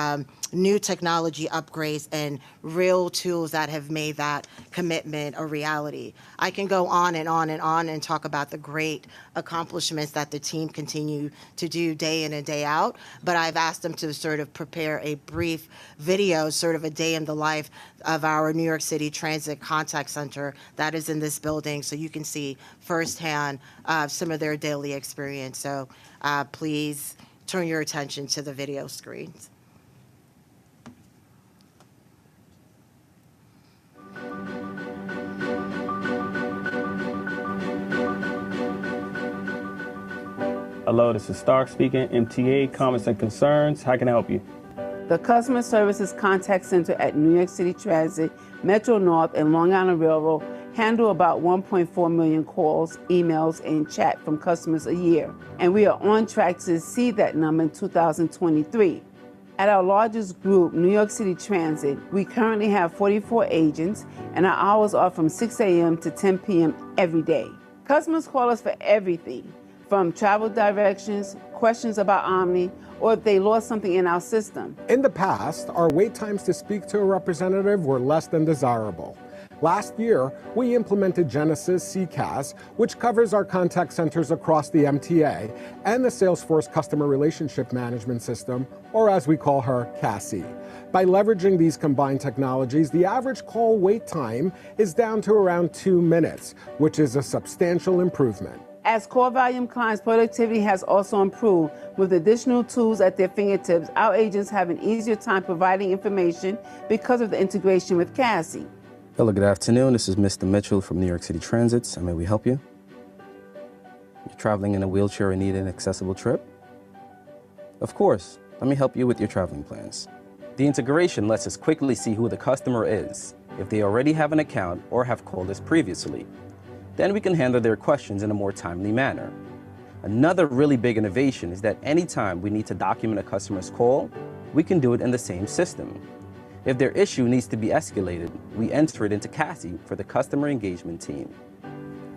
new technology upgrades and real tools that have made that commitment a reality. I can go on and on and on and talk about the great accomplishments that the team continue to do day in and day out, but I've asked them to sort of prepare a brief video, sort of a day in the life of our New York City Transit Contact Center that is in this building, so you can see firsthand some of their daily experience. So please turn your attention to the video screens. Hello, this is Stark speaking, MTA, comments and concerns. How can I help you? The Customer Services Contact Center at New York City Transit, Metro North, and Long Island Railroad handle about 1.4 million calls, emails, and chat from customers a year. And we are on track to exceed that number in 2023. At our largest group, New York City Transit, we currently have 44 agents, and our hours are from 6 a.m. to 10 p.m. every day. Customers call us for everything, from travel directions, questions about Omni, or if they lost something in our system. In the past, our wait times to speak to a representative were less than desirable. Last year, we implemented Genesis CCAS, which covers our contact centers across the MTA, and the Salesforce Customer Relationship Management System, or as we call her, CASI. By leveraging these combined technologies, the average call wait time is down to around 2 minutes, which is a substantial improvement. As core volume clients' productivity has also improved with additional tools at their fingertips, our agents have an easier time providing information because of the integration with CASI. Hello, good afternoon. This is Mr. Mitchell from New York City Transit. May we help you? You're traveling in a wheelchair and need an accessible trip? Of course. Let me help you with your traveling plans. The integration lets us quickly see who the customer is, if they already have an account or have called us previously. Then we can handle their questions in a more timely manner. Another really big innovation is that anytime we need to document a customer's call, we can do it in the same system. If their issue needs to be escalated, we enter it into CASI for the customer engagement team.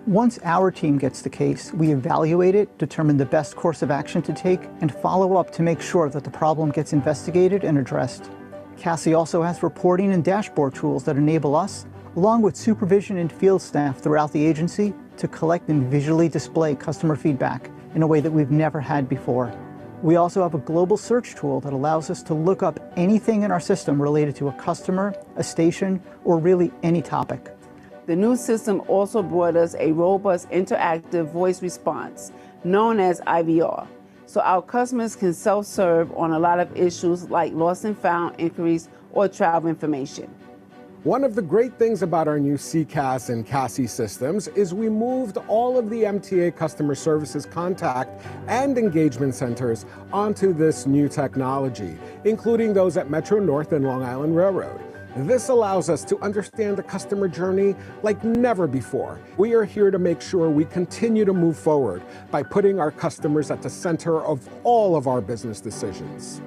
Once our team gets the case, we evaluate it, determine the best course of action to take, and follow up to make sure that the problem gets investigated and addressed. CASI also has reporting and dashboard tools that enable us, along with supervision and field staff throughout the agency, to collect and visually display customer feedback in a way that we've never had before. We also have a global search tool that allows us to look up anything in our system related to a customer, a station, or really any topic. The new system also brought us a robust interactive voice response, known as IVR, so our customers can self-serve on a lot of issues like lost and found inquiries or travel information. One of the great things about our new CCAS and CASI systems is we moved all of the MTA customer services contact and engagement centers onto this new technology, including those at Metro North and Long Island Railroad. This allows us to understand the customer journey like never before. We are here to make sure we continue to move forward by putting our customers at the center of all of our business decisions.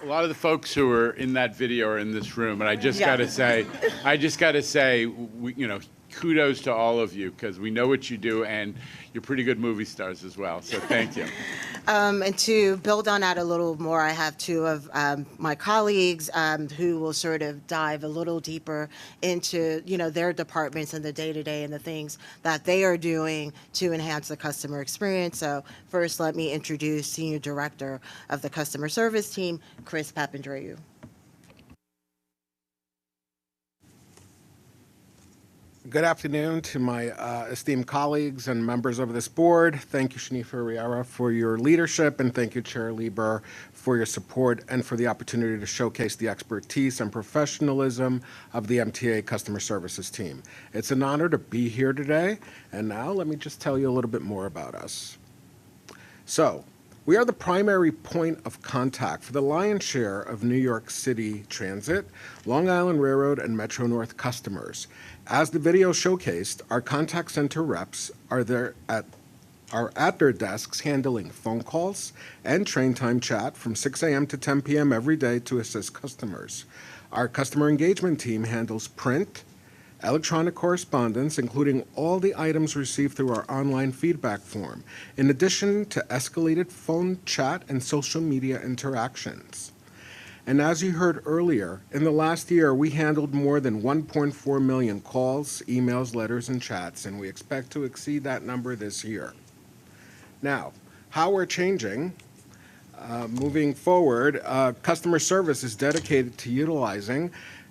A lot of the folks who were in that video are in this room, and I just Yeah. got to say, kudos to all of you, because we know what you do, and you're pretty good movie stars as well. So thank you. And to build on that a little more, I have two of my colleagues who will sort of dive a little deeper into, their departments and the day-to-day and the things that they are doing to enhance the customer experience. So first, let me introduce Senior Director of the Customer Service Team, Chris Papandreou. Good afternoon to my esteemed colleagues and members of this board. Thank you, Shanifa Riera, for your leadership, and thank you, Chair Lieber, for your support and for the opportunity to showcase the expertise and professionalism of the MTA Customer Services team. It's an honor to be here today, and now let me just tell you a little bit more about us. So, we are the primary point of contact for the lion's share of New York City Transit, Long Island Railroad, and Metro North customers. As the video showcased, our contact center reps are at their desks handling phone calls and train time chat from 6 a.m. to 10 p.m. every day to assist customers. Our customer engagement team handles print, electronic correspondence, including all the items received through our online feedback form, in addition to escalated phone chat and social media interactions. And as you heard earlier, in the last year, we handled more than 1.4 million calls, emails, letters, and chats, and we expect to exceed that number this year. Now, how we're changing. Moving forward, customer service is dedicated to utilizing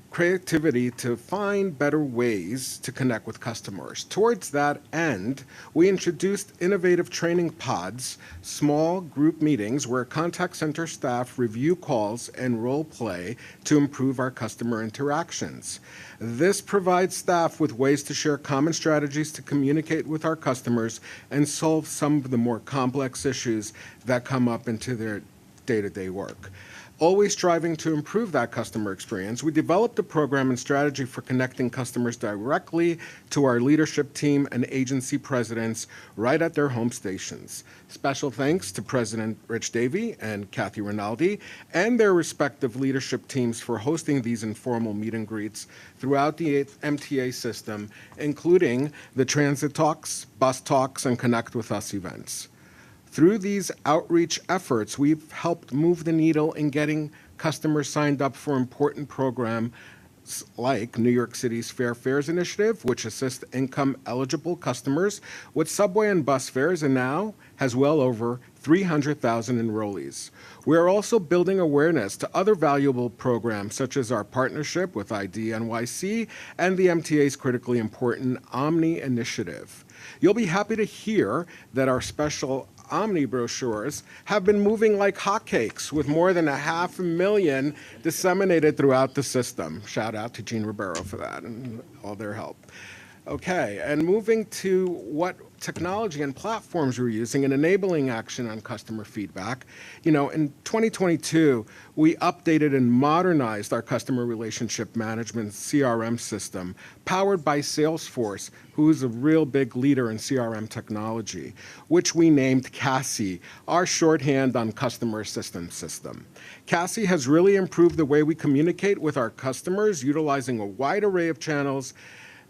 creativity to find better ways to connect with customers. Towards that end, we introduced innovative training pods, small group meetings where contact center staff review calls and role play to improve our customer interactions. This provides staff with ways to share common strategies to communicate with our customers and solve some of the more complex issues that come up into their day-to-day work. Always striving to improve that customer experience, we developed a program and strategy for connecting customers directly to our leadership team and agency presidents right at their home stations. Special thanks to President Rich Davey and Kathy Rinaldi and their respective leadership teams for hosting these informal meet and greets throughout the MTA system, including the Transit Talks, Bus Talks, and Connect With Us events. Through these outreach efforts, we've helped move the needle in getting customers signed up for important programs like New York City's Fair Fares Initiative, which assists income-eligible customers with subway and bus fares, and now has well over 300,000 enrollees. We are also building awareness to other valuable programs, such as our partnership with ID NYC and the MTA's critically important Omni initiative. You'll be happy to hear that our special Omni brochures have been moving like hotcakes, with more than 500,000 disseminated throughout the system. Shout out to Gene Ribeiro for that and all their help. Okay, and moving to what technology and platforms we're using in enabling action on customer feedback. In 2022, we updated and modernized our customer relationship management CRM system, powered by Salesforce, who is a real big leader in CRM technology, which we named CASI, our shorthand on customer assistance system. CASI has really improved the way we communicate with our customers, utilizing a wide array of channels.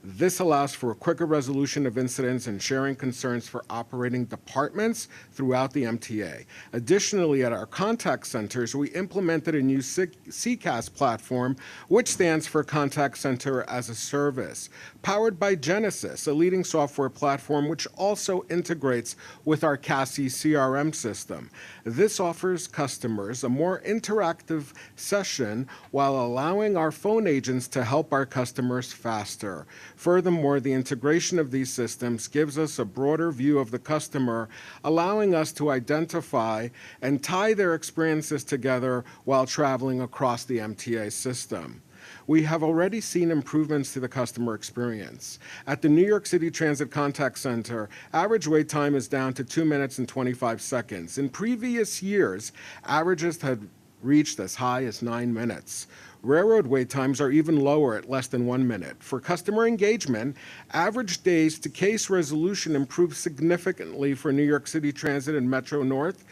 This allows for a quicker resolution of incidents and sharing concerns for operating departments throughout the MTA. Additionally, at our contact centers, we implemented a new CCAS platform, which stands for Contact Center as a Service, powered by Genesis, a leading software platform which also integrates with our CASI CRM system. This offers customers a more interactive session while allowing our phone agents to help our customers faster. Furthermore, the integration of these systems gives us a broader view of the customer, allowing us to identify and tie their experiences together while traveling across the MTA system. We have already seen improvements to the customer experience. At the New York City Transit Contact Center, average wait time is down to 2 minutes and 25 seconds. In previous years, averages had reached as high as 9 minutes. Railroad wait times are even lower at less than 1 minute. For customer engagement, average days to case resolution improved significantly for New York City Transit and Metro North,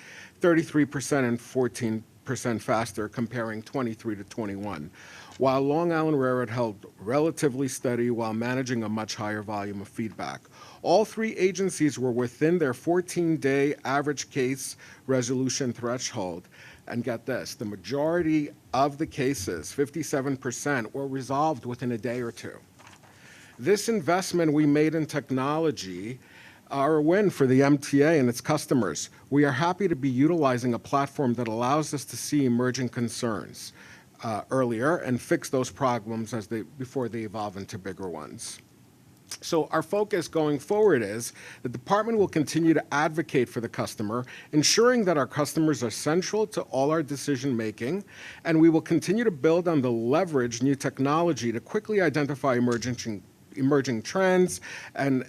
33% and 14% 8% faster comparing 23 to 21, while Long Island Railroad held relatively steady while managing a much higher volume of feedback. All three agencies were within their 14-day average case resolution threshold. And get this, the majority of the cases, 57%, were resolved within a day or two. This investment we made in technology are a win for the MTA and its customers. We are happy to be utilizing a platform that allows us to see emerging concerns earlier and fix those problems before they evolve into bigger ones. So our focus going forward is the department will continue to advocate for the customer, ensuring that our customers are central to all our decision making, and we will continue to build on the leverage new technology to quickly identify emerging trends and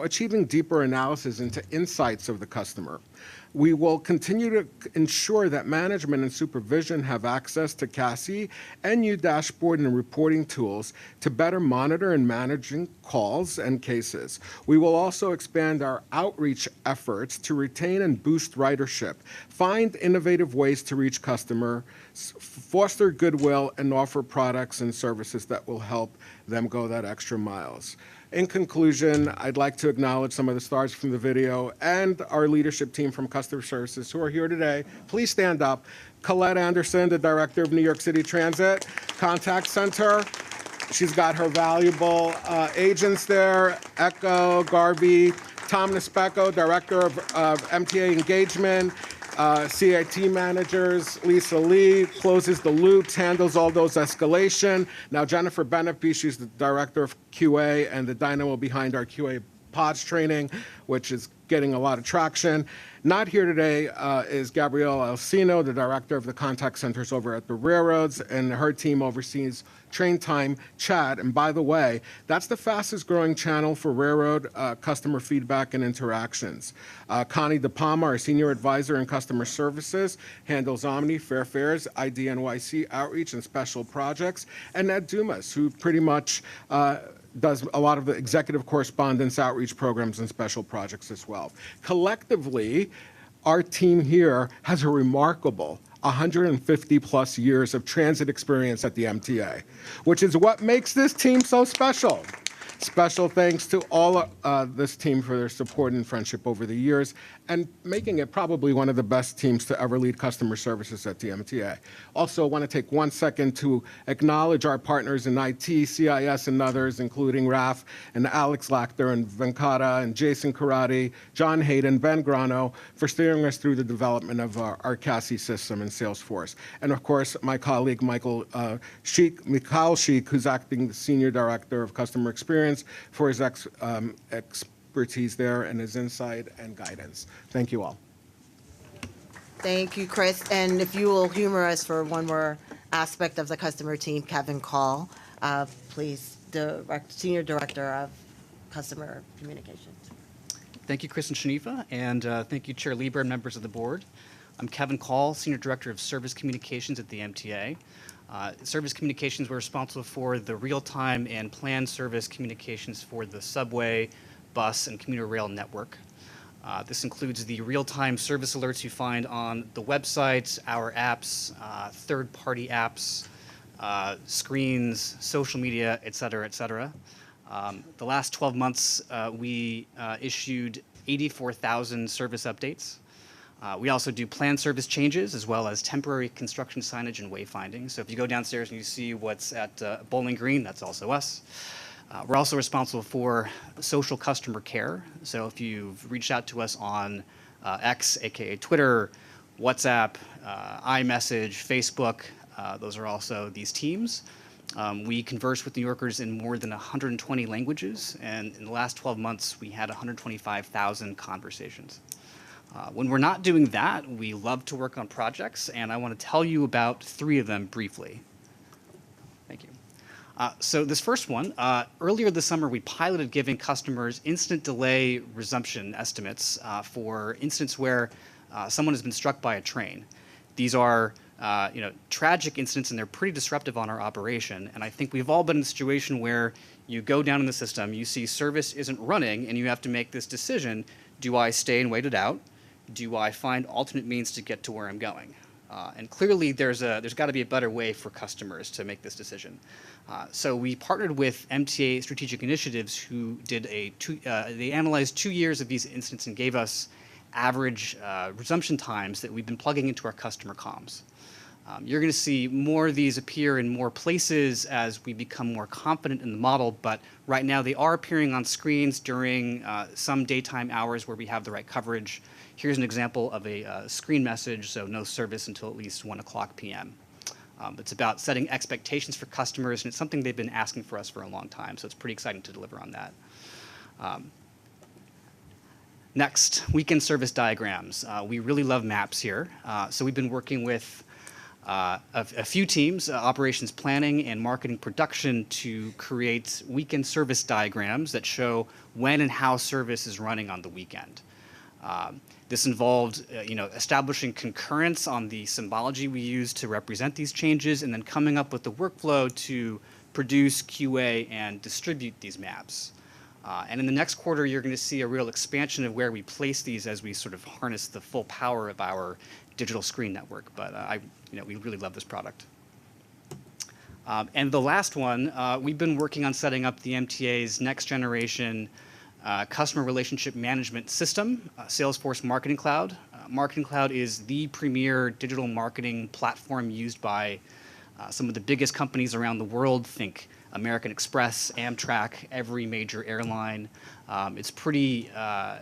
achieving deeper analysis into insights of the customer. We will continue to ensure that management and supervision have access to CASI and new dashboard and reporting tools to better monitor and managing calls and cases. We will also expand our outreach efforts to retain and boost ridership, find innovative ways to reach customers, foster goodwill, and offer products and services that will help them go that extra miles. In conclusion, I'd like to acknowledge some of the stars from the video and our leadership team from Customer Services who are here today. Please stand up. Colette Anderson, the Director of New York City Transit Contact Center. She's got her valuable agents there, Echo, Garvey, Tom Nispecco, Director of MTA Engagement, CIT managers, Lisa Lee closes the loops, handles all those escalation. Now Jennifer Benepi, she's the Director of QA and the dynamo behind our QA pods training, which is getting a lot of traction. Not here today is Gabrielle Alcino, the Director of the Contact Centers over at the railroads, and her team oversees train time chat. And by the way, that's the fastest growing channel for railroad customer feedback and interactions. Connie DePalma, our Senior Advisor in Customer Services, handles Omni, Fair Fares, IDNYC outreach and special projects. And Ed Dumas, who pretty much does a lot of the executive correspondence, outreach programs, and special projects as well. Collectively, our team here has a remarkable 150 plus years of transit experience at the MTA, which is what makes this team so special. Special thanks to all this team for their support and friendship over the years and making it probably one of the best teams to ever lead customer services at the MTA. Also, I want to take 1 second to acknowledge our partners in IT, CIS, and others, including Raf and Alex Lachter and Venkata and Jason Karate, John Hayden, Ben Grano, for steering us through the development of our CASI system in Salesforce. And of course, my colleague, Mikhail Sheik, who's acting Senior Director of Customer Experience, for his expertise there and his insight and guidance. Thank you all. Thank you, Chris. And if you will humor us for one more aspect of the customer team, Kevin Call, please, Senior Director of Customer Communications. Thank you, Chris and Shanifa, and thank you, Chair Lieber and members of the board. I'm Kevin Call, Senior Director of Service Communications at the MTA. Service communications, we're responsible for the real-time and planned service communications for the subway, bus, and commuter rail network. This includes the real-time service alerts you find on the websites, our apps, third-party apps, screens, social media, et cetera, et cetera. The last 12 months, we issued 84,000 service updates. We also do planned service changes as well as temporary construction signage and wayfinding. So if you go downstairs and you see what's at Bowling Green, that's also us. We're also responsible for social customer care. So if you've reached out to us on X, aka Twitter, WhatsApp, iMessage, Facebook, those are also these teams. We converse with New Yorkers in more than 120 languages, and in the last 12 months, we had 125,000 conversations. When we're not doing that, we love to work on projects, and I want to tell you about 3 of them briefly. Thank you. So this first one, earlier this summer, we piloted giving customers instant delay resumption estimates for incidents where someone has been struck by a train. These are tragic incidents, and they're pretty disruptive on our operation. And I think we've all been in a situation where you go down in the system, you see service isn't running, and you have to make this decision: do I stay and wait it out? Do I find alternate means to get to where I'm going? And clearly, there's got to be a better way for customers to make this decision. So we partnered with MTA Strategic Initiatives, who did they analyzed 2 years of these incidents and gave us average resumption times that we've been plugging into our customer comms. You're going to see more of these appear in more places as we become more confident in the model, but right now they are appearing on screens during some daytime hours where we have the right coverage. Here's an example of a screen message, so no service until at least 1 o'clock p.m. It's about setting expectations for customers, and it's something they've been asking for us for a long time, so it's pretty exciting to deliver on that. Next, weekend service diagrams. We really love maps here, so we've been working with a few teams, operations planning and marketing production, to create weekend service diagrams that show when and how service is running on the weekend. This involved, establishing concurrence on the symbology we use to represent these changes, and then coming up with the workflow to produce, QA, and distribute these maps. And in the next quarter, you're going to see a real expansion of where we place these as we sort of harness the full power of our digital screen network. But we really love this product. And the last one, we've been working on setting up the MTA's next generation customer relationship management system, Salesforce Marketing Cloud. Marketing Cloud is the premier digital marketing platform used by some of the biggest companies around the world. Think American Express, Amtrak, every major airline. It's pretty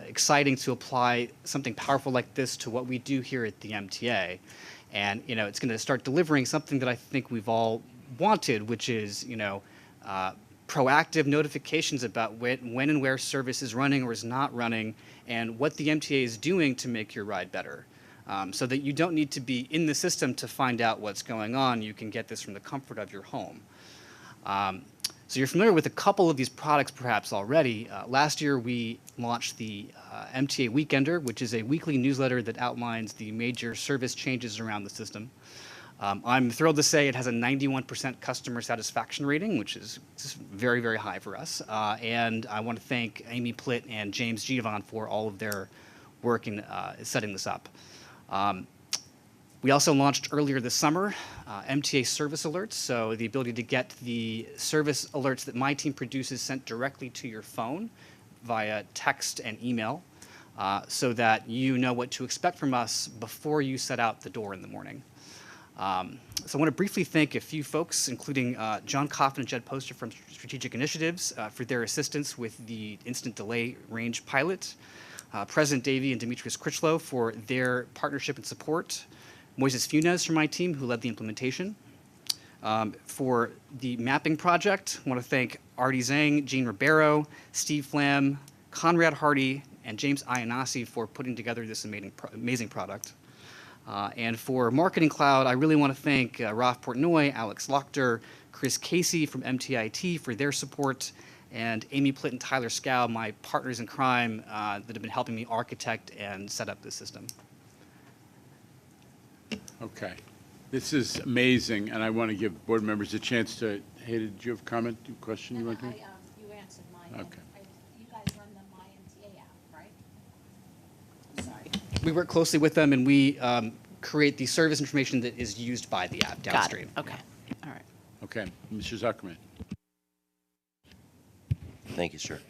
exciting to apply something powerful like this to what we do here at the MTA. And it's going to start delivering something that I think we've all wanted, which is proactive notifications about when and where service is running or is not running, and what the MTA is doing to make your ride better. So that you don't need to be in the system to find out what's going on. You can get this from the comfort of your home. So you're familiar with a couple of these products perhaps already. Last year we launched the MTA Weekender, which is a weekly newsletter that outlines the major service changes around the system. I'm thrilled to say it has a 91% customer satisfaction rating, which is just very, very high for us. And I want to thank Amy Plitt and James Giovanni for all of their work in setting this up. We also launched earlier this summer MTA service alerts, so the ability to get the service alerts that my team produces sent directly to your phone via text and email, so that you know what to expect from us before you set out the door in the morning. So I want to briefly thank a few folks, including John Coffin and Jed Poster from Strategic Initiatives for their assistance with the instant delay range pilot, President Davey and Demetrius Critchlow for their partnership and support, Moises Funes from my team, who led the implementation. For the mapping project, I want to thank Artie Zhang, Gene Ribeiro, Steve Flam, Conrad Hardy, and James Iannasi for putting together this amazing product. And for Marketing Cloud, I really want to thank Ralph Portnoy, Alex Lochter, Chris Casey from MTIT for their support, and Amy Plitt and Tyler Scow, my partners in crime that have been helping me architect and set up this system. Okay. This is amazing, and I want to give board members a chance to, hey, did you have a comment, question you want to make? You answered mine. Okay. You guys run the MyMTA app, right? I'm sorry. We work closely with them, and we create the service information that is used by the app downstream. Got it. Okay. All right. Okay. Mr. Zuckerman. Thank you, sir.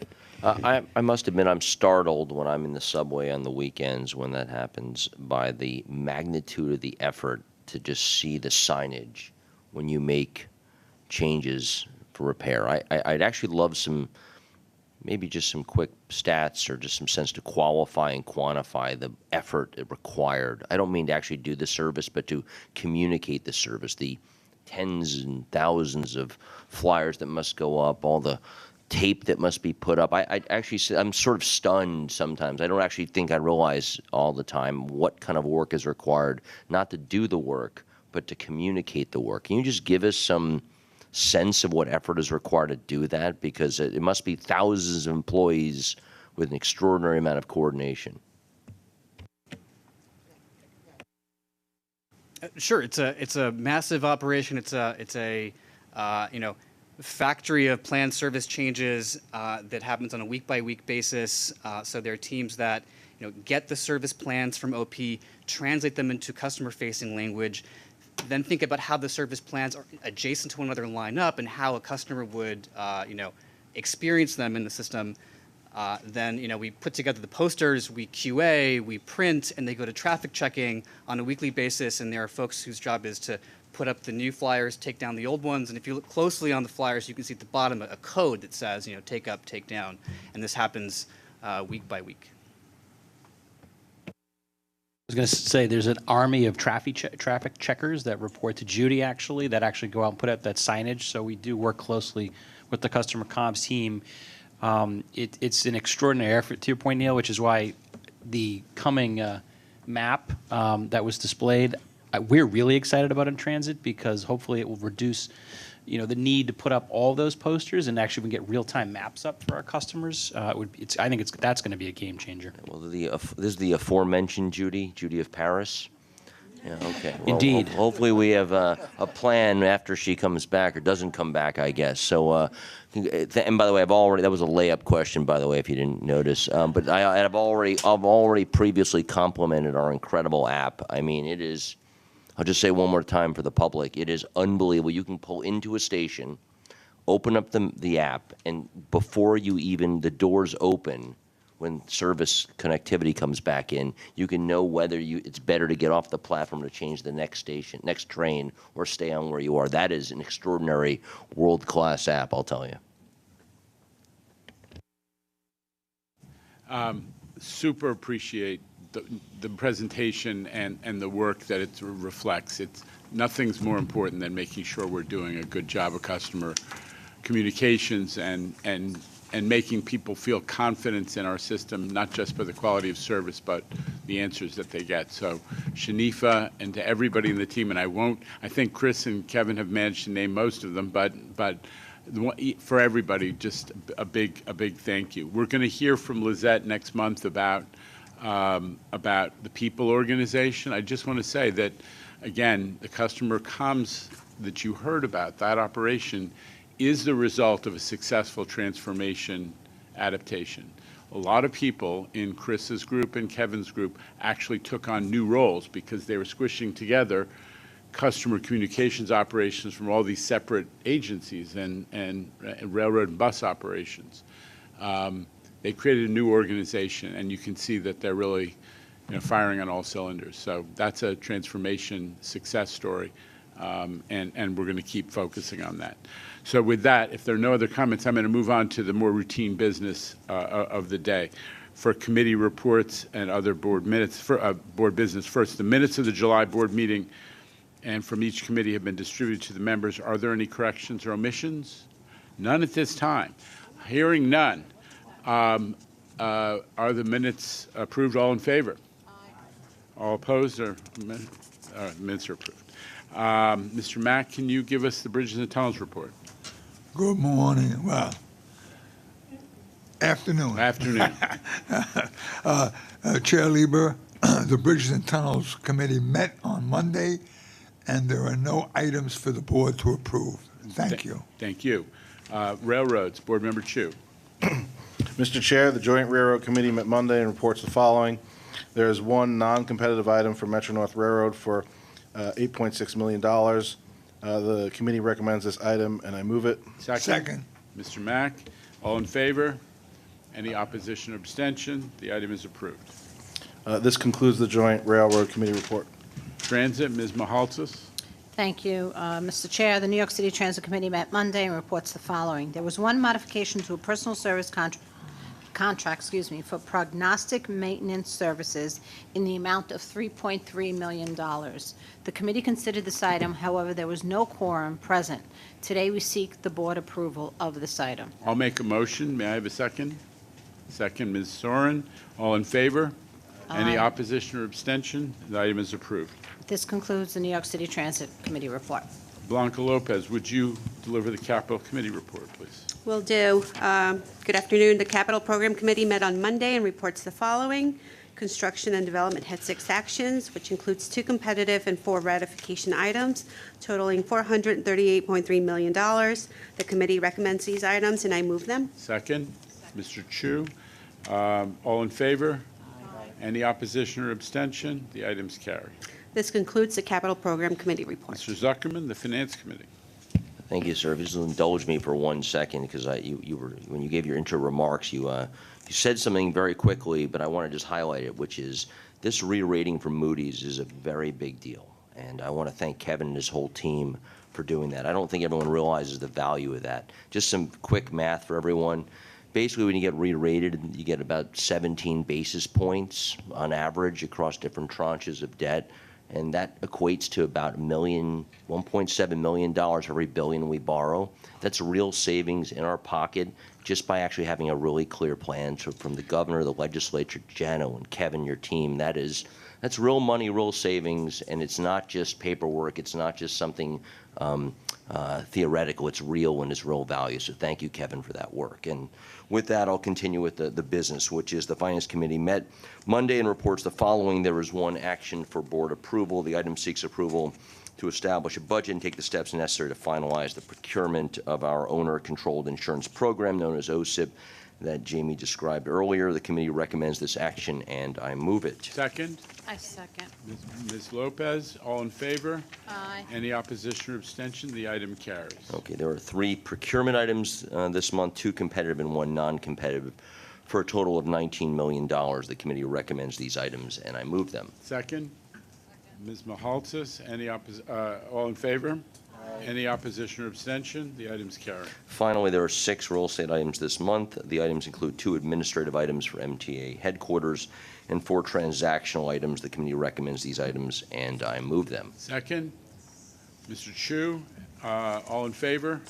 I must admit I'm startled when I'm in the subway on the weekends when that happens by the magnitude of the effort to just see the signage when you make changes for repair. I'd actually love maybe just some quick stats or just some sense to qualify and quantify the effort it required. I don't mean to actually do the service, but to communicate the service, the tens and thousands of flyers that must go up, all the tape that must be put up. I'm sort of stunned sometimes. I don't actually think I realize all the time what kind of work is required, not to do the work, but to communicate the work. Can you just give us some sense of what effort is required to do that? Because it must be thousands of employees with an extraordinary amount of coordination. Sure, it's a massive operation. It's a factory of planned service changes that happens on a week-by-week basis. So there are teams that get the service plans from OP, translate them into customer-facing language, then think about how the service plans are adjacent to one another and line up, and how a customer would, experience them in the system. Then, we put together the posters, we QA, we print, and they go to traffic checking on a weekly basis. And there are folks whose job is to put up the new flyers, take down the old ones. And if you look closely on the flyers, you can see at the bottom a code that says, take up, take down. And this happens week by week. I was going to say there's an army of traffic checkers that report to Judy, actually, that actually go out and put up that signage. So we do work closely with the customer comms team. It's an extraordinary effort, to your point, Neil, which is why the coming map that was displayed, we're really excited about in transit, because hopefully it will reduce the need to put up all those posters, and actually we can get real-time maps up for our customers. I think that's going to be a game changer. Well, this is the aforementioned Judy of Paris. Yeah, okay. Well, Indeed. Hopefully we have a plan after she comes back, or doesn't come back, I guess. So, and by the way, that was a layup question, by the way, if you didn't notice. But I've already previously complimented our incredible app. I mean, it is. I'll just say one more time for the public. It is unbelievable. You can pull into a station, open up the app, and before the doors open, when service connectivity comes back in, you can know whether it's better to get off the platform to change the next train, or stay on where you are. That is an extraordinary world-class app, I'll tell you. Super appreciate the presentation and the work that it reflects. Nothing's more important than making sure we're doing a good job of customer communications and making people feel confidence in our system, not just for the quality of service, but the answers that they get. So Shanifa, and to everybody in the team, and I think Chris and Kevin have managed to name most of them, but for everybody, just a big thank you. We're going to hear from Lizette next month about the people organization. I just want to say that, again, the customer comms that you heard about, that operation, is the result of a successful transformation adaptation. A lot of people in Chris's group and Kevin's group actually took on new roles because they were squishing together customer communications operations from all these separate agencies and railroad and bus operations. They created a new organization, and you can see that they're really firing on all cylinders. So that's a transformation success story, and we're going to keep focusing on that. So with that, if there are no other comments, I'm going to move on to the more routine business of the day. For committee reports and other board minutes, board business first, the minutes of the July board meeting and from each committee have been distributed to the members. Are there any corrections or omissions? None at this time. Hearing none. Are the minutes approved? All in favor? Aye. All opposed? Minutes are approved. Mr. Mack, can you give us the Bridges and Tunnels report? Good morning. Well, afternoon. Afternoon. Chair Lieber, the Bridges and Tunnels Committee met on Monday, and there are no items for the board to approve. Thank you. Thank you. Railroads, Board Member Chu. Mr. Chair, the Joint Railroad Committee met Monday and reports the following. There is one non-competitive item for Metro-North Railroad for $8.6 million. The committee recommends this item, and I move it. Second. Mr. Mack, all in favor? Any opposition or abstention? The item is approved. This concludes the Joint Railroad Committee report. Transit, Ms. Mahaltzis. Thank you, Mr. Chair. The New York City Transit Committee met Monday and reports the following. There was one modification to a personal service contract for prognostic maintenance services in the amount of $3.3 million. The committee considered this item, however, there was no quorum present. Today, we seek the board approval of this item. I'll make a motion. May I have a second? Second, Ms. Soren. All in favor? Any opposition or abstention? The item is approved. This concludes the New York City Transit Committee report. Blanca Lopez, would you deliver the Capital Committee report, please? Will do. Good afternoon. The Capital Program Committee met on Monday and reports the following. Construction and Development had 6 actions, which includes 2 competitive and 4 ratification items, totaling $438.3 million. The committee recommends these items, and I move them. Second, Mr. Chu. All in favor? Any opposition or abstention? The items carry. This concludes the Capital Program Committee report. Mr. Zuckerman, the Finance Committee. Thank you, sir. If you'll indulge me for 1 second, because when you gave your intro remarks, you said something very quickly, but I want to just highlight it, which is this re-rating from Moody's is a very big deal. And I want to thank Kevin and his whole team for doing that. I don't think everyone realizes the value of that. Just some quick math for everyone. Basically, when you get re-rated, you get about 17 basis points on average across different tranches of debt. And that equates to about $1.7 million for every billion we borrow. That's real savings in our pocket just by actually having a really clear plan. So from the governor, the legislature, Jano, and Kevin, your team, that's real money, real savings, and it's not just paperwork. It's not just something theoretical. It's real and it's real value. So thank you, Kevin, for that work. And with that, I'll continue with the business, which is the Finance Committee met Monday and reports the following. There was one action for board approval. The item seeks approval to establish a budget and take the steps necessary to finalize the procurement of our owner-controlled insurance program known as OSIP that Jamie described earlier. The committee recommends this action, and I move it. Second? I second. Ms. Lopez, all in favor? Aye. Any opposition or abstention? The item carries. Okay, there are 3 procurement items this month, 2 competitive and 1 non-competitive, for a total of $19 million. The committee recommends these items, and I move them. Second? Ms. Mahaltzis, all in favor? Any opposition or abstention? The items carry. Finally, there are 6 real estate items this month. The items include 2 administrative items for MTA headquarters and 4 transactional items. The committee recommends these items, and I move them. Second? Mr. Chu, all in favor?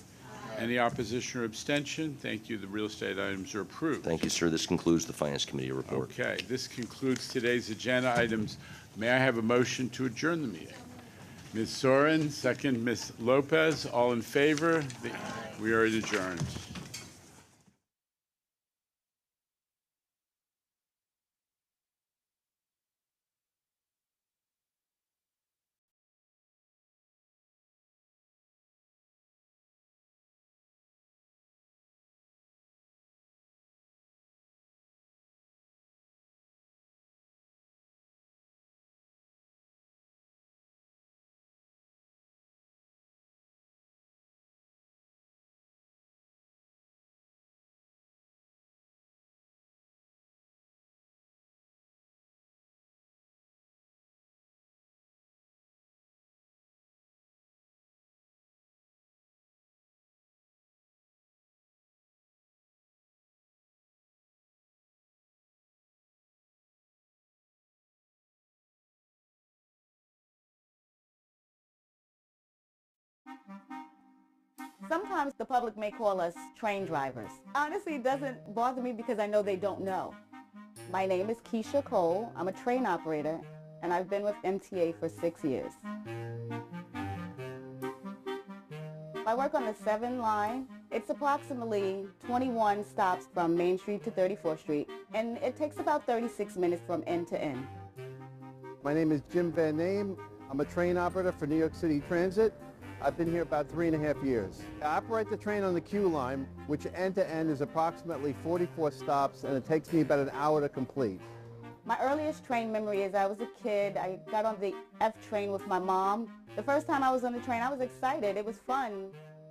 Any opposition or abstention? Thank you. The real estate items are approved. Thank you, sir. This concludes the Finance Committee report. Okay, this concludes today's agenda items. May I have a motion to adjourn the meeting? Ms. Soren, second Ms. Lopez, all in favor? We are adjourned. Sometimes the public may call us train drivers. Honestly, it doesn't bother me because I know they don't know. My name is Keisha Cole. I'm a train operator, and I've been with MTA for 6 years. I work on the 7 line. It's approximately 21 stops from Main Street to 34th Street, and it takes about 36 minutes from end to end. My name is Jim Van Name. I'm a train operator for New York City Transit. I've been here about 3.5 years. I operate the train on the Q line, which end to end is approximately 44 stops, and it takes me about an hour to complete. My earliest train memory is I was a kid. I got on the F train with my mom. The first time I was on the train, I was excited. It was fun.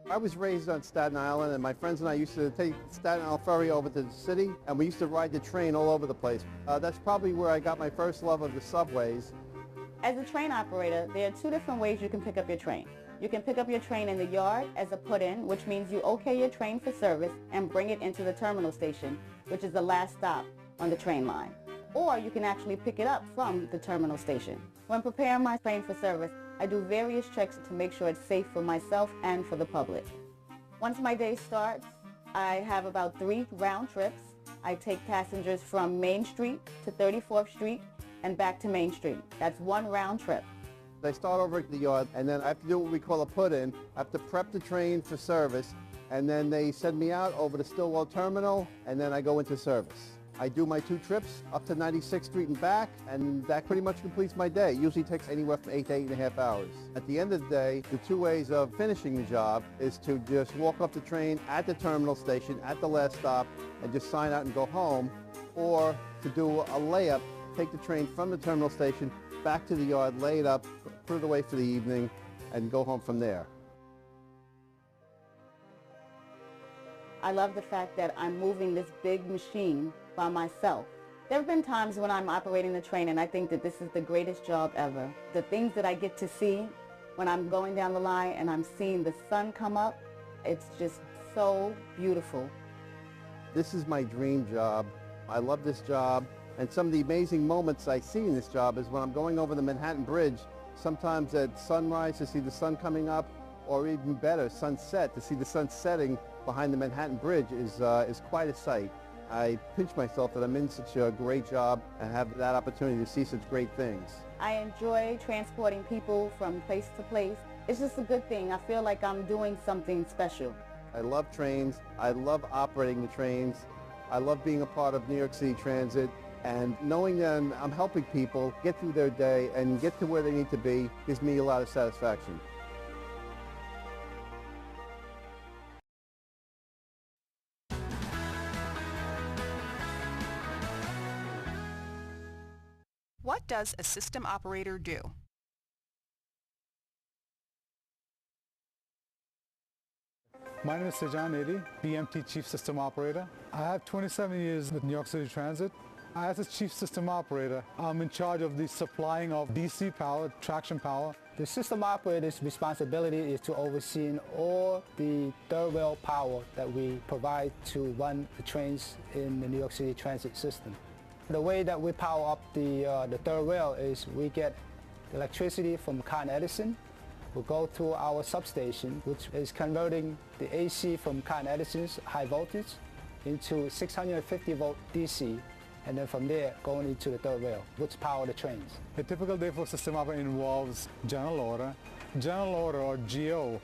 I was raised on Staten Island, and my friends and I used to take Staten Island Ferry over to the city, and we used to ride the train all over the place. That's probably where I got my first love of the subways. As a train operator, there are 2 different ways you can pick up your train. You can pick up your train in the yard as a put-in, which means you okay your train for service and bring it into the terminal station, which is the last stop on the train line. Or you can actually pick it up from the terminal station. When preparing my train for service, I do various checks to make sure it's safe for myself and for the public. Once my day starts, I have about 3 round trips. I take passengers from Main Street to 34th Street and back to Main Street. That's 1 round trip. I start over at the yard, and then I have to do what we call a put-in. I have to prep the train for service, and then they send me out over to Stillwell Terminal, and then I go into service. I do my 2 trips up to 96th Street and back, and that pretty much completes my day. It usually takes anywhere from 8 to 8.5 hours. At the end of the day, the 2 ways of finishing the job is to just walk up the train at the terminal station at the last stop and just sign out and go home, or to do a layup take the train from the terminal station back to the yard, lay it up, put it away for the evening, and go home from there. I love the fact that I'm moving this big machine by myself. There have been times when I'm operating the train and I think that this is the greatest job ever. The things that I get to see when I'm going down the line and I'm seeing the sun come up, it's just so beautiful. This is my dream job. I love this job. And some of the amazing moments I see in this job is when I'm going over the Manhattan Bridge, sometimes at sunrise to see the sun coming up, or even better, sunset, to see the sun setting behind the Manhattan Bridge is quite a sight. I pinch myself that I'm in such a great job and have that opportunity to see such great things. I enjoy transporting people from place to place. It's just a good thing. I feel like I'm doing something special. I love trains. I love operating the trains. I love being a part of New York City Transit, and knowing that I'm helping people get through their day and get to where they need to be gives me a lot of satisfaction. What does a system operator do? My name is Sejan Edi, BMT Chief System Operator. I have 27 years with New York City Transit. As a Chief System Operator, I'm in charge of the supplying of DC power, traction power. The system operator's responsibility is to oversee all the third rail power that we provide to run the trains in the New York City Transit system. The way that we power up the third rail is we get electricity from Con Edison. We'll go through our substation, which is converting the AC from Con Edison's high voltage into 650 volt DC, and then from there going into the third rail, which power the trains. A typical day for system operator involves general order. General order, or GO,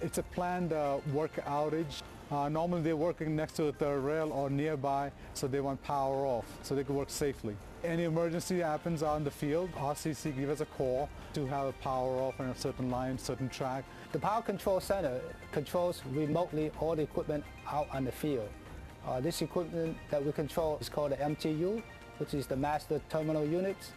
it's a planned work outage. Normally they're working next to the third rail or nearby, so they want power off so they can work safely. Any emergency happens on the field, RCC gives us a call to have a power off on a certain line, certain track. The Power Control Center controls remotely all the equipment out on the field. This equipment that we control is called the MTU, which is the Master Terminal Units.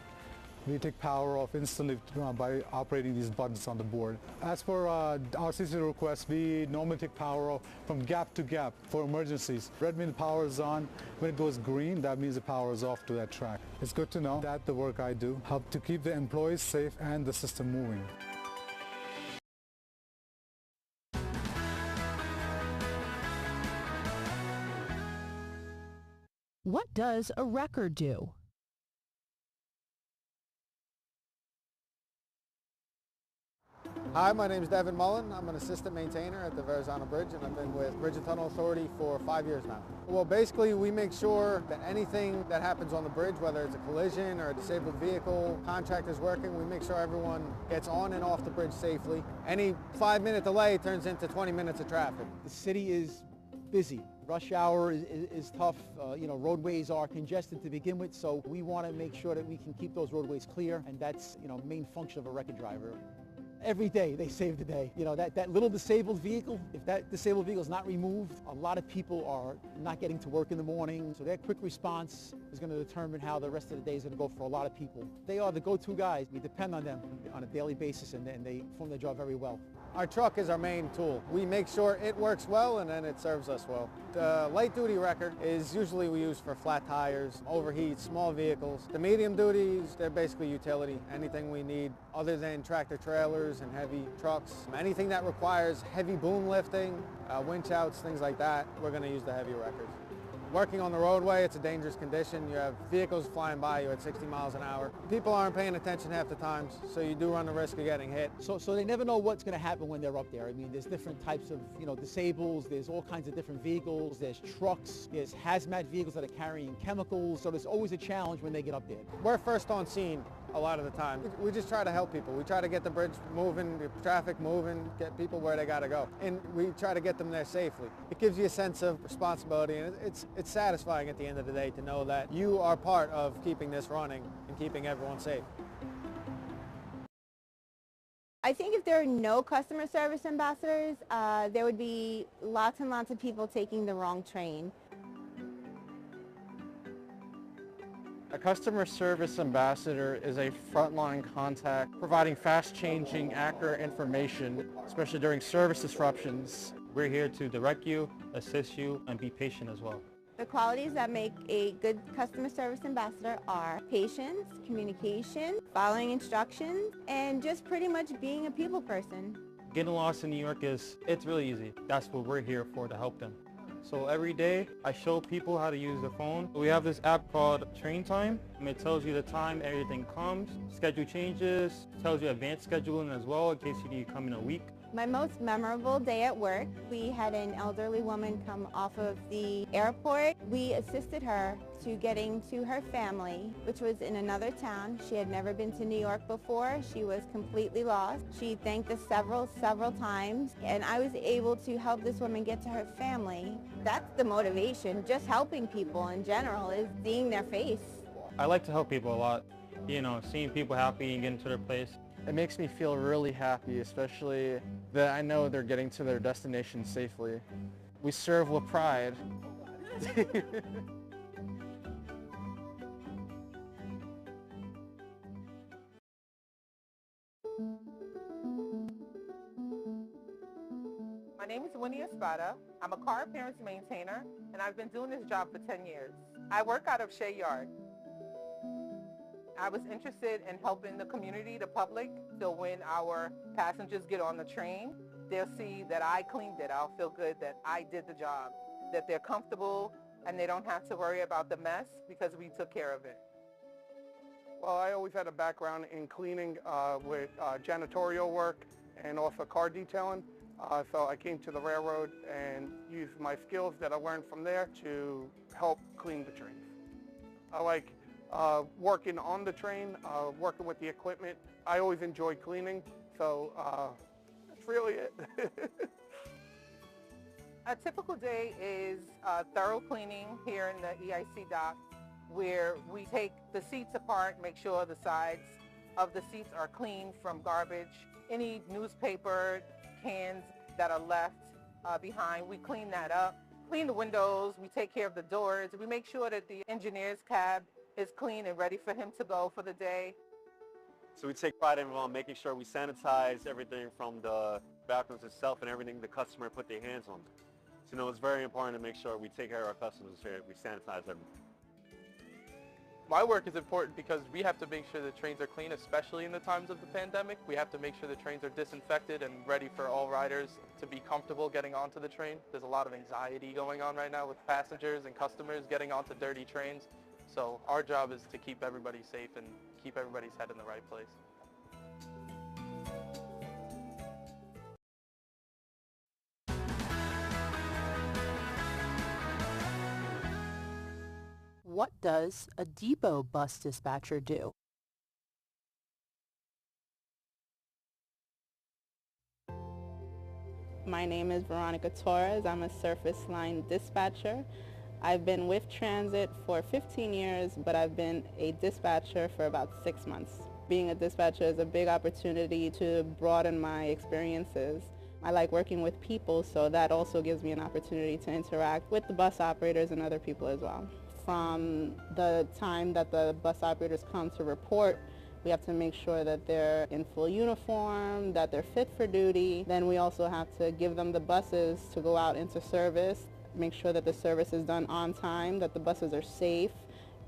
We take power off instantly by operating these buttons on the board. As for RCC requests, we normally take power off from gap to gap for emergencies. Red means the power is on. When it goes green, that means the power is off to that track. It's good to know that the work I do helps to keep the employees safe and the system moving. What does a record do? Hi, my name is Devin Mullen. I'm an assistant maintainer at the Verrazano Bridge, and I've been with Bridge and Tunnel Authority for 5 years now. Well, basically, we make sure that anything that happens on the bridge, whether it's a collision or a disabled vehicle, contractors working, we make sure everyone gets on and off the bridge safely. Any 5-minute delay turns into 20 minutes of traffic. The city is busy. Rush hour is tough. Roadways are congested to begin with, so we want to make sure that we can keep those roadways clear, and that's, main function of a record driver. Every day they save the day. That little disabled vehicle, if that disabled vehicle is not removed, a lot of people are not getting to work in the morning. So that quick response is going to determine how the rest of the day is going to go for a lot of people. They are the go-to guys. We depend on them on a daily basis, and they perform their job very well. Our truck is our main tool. We make sure it works well, and then it serves us well. The light-duty record is usually we use for flat tires, overheat, small vehicles. The medium duties, they're basically utility. Anything we need other than tractor trailers and heavy trucks. Anything that requires heavy boom lifting, winch outs, things like that, we're going to use the heavy records. Working on the roadway, it's a dangerous condition. You have vehicles flying by you at 60 miles an hour. People aren't paying attention half the time, so you do run the risk of getting hit. So they never know what's going to happen when they're up there. I mean, there's different types of, disables. There's all kinds of different vehicles. There's trucks. There's hazmat vehicles that are carrying chemicals. So there's always a challenge when they get up there. We're first on scene a lot of the time. We just try to help people. We try to get the bridge moving, the traffic moving, get people where they got to go. And we try to get them there safely. It gives you a sense of responsibility, and it's satisfying at the end of the day to know that you are part of keeping this running and keeping everyone safe. I think if there are no customer service ambassadors, there would be lots and lots of people taking the wrong train. A customer service ambassador is a frontline contact providing fast-changing, accurate information, especially during service disruptions. We're here to direct you, assist you, and be patient as well. The qualities that make a good customer service ambassador are patience, communication, following instructions, and just pretty much being a people person. Getting lost in New York it's really easy. That's what we're here for, to help them. So every day I show people how to use the phone. We have this app called Train Time. It tells you the time everything comes, schedule changes, tells you advanced scheduling as well in case you need to come in a week. My most memorable day at work, we had an elderly woman come off of the airport. We assisted her to getting to her family, which was in another town. She had never been to New York before. She was completely lost. She thanked us several times, and I was able to help this woman get to her family. That's the motivation. Just helping people in general is seeing their face. I like to help people a lot. You know, seeing people happy and getting to their place. It makes me feel really happy, especially that I know they're getting to their destination safely. We serve with pride. My name is Winnie Espada. I'm a car appearance maintainer, and I've been doing this job for 10 years. I work out of Shea Yard. I was interested in helping the community, the public, so when our passengers get on the train, they'll see that I cleaned it. I'll feel good that I did the job, that they're comfortable and they don't have to worry about the mess because we took care of it. Well, I always had a background in cleaning with janitorial work and also car detailing. So I came to the railroad and used my skills that I learned from there to help clean the trains. I like working on the train, working with the equipment. I always enjoy cleaning, so that's really it. A typical day is thorough cleaning here in the EIC dock, where we take the seats apart, make sure the sides of the seats are clean from garbage. Any newspaper cans that are left behind, we clean that up. Clean the windows, we take care of the doors, we make sure that the engineer's cab is clean and ready for him to go for the day. So we take pride in making sure we sanitize everything from the bathrooms itself and everything the customer put their hands on. So, you know, it's very important to make sure we take care of our customers here. We sanitize everything. My work is important because we have to make sure the trains are clean, especially in the times of the pandemic. We have to make sure the trains are disinfected and ready for all riders to be comfortable getting onto the train. There's a lot of anxiety going on right now with passengers and customers getting onto dirty trains. So our job is to keep everybody safe and keep everybody's head in the right place. What does a depot bus dispatcher do? My name is Veronica Torres. I'm a surface line dispatcher. I've been with Transit for 15 years, but I've been a dispatcher for about 6 months. Being a dispatcher is a big opportunity to broaden my experiences. I like working with people, so that also gives me an opportunity to interact with the bus operators and other people as well. From the time that the bus operators come to report, we have to make sure that they're in full uniform, that they're fit for duty. Then we also have to give them the buses to go out into service, make sure that the service is done on time, that the buses are safe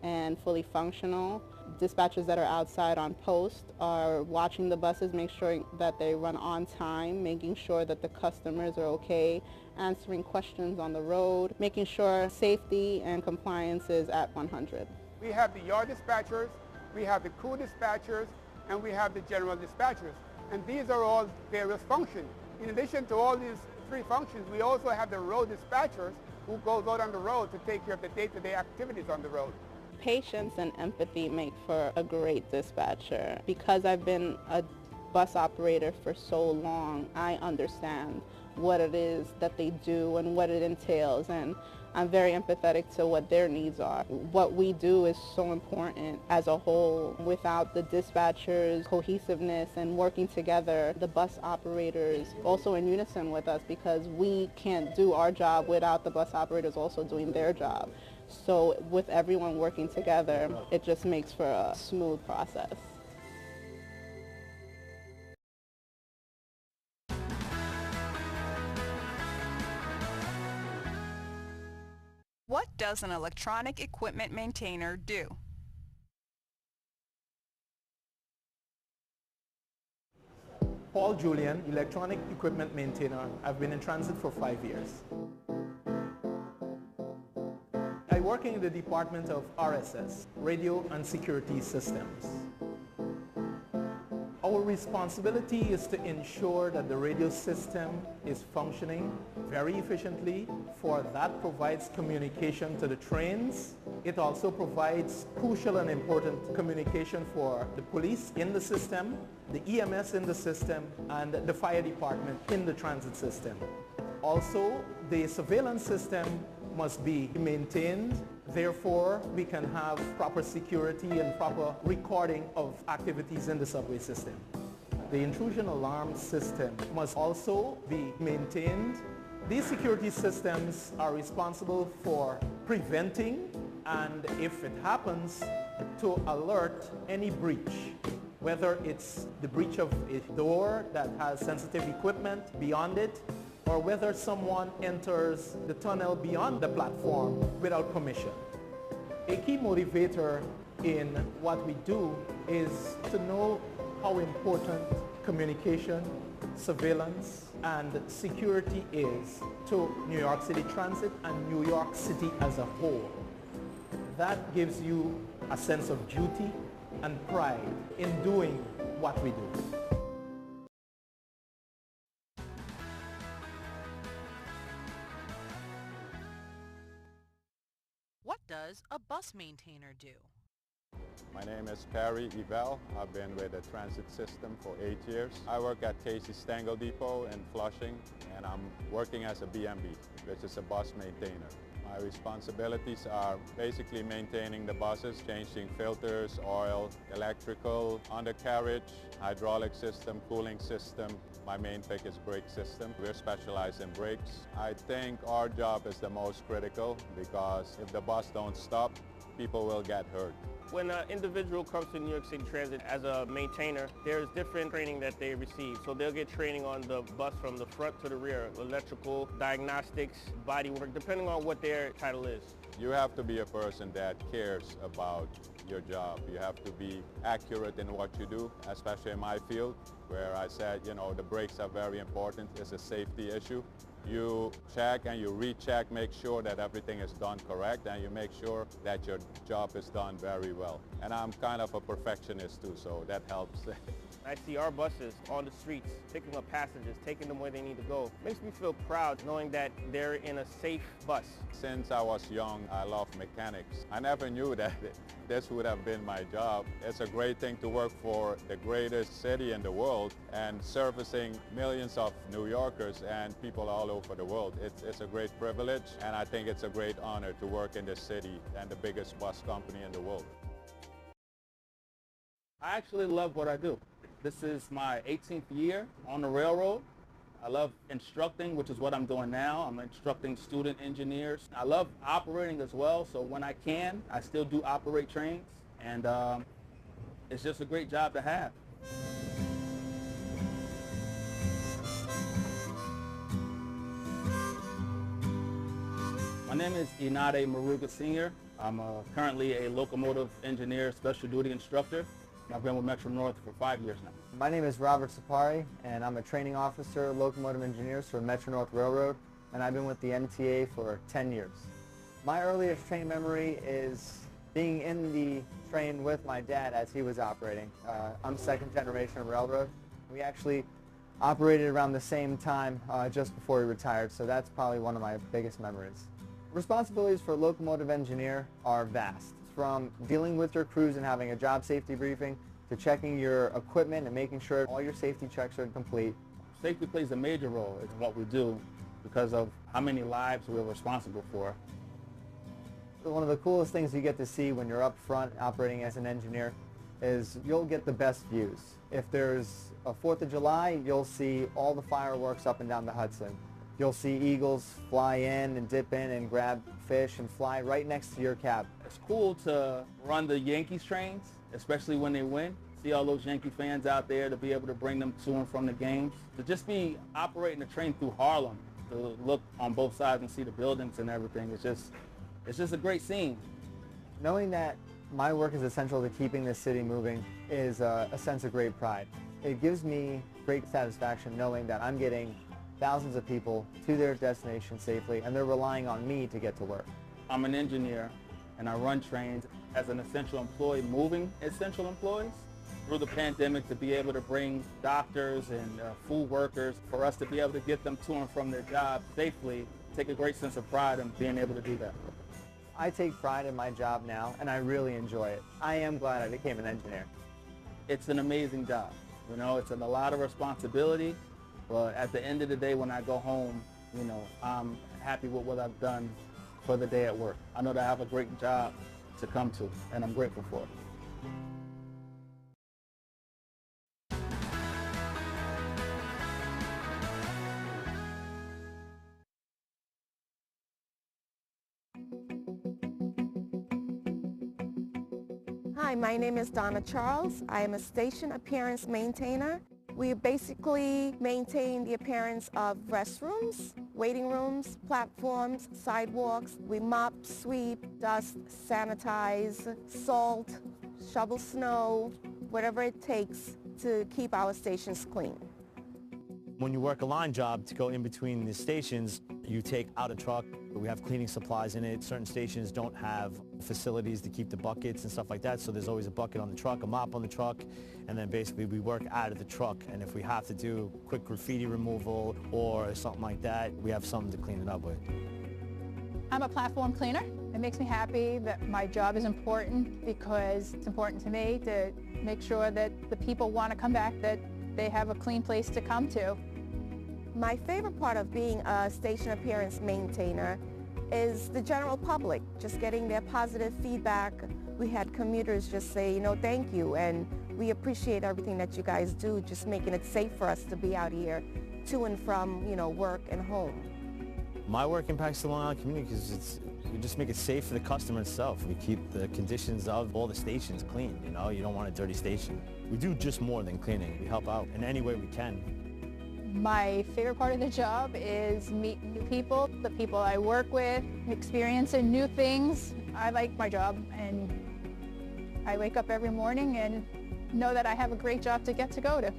and fully functional. Dispatchers that are outside on post are watching the buses, make sure that they run on time, making sure that the customers are okay, answering questions on the road, making sure safety and compliance is at 100. We have the yard dispatchers, we have the crew dispatchers, and we have the general dispatchers. And these are all various functions. In addition to all these three functions, we also have the road dispatchers who goes out on the road to take care of the day-to-day activities on the road. Patience and empathy make for a great dispatcher. Because I've been a bus operator for so long, I understand what it is that they do and what it entails, and I'm very empathetic to what their needs are. What we do is so important as a whole. Without the dispatchers' cohesiveness and working together, the bus operators also in unison with us, because we can't do our job without the bus operators also doing their job. So with everyone working together, it just makes for a smooth process. What does an electronic equipment maintainer do? Paul Julian, electronic equipment maintainer. I've been in transit for 5 years. I work in the department of RSS, Radio and Security Systems. Our responsibility is to ensure that the radio system is functioning very efficiently, for that provides communication to the trains. It also provides crucial and important communication for the police in the system, the EMS in the system, and the fire department in the transit system. Also, the surveillance system must be maintained. Therefore, we can have proper security and proper recording of activities in the subway system. The intrusion alarm system must also be maintained. These security systems are responsible for preventing, and if it happens, to alert any breach, whether it's the breach of a door that has sensitive equipment beyond it, or whether someone enters the tunnel beyond the platform without permission. A key motivator in what we do is to know how important communication, surveillance, and security is to New York City Transit and New York City as a whole. That gives you a sense of duty and pride in doing what we do. What does a bus maintainer do? My name is Perry Evel. I've been with the transit system for 8 years. I work at Casey Stengel Depot in Flushing, and I'm working as a BMB, which is a bus maintainer. My responsibilities are basically maintaining the buses, changing filters, oil, electrical, undercarriage, hydraulic system, cooling system. My main pick is brake system. We're specialized in brakes. I think our job is the most critical because if the bus don't stop, people will get hurt. When an individual comes to New York City Transit as a maintainer, there's different training that they receive. So they'll get training on the bus from the front to the rear, electrical, diagnostics, body work, depending on what their title is. You have to be a person that cares about your job. You have to be accurate in what you do, especially in my field, where I said, you know, the brakes are very important. It's a safety issue. You check and you recheck, make sure that everything is done correct, and you make sure that your job is done very well. And I'm kind of a perfectionist too, so that helps. I see our buses on the streets, picking up passengers, taking them where they need to go. Makes me feel proud knowing that they're in a safe bus. Since I was young, I love mechanics. I never knew that this would have been my job. It's a great thing to work for the greatest city in the world and servicing millions of New Yorkers and people all over the world. It's a great privilege, and I think it's a great honor to work in this city and the biggest bus company in the world. I actually love what I do. This is my 18th year on the railroad. I love instructing, which is what I'm doing now. I'm instructing student engineers. I love operating as well, so when I can, I still do operate trains, and it's just a great job to have. My name is Inade Maruga Sr. I'm currently a locomotive engineer, special duty instructor. I've been with Metro North for 5 years now. My name is Robert Sapari, and I'm a training officer, locomotive engineer for Metro North Railroad, and I've been with the MTA for 10 years. My earliest train memory is being in the train with my dad as he was operating. I'm second generation railroad. We actually operated around the same time just before he retired, so that's probably one of my biggest memories. Responsibilities for a locomotive engineer are vast. From dealing with your crews and having a job safety briefing to checking your equipment and making sure all your safety checks are complete. Safety plays a major role in what we do because of how many lives we're responsible for. One of the coolest things you get to see when you're up front operating as an engineer is you'll get the best views. If there's a 4th of July, you'll see all the fireworks up and down the Hudson. You'll see eagles fly in and dip in and grab fish and fly right next to your cab. It's cool to run the Yankees trains, especially when they win. See all those Yankee fans out there, to be able to bring them to and from the games. To just be operating the train through Harlem, to look on both sides and see the buildings and everything, it's just a great scene. Knowing that my work is essential to keeping this city moving is a sense of great pride. It gives me great satisfaction knowing that I'm getting thousands of people to their destination safely, and they're relying on me to get to work. I'm an engineer, and I run trains as an essential employee, moving essential employees. Through the pandemic, to be able to bring doctors and food workers, for us to be able to get them to and from their jobs safely, take a great sense of pride in being able to do that. I take pride in my job now, and I really enjoy it. I am glad I became an engineer. It's an amazing job. You know, it's a lot of responsibility, but at the end of the day, when I go home, you know, I'm happy with what I've done for the day at work. I know that I have a great job to come to, and I'm grateful for it. Hi, my name is Donna Charles. I am a station appearance maintainer. We basically maintain the appearance of restrooms, waiting rooms, platforms, sidewalks. We mop, sweep, dust, sanitize, salt, shovel snow, whatever it takes to keep our stations clean. When you work a line job to go in between the stations, you take out a truck. We have cleaning supplies in it. Certain stations don't have facilities to keep the buckets and stuff like that, so there's always a bucket on the truck, a mop on the truck, and then basically we work out of the truck. And if we have to do quick graffiti removal or something like that, we have something to clean it up with. I'm a platform cleaner. It makes me happy that my job is important because it's important to me to make sure that the people want to come back, that they have a clean place to come to. My favorite part of being a station appearance maintainer is the general public, just getting their positive feedback. We had commuters just say, you know, thank you, and we appreciate everything that you guys do, just making it safe for us to be out here to and from, you know, work and home. My work impacts the Long Island community because we just make it safe for the customer itself. We keep the conditions of all the stations clean, you know? You don't want a dirty station. We do just more than cleaning. We help out in any way we can. My favorite part of the job is meeting new people, the people I work with, experiencing new things. I like my job, and I wake up every morning and know that I have a great job to get to go to.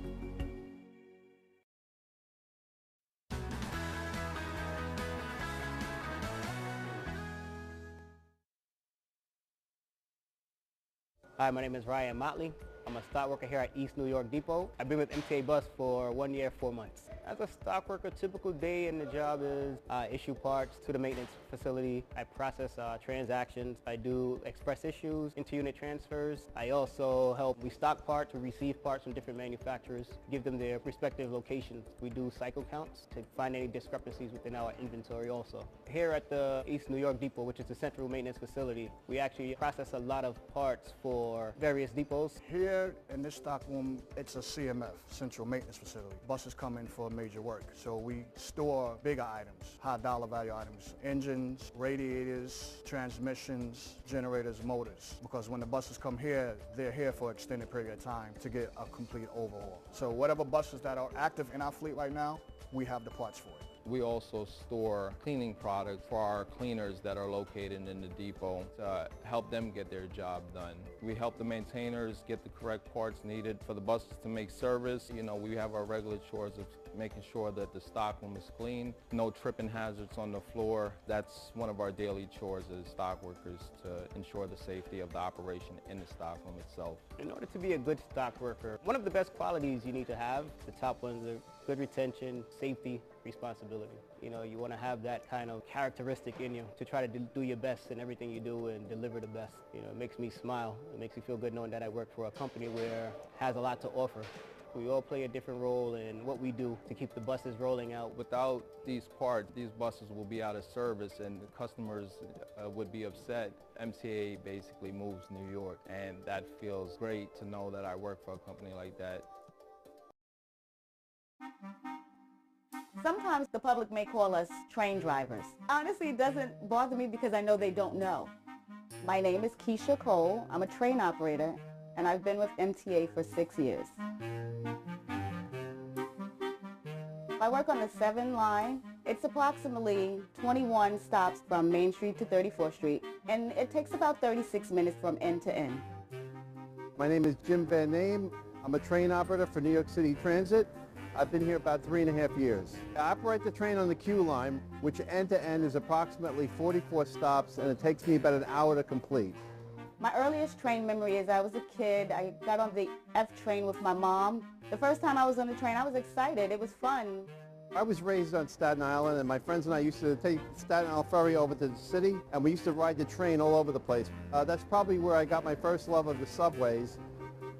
Hi, my name is Ryan Motley. I'm a stock worker here at East New York Depot. I've been with MTA Bus for 1 year, 4 months. As a stock worker, typical day in the job is issue parts to the maintenance facility. I process transactions. I do express issues, inter-unit transfers. I also help. We stock parts, we receive parts from different manufacturers, give them their respective locations. We do cycle counts to find any discrepancies within our inventory also. Here at the East New York Depot, which is the central maintenance facility, we actually process a lot of parts for various depots. Here in this stock room, it's a CMF, Central Maintenance Facility. Buses come in for major work, so we store bigger items, high dollar value items, engines, radiators, transmissions, generators, motors. Because when the buses come here, they're here for an extended period of time to get a complete overhaul. So whatever buses that are active in our fleet right now, we have the parts for it. We also store cleaning products for our cleaners that are located in the depot to help them get their job done. We help the maintainers get the correct parts needed for the buses to make service. You know, we have our regular chores of making sure that the stock room is clean, no tripping hazards on the floor. That's one of our daily chores as stock workers, to ensure the safety of the operation in the stock room itself. In order to be a good stock worker, one of the best qualities you need to have, the top ones are good retention, safety, responsibility. You know, you want to have that kind of characteristic in you to try to do your best in everything you do and deliver the best. You know, it makes me smile. It makes me feel good knowing that I work for a company where it has a lot to offer. We all play a different role in what we do to keep the buses rolling out. Without these parts, these buses will be out of service and the customers would be upset. MTA basically moves New York, and that feels great to know that I work for a company like that. Sometimes the public may call us train drivers. Honestly, it doesn't bother me because I know they don't know. My name is Keisha Cole. I'm a train operator, and I've been with MTA for 6 years. I work on the 7 line. It's approximately 21 stops from Main Street to 34th Street, and it takes about 36 minutes from end to end. My name is Jim Van Name. I'm a train operator for New York City Transit. I've been here about 3.5 years. I operate the train on the Q line, which end to end is approximately 44 stops, and it takes me about an hour to complete. My earliest train memory is I was a kid. I got on the F train with my mom. The first time I was on the train, I was excited. It was fun. I was raised on Staten Island, and my friends and I used to take Staten Island Ferry over to the city, and we used to ride the train all over the place. That's probably where I got my first love of the subways.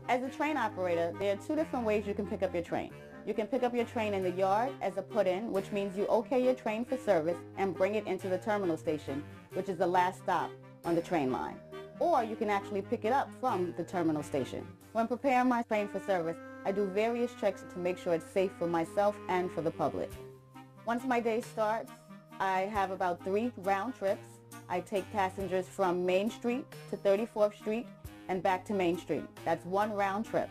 As a train operator, there are 2 different ways you can pick up your train. You can pick up your train in the yard as a put-in, which means you okay your train for service and bring it into the terminal station, which is the last stop on the train line. Or you can actually pick it up from the terminal station. When preparing my train for service, I do various checks to make sure it's safe for myself and for the public. Once my day starts, I have about 3 round trips. I take passengers from Main Street to 34th Street and back to Main Street. That's 1 round trip.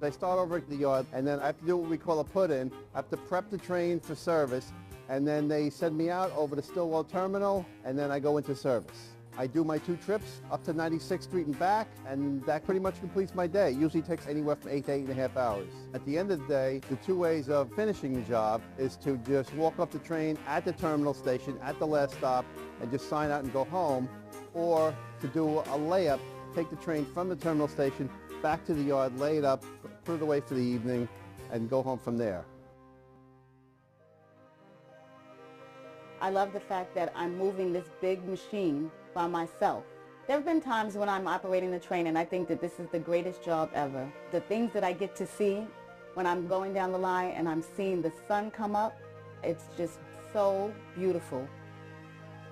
I start over at the yard, and then I have to do what we call a put-in. I have to prep the train for service, and then they send me out over to Stillwell Terminal, and then I go into service. I do my 2 trips up to 96th Street and back, and that pretty much completes my day. It usually takes anywhere from 8 to 8.5 hours. At the end of the day, the 2 ways of finishing the job is to just walk off the train at the terminal station at the last stop and just sign out and go home, or to do a layup, take the train from the terminal station back to the yard, lay it up, put it away for the evening, and go home from there. I love the fact that I'm moving this big machine by myself. There have been times when I'm operating the train and I think that this is the greatest job ever. The things that I get to see when I'm going down the line and I'm seeing the sun come up, it's just so beautiful.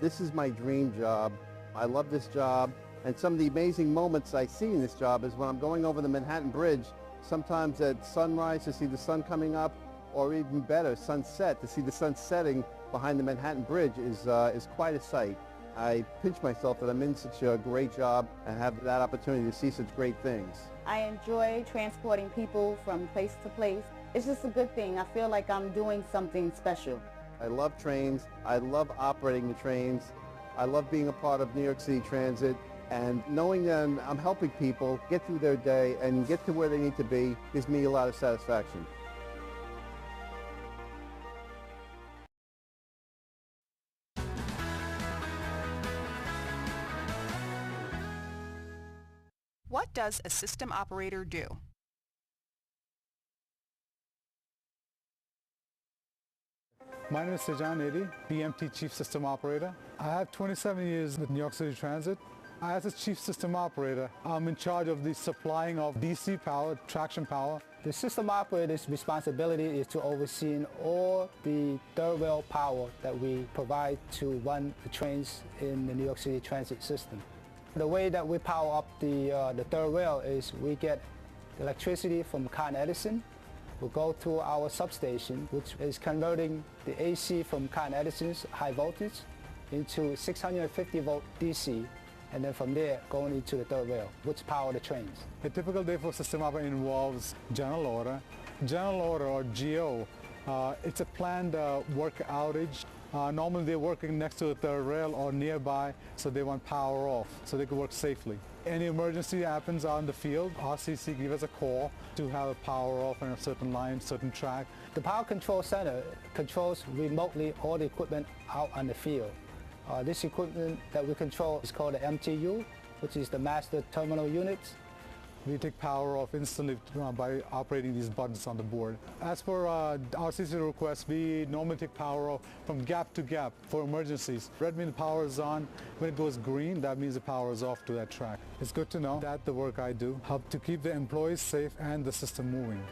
This is my dream job. I love this job. And some of the amazing moments I see in this job is when I'm going over the Manhattan Bridge, sometimes at sunrise to see the sun coming up, or even better, sunset, to see the sun setting behind the Manhattan Bridge is quite a sight. I pinch myself that I'm in such a great job and have that opportunity to see such great things. I enjoy transporting people from place to place. It's just a good thing. I feel like I'm doing something special. I love trains. I love operating the trains. I love being a part of New York City Transit. And knowing that I'm helping people get through their day and get to where they need to be gives me a lot of satisfaction. What does a system operator do? My name is Sejan Edi, BMT Chief System Operator. I have 27 years with New York City Transit. As a Chief System Operator, I'm in charge of the supplying of DC power, traction power. The system operator's responsibility is to oversee all the third rail power that we provide to run the trains in the New York City Transit system. The way that we power up the third rail is we get electricity from Con Edison. We go to our substation, which is converting the AC from Con Edison's high voltage into 650 volt DC. And then from there, going into the third rail, which power the trains. A typical day for system operator involves general order. General order, or GO, it's a planned work outage. Normally they're working next to the third rail or nearby, so they want power off, so they can work safely. Any emergency happens out in the field, RCC gives us a call to have a power off on a certain line, certain track. The Power Control Center controls remotely all the equipment out on the field. This equipment that we control is called the MTU, which is the Master Terminal Units. We take power off instantly by operating these buttons on the board. As for RCC requests, we normally take power off from gap to gap for emergencies. Red means the power is on. When it goes green, that means the power is off to that track. It's good to know that the work I do helps to keep the employees safe and the system moving.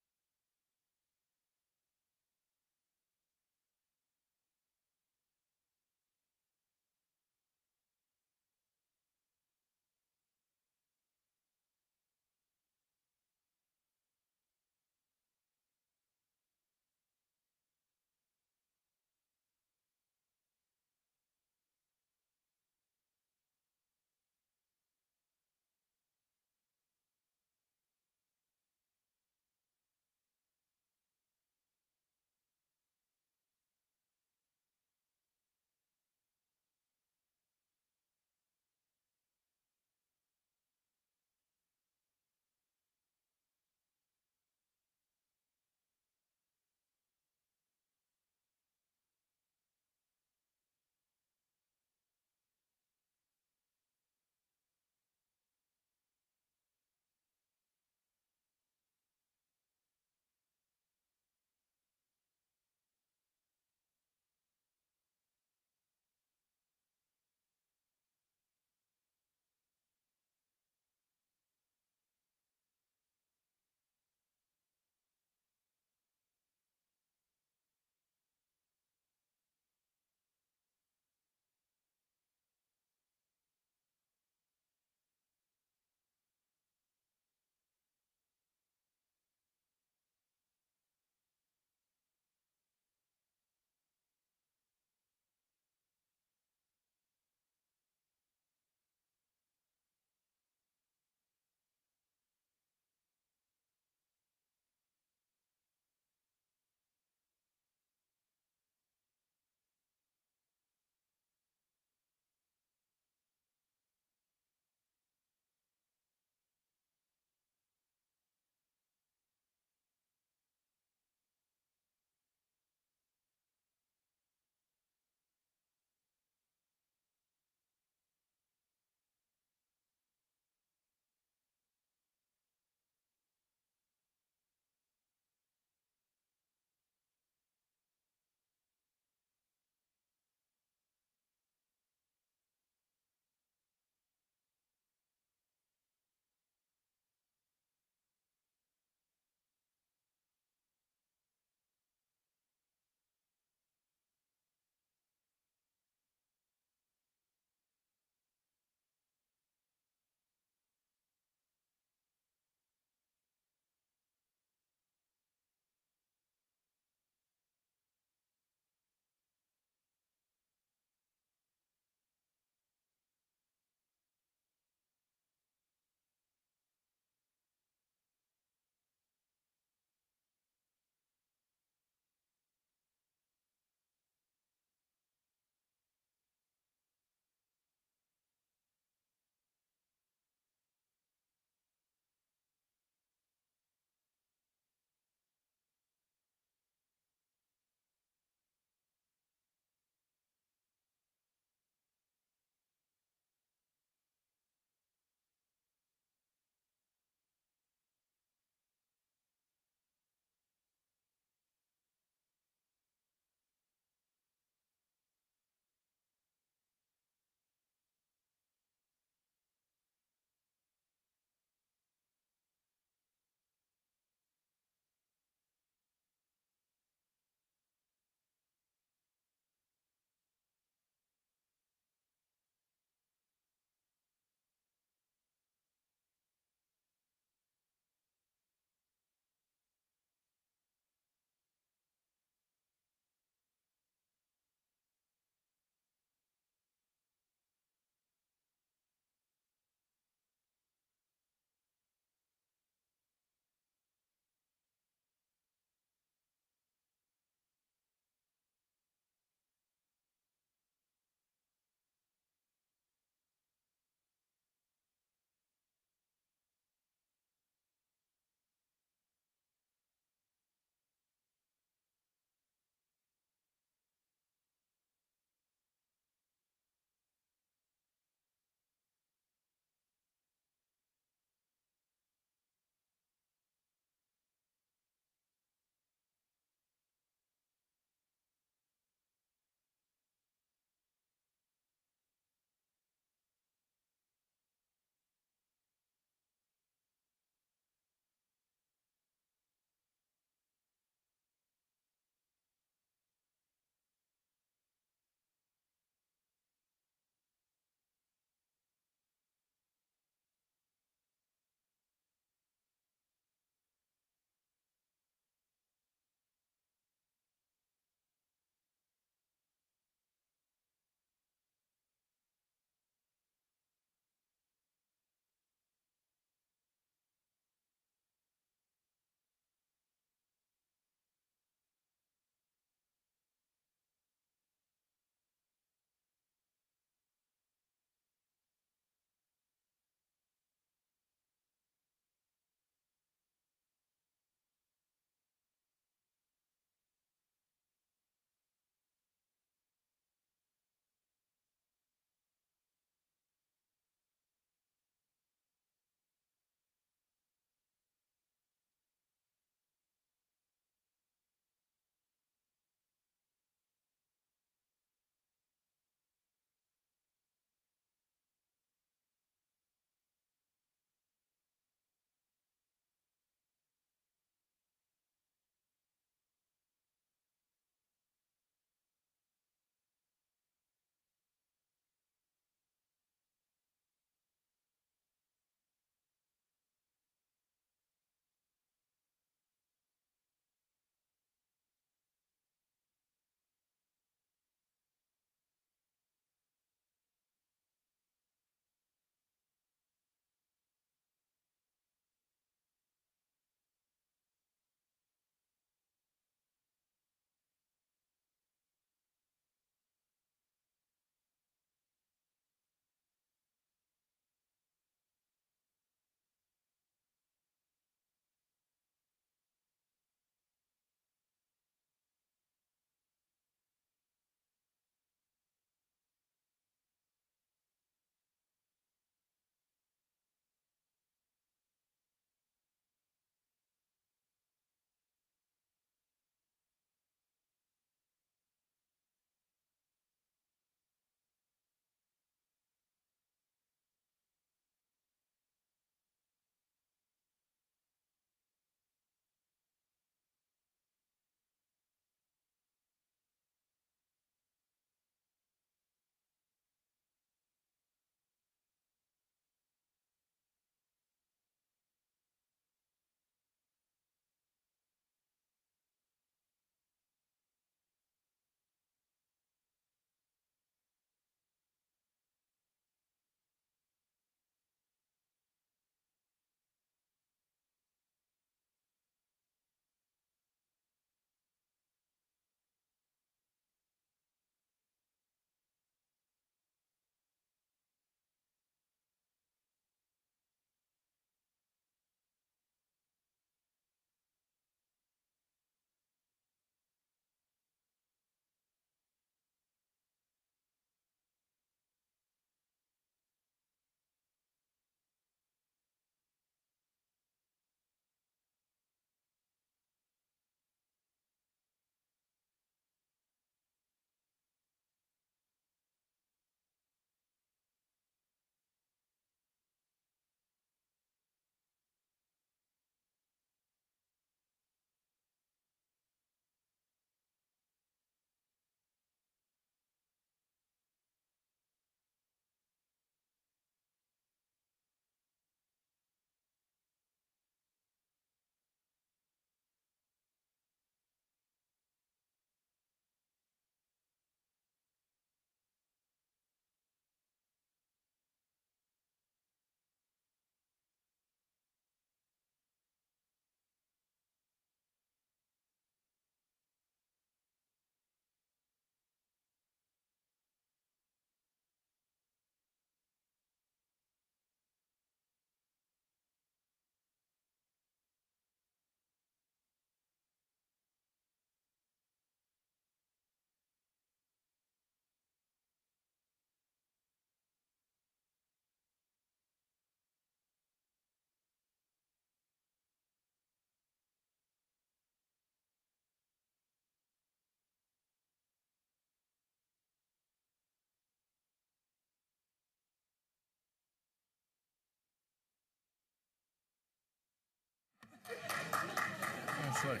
look.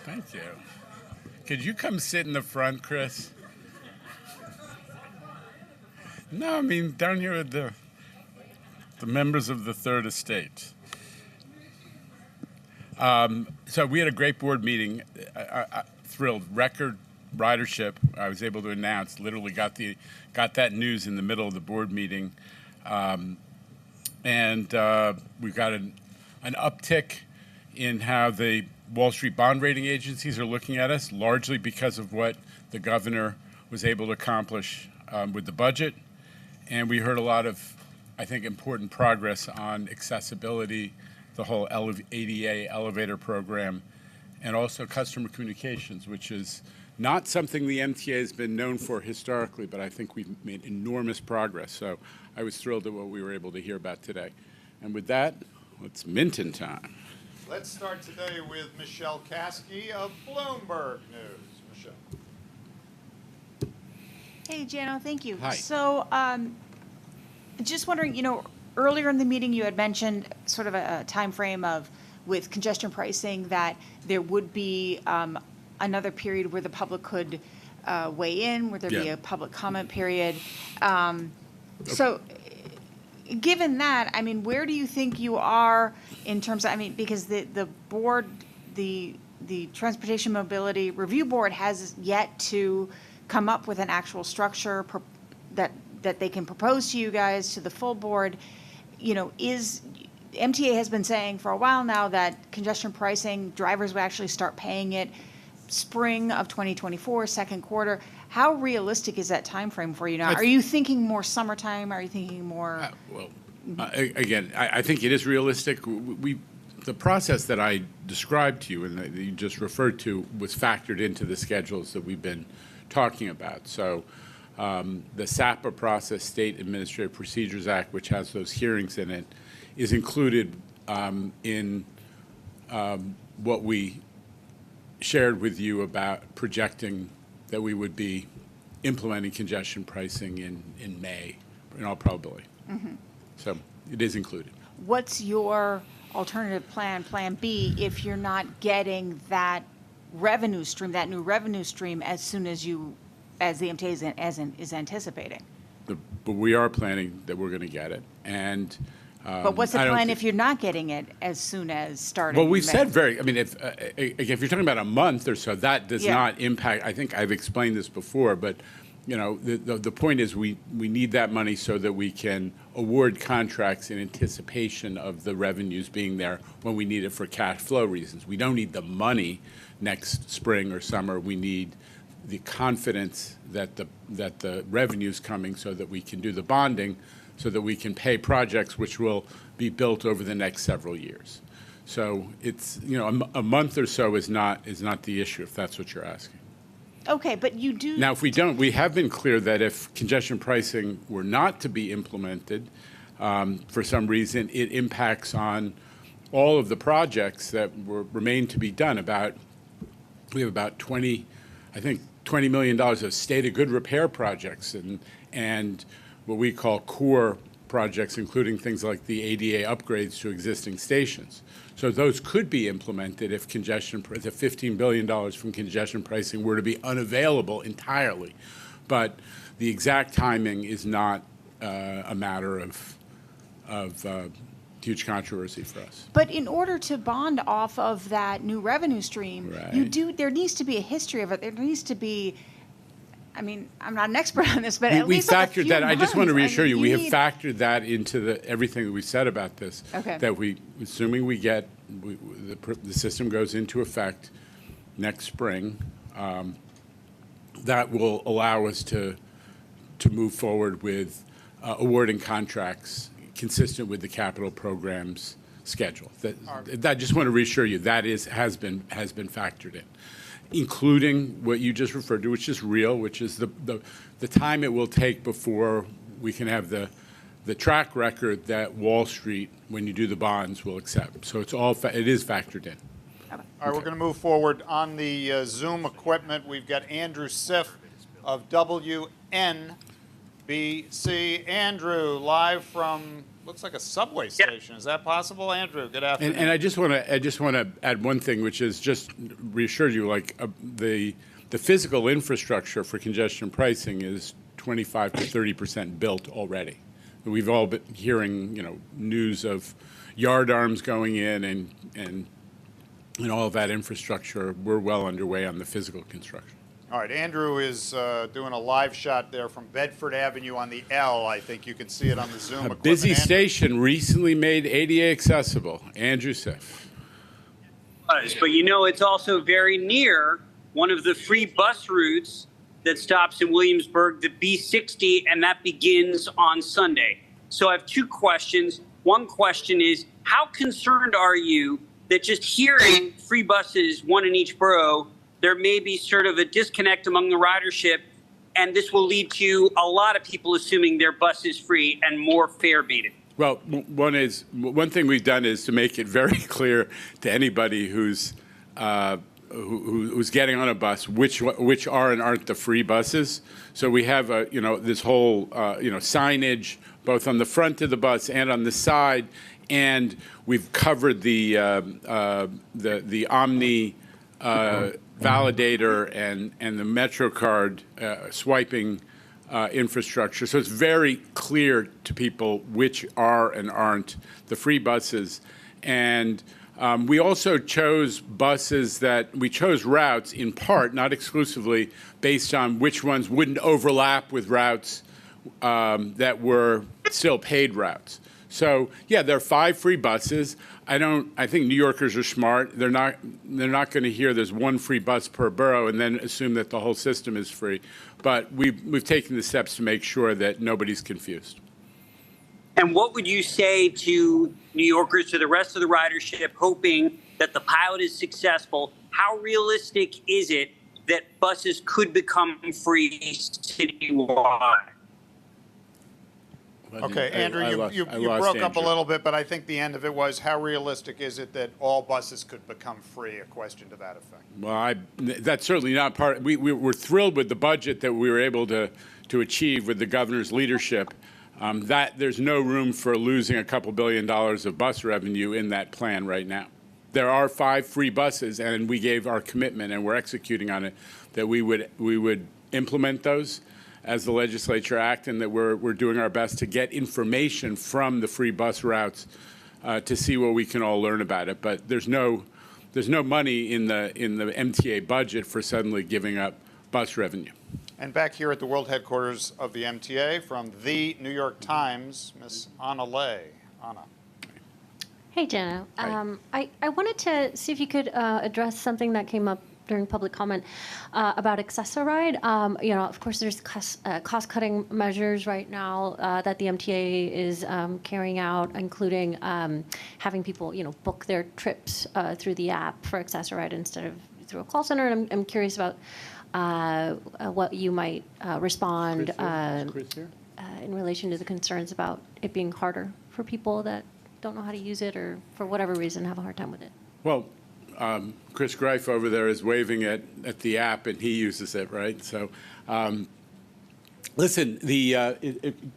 Thank you. Could you come sit in the front, Chris? No, I mean, down here with the members of the Third Estate. So we had a great board meeting. Thrilled. Record ridership. I was able to announce. Literally got that news in the middle of the board meeting, and we've got an uptick in how the Wall Street bond rating agencies are looking at us, largely because of what the governor was able to accomplish with the budget. And we heard a lot of, I think, important progress on accessibility, the whole ADA elevator program, and also customer communications, which is not something the MTA has been known for historically, but I think we've made enormous progress. So I was thrilled at what we were able to hear about today. And with that, it's Minton time. Let's start today with Michelle Caskey of Bloomberg News. Michelle. Hey, Jano, thank you. Hi. So just wondering, earlier in the meeting you had mentioned sort of a time frame of, with congestion pricing, that there would be another period where the public could weigh in, where there'd be a public comment period. So given that, I mean, where do you think you are in terms of, because the board, the Transportation Mobility Review Board has yet to come up with an actual structure that they can propose to you guys, to the full board. MTA has been saying for a while now that congestion pricing, drivers will actually start paying it spring of 2024, second quarter. How realistic is that time frame for you now? Are you thinking more summertime? Are you thinking more? Again, I think it is realistic. The process that I described to you and that you just referred to was factored into the schedules that we've been talking about. So the SAPA process, State Administrative Procedures Act, which has those hearings in it, is included in what we shared with you about projecting that we would be implementing congestion pricing in May, in all probability. Mm-hmm. So it is included. What's your alternative plan, Plan B, if you're not getting that revenue stream, that new revenue stream, as soon as the MTA is anticipating? But we are planning that we're going to get it. And but what's the plan if you're not getting it as soon as starting? Well, we've said if you're talking about a month or so, that does not impact. I think I've explained this before, but the point is we need that money so that we can award contracts in anticipation of the revenues being there when we need it for cash flow reasons. We don't need the money next spring or summer. We need the confidence that the revenue's coming so that we can do the bonding, so that we can pay projects which will be built over the next several years. So it's a month or so is not the issue, if that's what you're asking. Okay, but you do. Now, if we don't, we have been clear that if congestion pricing were not to be implemented for some reason, it impacts on all of the projects that remain to be done. We have about $20 million of state of good repair projects and what we call core projects, including things like the ADA upgrades to existing stations. So those could be implemented if the $15 billion from congestion pricing were to be unavailable entirely. But the exact timing is not a matter of huge controversy for us. But in order to bond off of that new revenue stream, there needs to be a history of it. There needs to be, I'm not an expert on this, but at least we factored that. Months. I just want to reassure you, we have factored that into everything that we said about this. Okay. That assuming the system goes into effect next spring, that will allow us to move forward with awarding contracts consistent with the capital program's schedule. I just want to reassure you that has been factored in, including what you just referred to, which is real, which is the time it will take before we can have the track record that Wall Street, when you do the bonds, will accept. So it is factored in. All right, we're going to move forward on the Zoom equipment. We've got Andrew Siff of WNBC. Andrew, live from looks like a subway station. Is that possible, Andrew? Good afternoon. And I just want to add one thing, which is just reassure you, like the physical infrastructure for congestion pricing is 25 to 30% built already. We've all been hearing, news of yard arms going in and all of that infrastructure. We're well underway on the physical construction. All right, Andrew is doing a live shot there from Bedford Avenue on the L. I think you can see it on the Zoom. A busy station recently made ADA accessible. Andrew Siff. But it's also very near one of the free bus routes that stops in Williamsburg, the B60, and that begins on Sunday. So I have two questions. One question is, how concerned are you that just hearing free buses, one in each borough, there may be sort of a disconnect among the ridership, and this will lead to a lot of people assuming their bus is free and more fare beating? Well, one thing we've done is to make it very clear to anybody who's getting on a bus which are and aren't the free buses. So we have this whole signage both on the front of the bus and on the side, and we've covered the Omni validator and the MetroCard swiping infrastructure. So it's very clear to people which are and aren't the free buses. And we also chose routes in part, not exclusively, based on which ones wouldn't overlap with routes that were still paid routes. So yeah, there are 5 free buses. I think New Yorkers are smart. They're not going to hear there's one free bus per borough and then assume that the whole system is free. But we've taken the steps to make sure that nobody's confused. And what would you say to New Yorkers, to the rest of the ridership, hoping that the pilot is successful? How realistic is it that buses could become free citywide? Okay, Andrew, you broke up a little bit, but I think the end of it was, how realistic is it that all buses could become free? A question to that effect. Well, that's certainly not part. We're thrilled with the budget that we were able to achieve with the governor's leadership. That there's no room for losing a couple $2 billion of bus revenue in that plan right now. There are 5 free buses, and we gave our commitment, and we're executing on it, that we would implement those as the legislature act, and that we're doing our best to get information from the free bus routes to see what we can all learn about it. But there's no money in the MTA budget for suddenly giving up bus revenue. And back here at the world headquarters of the MTA, from the New York Times, Ms. Anna Lay. Anna. Hey, Jenna. I wanted to see if you could address something that came up during public comment about Access-a-Ride. Of course, there's cost-cutting measures right now that the MTA is carrying out, including having people, book their trips through the app for Access-a-Ride instead of through a call center. And I'm curious about what you might respond in relation to the concerns about it being harder for people that don't know how to use it or for whatever reason have a hard time with it. Well, Chris Greif over there is waving at the app, and he uses it, right? So, listen,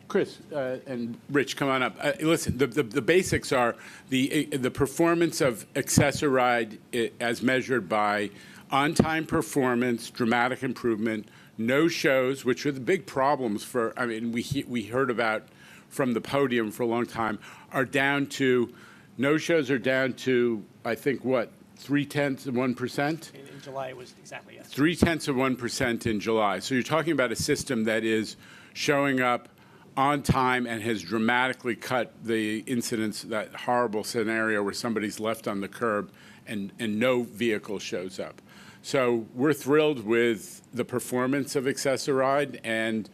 Chris and Rich, come on up. Listen, the basics are the performance of Access-a-Ride as measured by on-time performance, dramatic improvement, no shows, which are the big problems for. I mean, we heard about from the podium for a long time, are down to no shows are down to, I think, what? 0.3%? In July, it was exactly, yes. 0.3% in July. So you're talking about a system that is showing up on time and has dramatically cut the incidents, that horrible scenario where somebody's left on the curb and no vehicle shows up. So we're thrilled with the performance of Access-a-Ride, and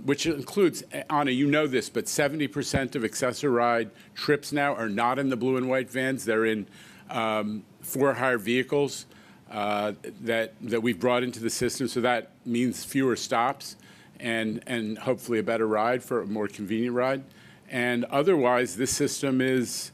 which includes, Anna, you know this, but 70% of Access-a-Ride trips now are not in the blue and white vans. They're in for-hire vehicles that we've brought into the system. So that means fewer stops and hopefully a better ride, for a more convenient ride. And otherwise, this system is,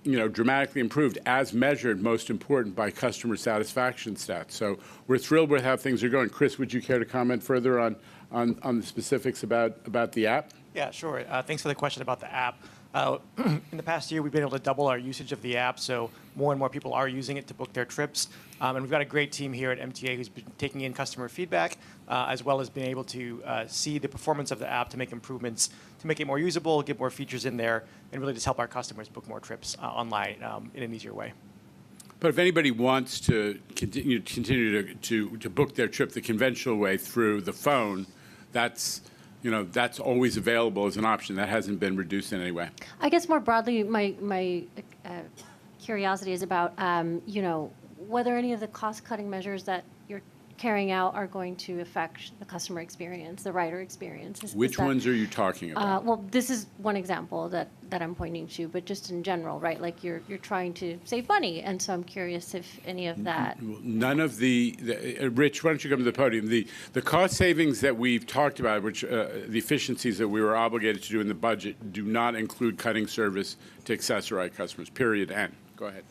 dramatically improved as measured, most important, by customer satisfaction stats. So we're thrilled with how things are going. Chris, would you care to comment further on the specifics about the app? Yeah, sure. Thanks for the question about the app. In the past year, we've been able to double our usage of the app, so more and more people are using it to book their trips. And we've got a great team here at MTA who's been taking in customer feedback, as well as being able to see the performance of the app to make improvements, to make it more usable, get more features in there, and really just help our customers book more trips online in an easier way. But if anybody wants to continue to book their trip the conventional way through the phone, that's always available as an option. That hasn't been reduced in any way. I guess more broadly, my curiosity is about whether any of the cost-cutting measures that you're carrying out are going to affect the customer experience, the rider experience. Which ones are you talking about? Well, this is one example that I'm pointing to, but just in general, right? Like you're trying to save money, and so I'm curious if any of that. None of the Rich, why don't you come to the podium? The cost savings that we've talked about, which the efficiencies that we were obligated to do in the budget, do not include cutting service to accessorized customers. Period. End. Go ahead.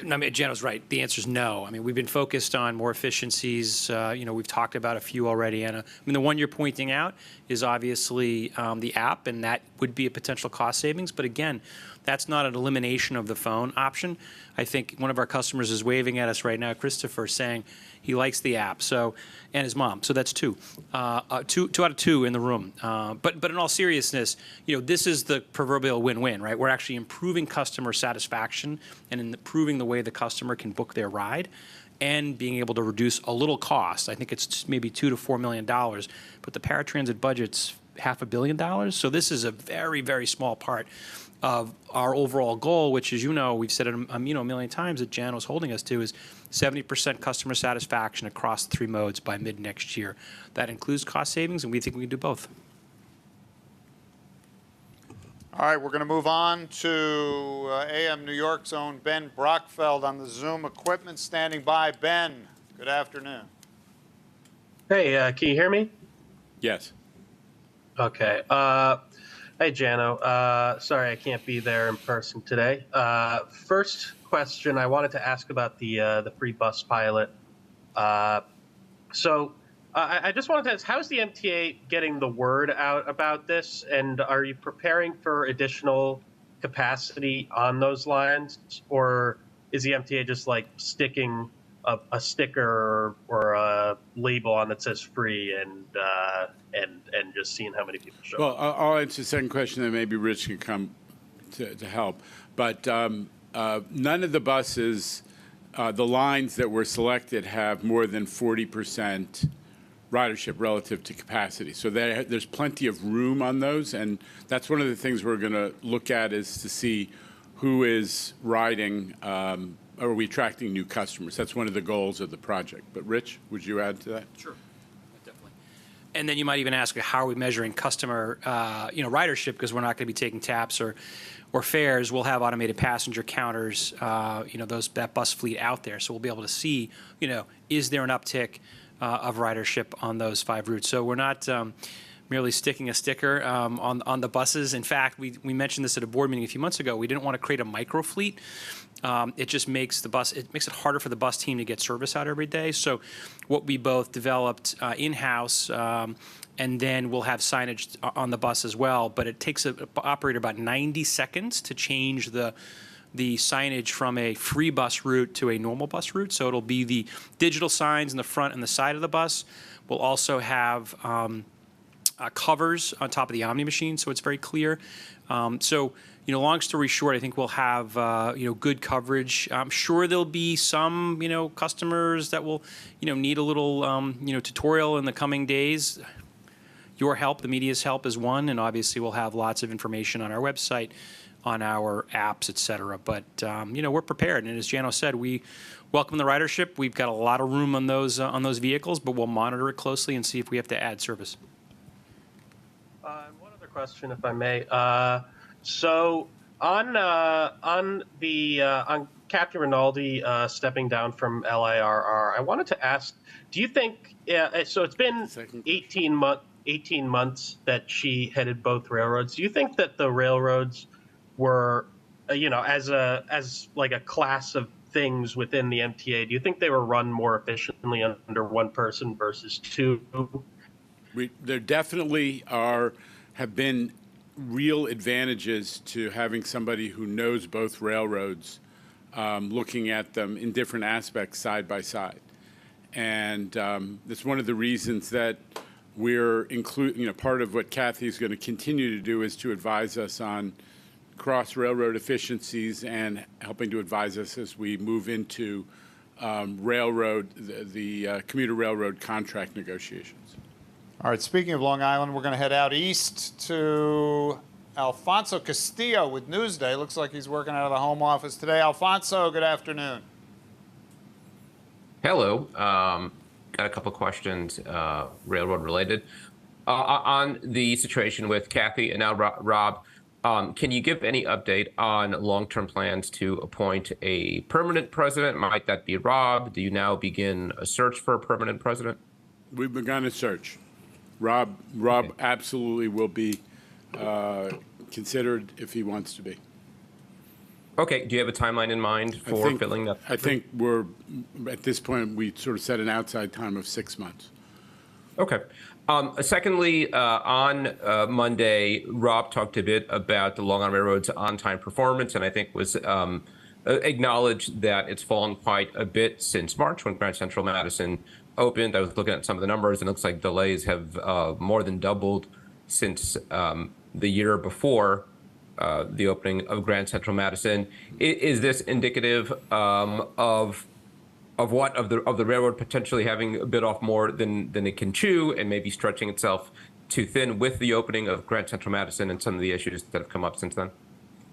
No, I mean, Jano's right. The answer is no. I mean, we've been focused on more efficiencies. We've talked about a few already, Anna. I mean, the one you're pointing out is obviously the app, and that would be a potential cost savings. But again, that's not an elimination of the phone option. I think one of our customers is waving at us right now, Christopher, saying he likes the app. So, and his mom. So that's two out of two in the room. But in all seriousness, this is the proverbial win-win, right? We're actually improving customer satisfaction and improving the way the customer can book their ride, and being able to reduce a little cost. I think it's maybe $2 to $4 million, but the paratransit budget's $500 million. So this is a very, very small part of our overall goal, which, as you know, we've said it a million times that Jano's holding us to, is 70% customer satisfaction across the three modes by mid next year. That includes cost savings, and we think we can do both. All right, we're going to move on to AM New York's own Ben Brockfeld on the Zoom equipment standing by. Ben, good afternoon. Hey, can you hear me? Yes. Okay. Hey, Jano. Sorry I can't be there in person today. First question, I wanted to ask about the free bus pilot. So I just wanted to ask, how is the MTA getting the word out about this? And are you preparing for additional capacity on those lines? Or is the MTA just like sticking a sticker or a label on that says free and just seeing how many people show up? Well, I'll answer the second question, then maybe Rich can come to help. But none of the buses, the lines that were selected, have more than 40% ridership relative to capacity. So there's plenty of room on those, and that's one of the things we're going to look at, is to see who is riding. Are we attracting new customers? That's one of the goals of the project. But Rich, would you add to that? Sure, definitely. And then you might even ask, how are we measuring customer, ridership? Because we're not going to be taking taps or fares. We'll have automated passenger counters, that bus fleet out there. So we'll be able to see, is there an uptick of ridership on those 5 routes? So we're not merely sticking a sticker on the buses. In fact, we mentioned this at a board meeting a few months ago. We didn't want to create a micro fleet. It just makes it harder for the bus team to get service out every day. So what we both developed in-house, and then we'll have signage on the bus as well. But it takes an operator about 90 seconds to change the signage from a free bus route to a normal bus route. So it'll be the digital signs in the front and the side of the bus. We'll also have covers on top of the Omni machine, so it's very clear. So, long story short, I think we'll have, good coverage. I'm sure there'll be some, customers that will, need a little, tutorial in the coming days. Your help, the media's help, is one, and obviously we'll have lots of information on our website, on our apps, et cetera. But, we're prepared. And as Jano said, we welcome the ridership. We've got a lot of room on those vehicles, but we'll monitor it closely and see if we have to add service. One other question, if I may. So on Captain Rinaldi stepping down from LIRR, I wanted to ask, do you think, so it's been 18 months that she headed both railroads. Do you think that the railroads were, as like a class of things within the MTA, do you think they were run more efficiently under one person versus two? There definitely have been real advantages to having somebody who knows both railroads looking at them in different aspects side by side. And that's one of the reasons that we're part of what Kathy is going to continue to do is to advise us on cross-railroad efficiencies and helping to advise us as we move into the commuter railroad contract negotiations. All right, speaking of Long Island, we're going to head out east to Alfonso Castillo with Newsday. Looks like he's working out of the home office today. Alfonso, good afternoon. Hello. Got a couple questions, railroad related. On the situation with Kathy and now Rob, can you give any update on long-term plans to appoint a permanent president? Might that be Rob? Do you now begin a search for a permanent president? We've begun a search. Rob absolutely will be considered if he wants to be. Okay. Do you have a timeline in mind for filling that? I think we're, at this point, we sort of set an outside time of 6 months. Okay. Secondly, on Monday, Rob talked a bit about the Long Island Railroad's on-time performance, and I think was acknowledged that it's fallen quite a bit since March when Grand Central Madison opened. I was looking at some of the numbers, and it looks like delays have more than doubled since the year before the opening of Grand Central Madison. Is this indicative of the railroad potentially having a bit off more than it can chew and maybe stretching itself too thin with the opening of Grand Central Madison and some of the issues that have come up since then?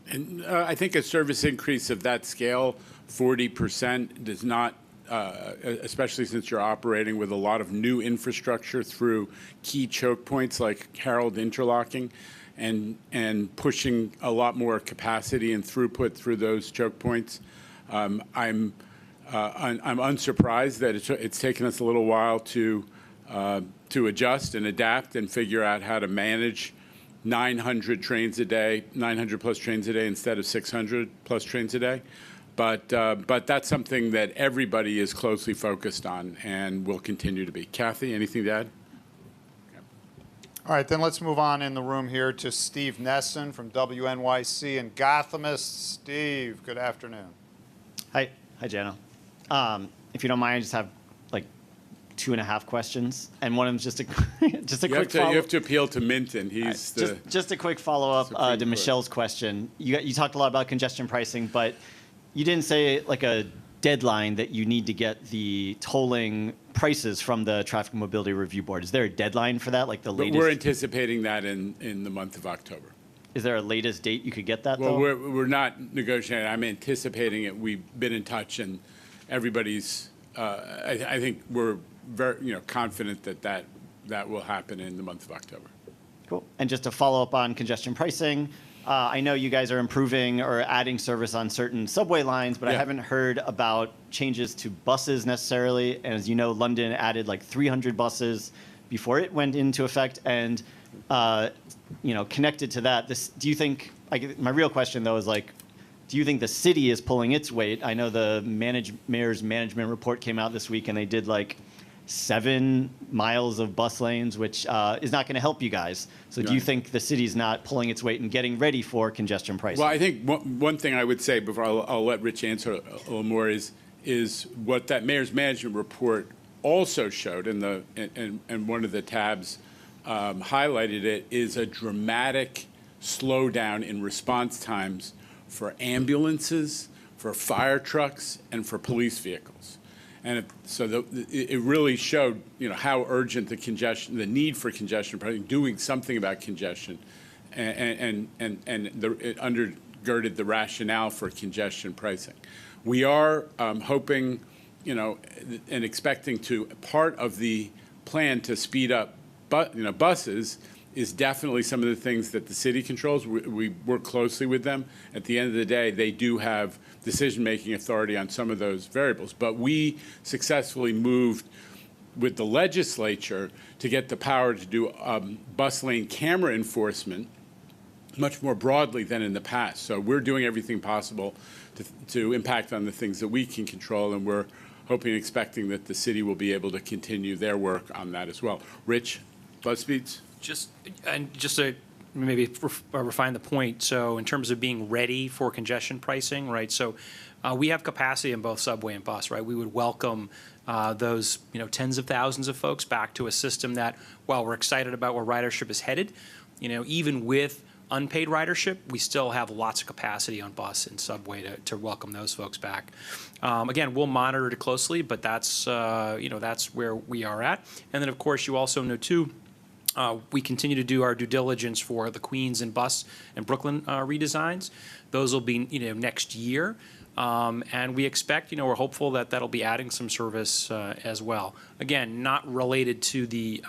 And I think a service increase of that scale, 40%, does not, especially since you're operating with a lot of new infrastructure through key choke points like Harold interlocking and pushing a lot more capacity and throughput through those choke points. I'm unsurprised that it's taken us a little while to adjust and adapt and figure out how to manage 900 trains a day, 900 plus trains a day instead of 600 plus trains a day. But that's something that everybody is closely focused on and will continue to be. Kathy, anything to add? All right, then let's move on in the room here to Steve Nesson from WNYC and Gothamist. Steve, good afternoon. Hi, Jano. If you don't mind, I just have like 2.5 questions, and one of them's just a quick follow-up. You have to appeal to Minton. He's just a quick follow-up to Michelle's question. You talked a lot about congestion pricing, but you didn't say like a deadline that you need to get the tolling prices from the Traffic Mobility Review Board. Is there a deadline for that, like the latest? We're anticipating that in the month of October. Is there a latest date you could get that, though? Well, we're not negotiating. I'm anticipating it. We've been in touch, and everybody's, I think we're very confident that will happen in the month of October. Cool. And just to follow up on congestion pricing, I know you guys are improving or adding service on certain subway lines, but I haven't heard about changes to buses necessarily. And as you know, London added like 300 buses before it went into effect. And connected to that, do you think? My real question though is like, do you think the city is pulling its weight? I know the mayor's management report came out this week, and they did like 7 miles of bus lanes, which is not going to help you guys. So do you think the city's not pulling its weight and getting ready for congestion pricing? Well, I think one thing I would say before I'll let Rich answer a little more is what that mayor's management report also showed, and one of the tabs highlighted it, is a dramatic slowdown in response times for ambulances, for fire trucks, and for police vehicles. And it really showed, how urgent the need for congestion pricing, doing something about congestion, and it undergirded the rationale for congestion pricing. We are hoping, and expecting to, part of the plan to speed up, buses is definitely some of the things that the city controls. We work closely with them. At the end of the day, they do have decision-making authority on some of those variables. But we successfully moved with the legislature to get the power to do bus lane camera enforcement much more broadly than in the past. So we're doing everything possible to impact on the things that we can control, and we're hoping and expecting that the city will be able to continue their work on that as well. Rich, bus speeds? Just a maybe refine the point. So in terms of being ready for congestion pricing, right? So we have capacity in both subway and bus, right? We would welcome those tens of thousands of folks back to a system that, while we're excited about where ridership is headed, even with unpaid ridership, we still have lots of capacity on bus and subway to welcome those folks back. Again, we'll monitor it closely, but that's that's where we are at. And then, of course, you also know too, we continue to do our due diligence for the Queens and bus and Brooklyn redesigns. Those will be next year. And we expect, we're hopeful that that'll be adding some service as well. Again, not related to the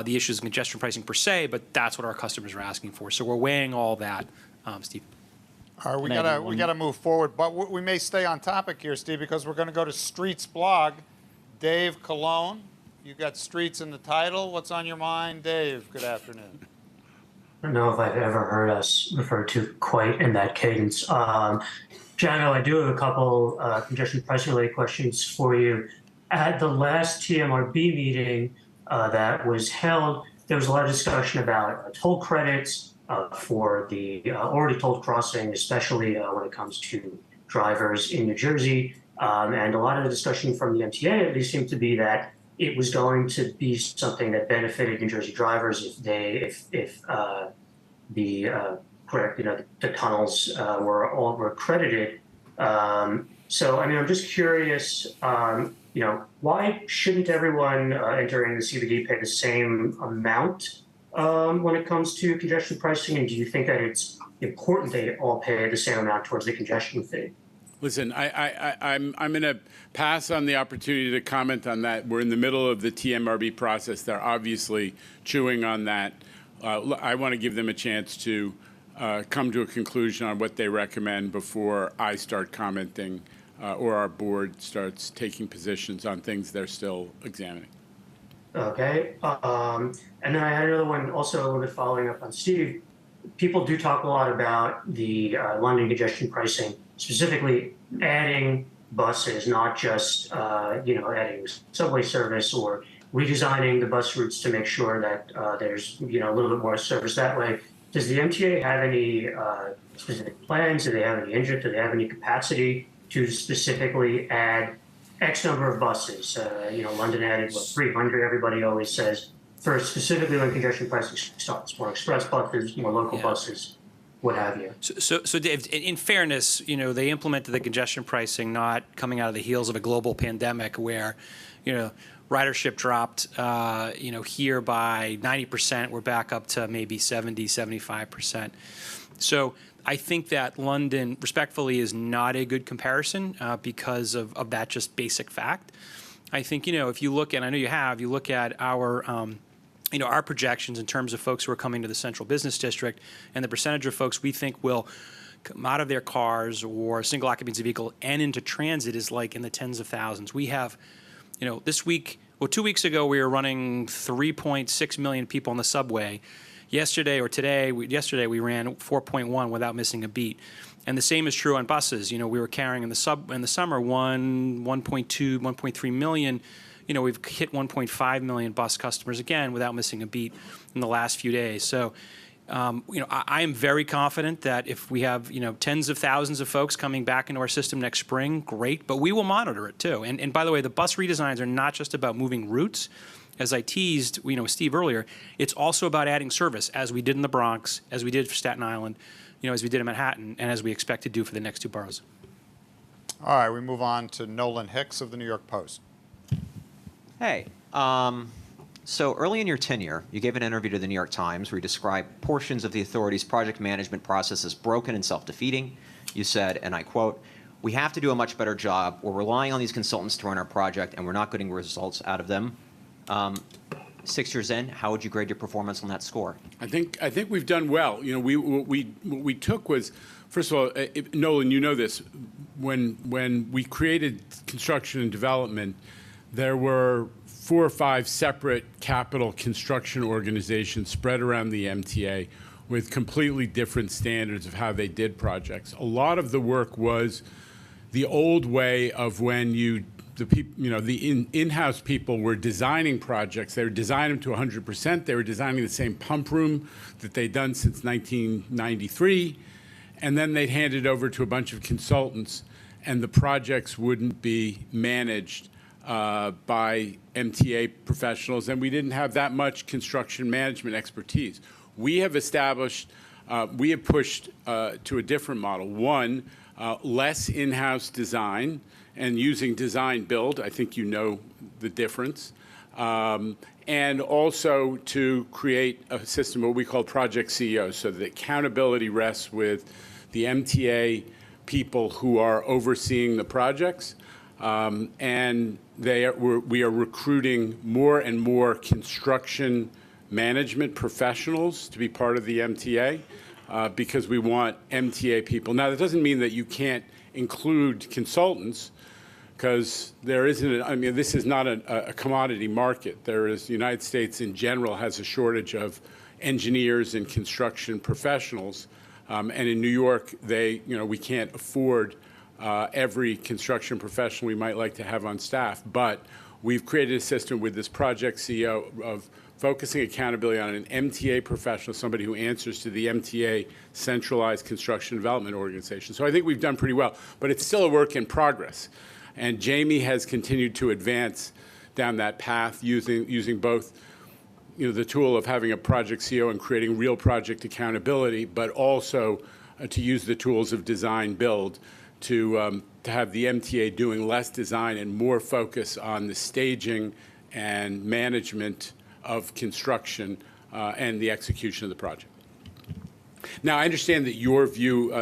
issues of congestion pricing per se, but that's what our customers are asking for. So we're weighing all that, Steve. All right, we gotta move forward, but we may stay on topic here, Steve, because we're going to go to Streets blog. Dave Colon, you got Streets in the title. What's on your mind, Dave? Good afternoon. I don't know if I've ever heard us referred to quite in that cadence. Jano, I do have a couple congestion pricing related questions for you. At the last TMRB meeting that was held, there was a lot of discussion about toll credits for the already tolled crossing, especially when it comes to drivers in New Jersey. And a lot of the discussion from the MTA at least seemed to be that it was going to be something that benefited New Jersey drivers if the tunnels were credited. So I mean, I'm just curious. Why shouldn't everyone entering the CBD pay the same amount when it comes to congestion pricing? And do you think that it's important they all pay the same amount towards the congestion fee? Listen, I'm going to pass on the opportunity to comment on that. We're in the middle of the TMRB process. They're obviously chewing on that. I want to give them a chance to come to a conclusion on what they recommend before I start commenting or our board starts taking positions on things they're still examining. Okay. And then I had another one also a little bit following up on Steve. People do talk a lot about the London congestion pricing, specifically adding buses, not just adding subway service or redesigning the bus routes to make sure that there's a little bit more service that way. Does the MTA have any specific plans? Do they have any engine? Do they have any capacity to specifically add X number of buses? London added 300. Everybody always says for specifically when congestion pricing starts, more express buses, more local buses, what have you. So Dave, in fairness, they implemented the congestion pricing not coming out of the heels of a global pandemic where, ridership dropped, here by 90%. We're back up to maybe 70, 75%. So I think that London, respectfully, is not a good comparison because of that just basic fact. I think, if you look, and I know you look at our our projections in terms of folks who are coming to the central business district and the percentage of folks we think will come out of their cars or single occupancy vehicle and into transit is like in the tens of thousands. We have, this week, 2 weeks ago, we were running 3.6 million people on the subway. Yesterday we ran 4.1 without missing a beat. And the same is true on buses. We were carrying in the summer 1.2, 1.3 million. We've hit 1.5 million bus customers again without missing a beat in the last few days. So, I am very confident that if we have, tens of thousands of folks coming back into our system next spring, great, but we will monitor it too. And by the way, the bus redesigns are not just about moving routes. As I teased, with Steve earlier, it's also about adding service, as we did in the Bronx, as we did for Staten Island, as we did in Manhattan, and as we expect to do for the next two boroughs. All right, we move on to Nolan Hicks of the New York Post. Hey, so early in your tenure, you gave an interview to the New York Times where you described portions of the authority's project management process as broken and self-defeating. You said, and I quote, "We have to do a much better job. We're relying on these consultants to run our project, and we're not getting results out of them." 6 years in, how would you grade your performance on that score? I think we've done well. What we took was, first of all, Nolan, you know this. When we created construction and development, there were 4 or 5 separate capital construction organizations spread around the MTA with completely different standards of how they did projects. A lot of the work was the old way of when you the people, the in-house people were designing projects. They were designing them to 100%. They were designing the same pump room that they'd done since 1993, and then they'd hand it over to a bunch of consultants, and the projects wouldn't be managed by MTA professionals, and we didn't have that much construction management expertise. We have established, we have pushed to a different model. One, less in-house design and using design build. I think you know the difference. And also to create a system, what we call project CEOs, so that accountability rests with the MTA people who are overseeing the projects. And we are recruiting more and more construction management professionals to be part of the MTA because we want MTA people. Now, that doesn't mean that you can't include consultants, because there isn't, I mean, this is not a commodity market. The United States in general has a shortage of engineers and construction professionals. And in New York, we can't afford every construction professional we might like to have on staff. But we've created a system with this project CEO of focusing accountability on an MTA professional, somebody who answers to the MTA centralized construction development organization. So I think we've done pretty well, but it's still a work in progress. And Jamie has continued to advance down that path using both the tool of having a project CEO and creating real project accountability, but also to use the tools of design build to have the MTA doing less design and more focus on the staging and management of construction and the execution of the project. Now, I understand that your view,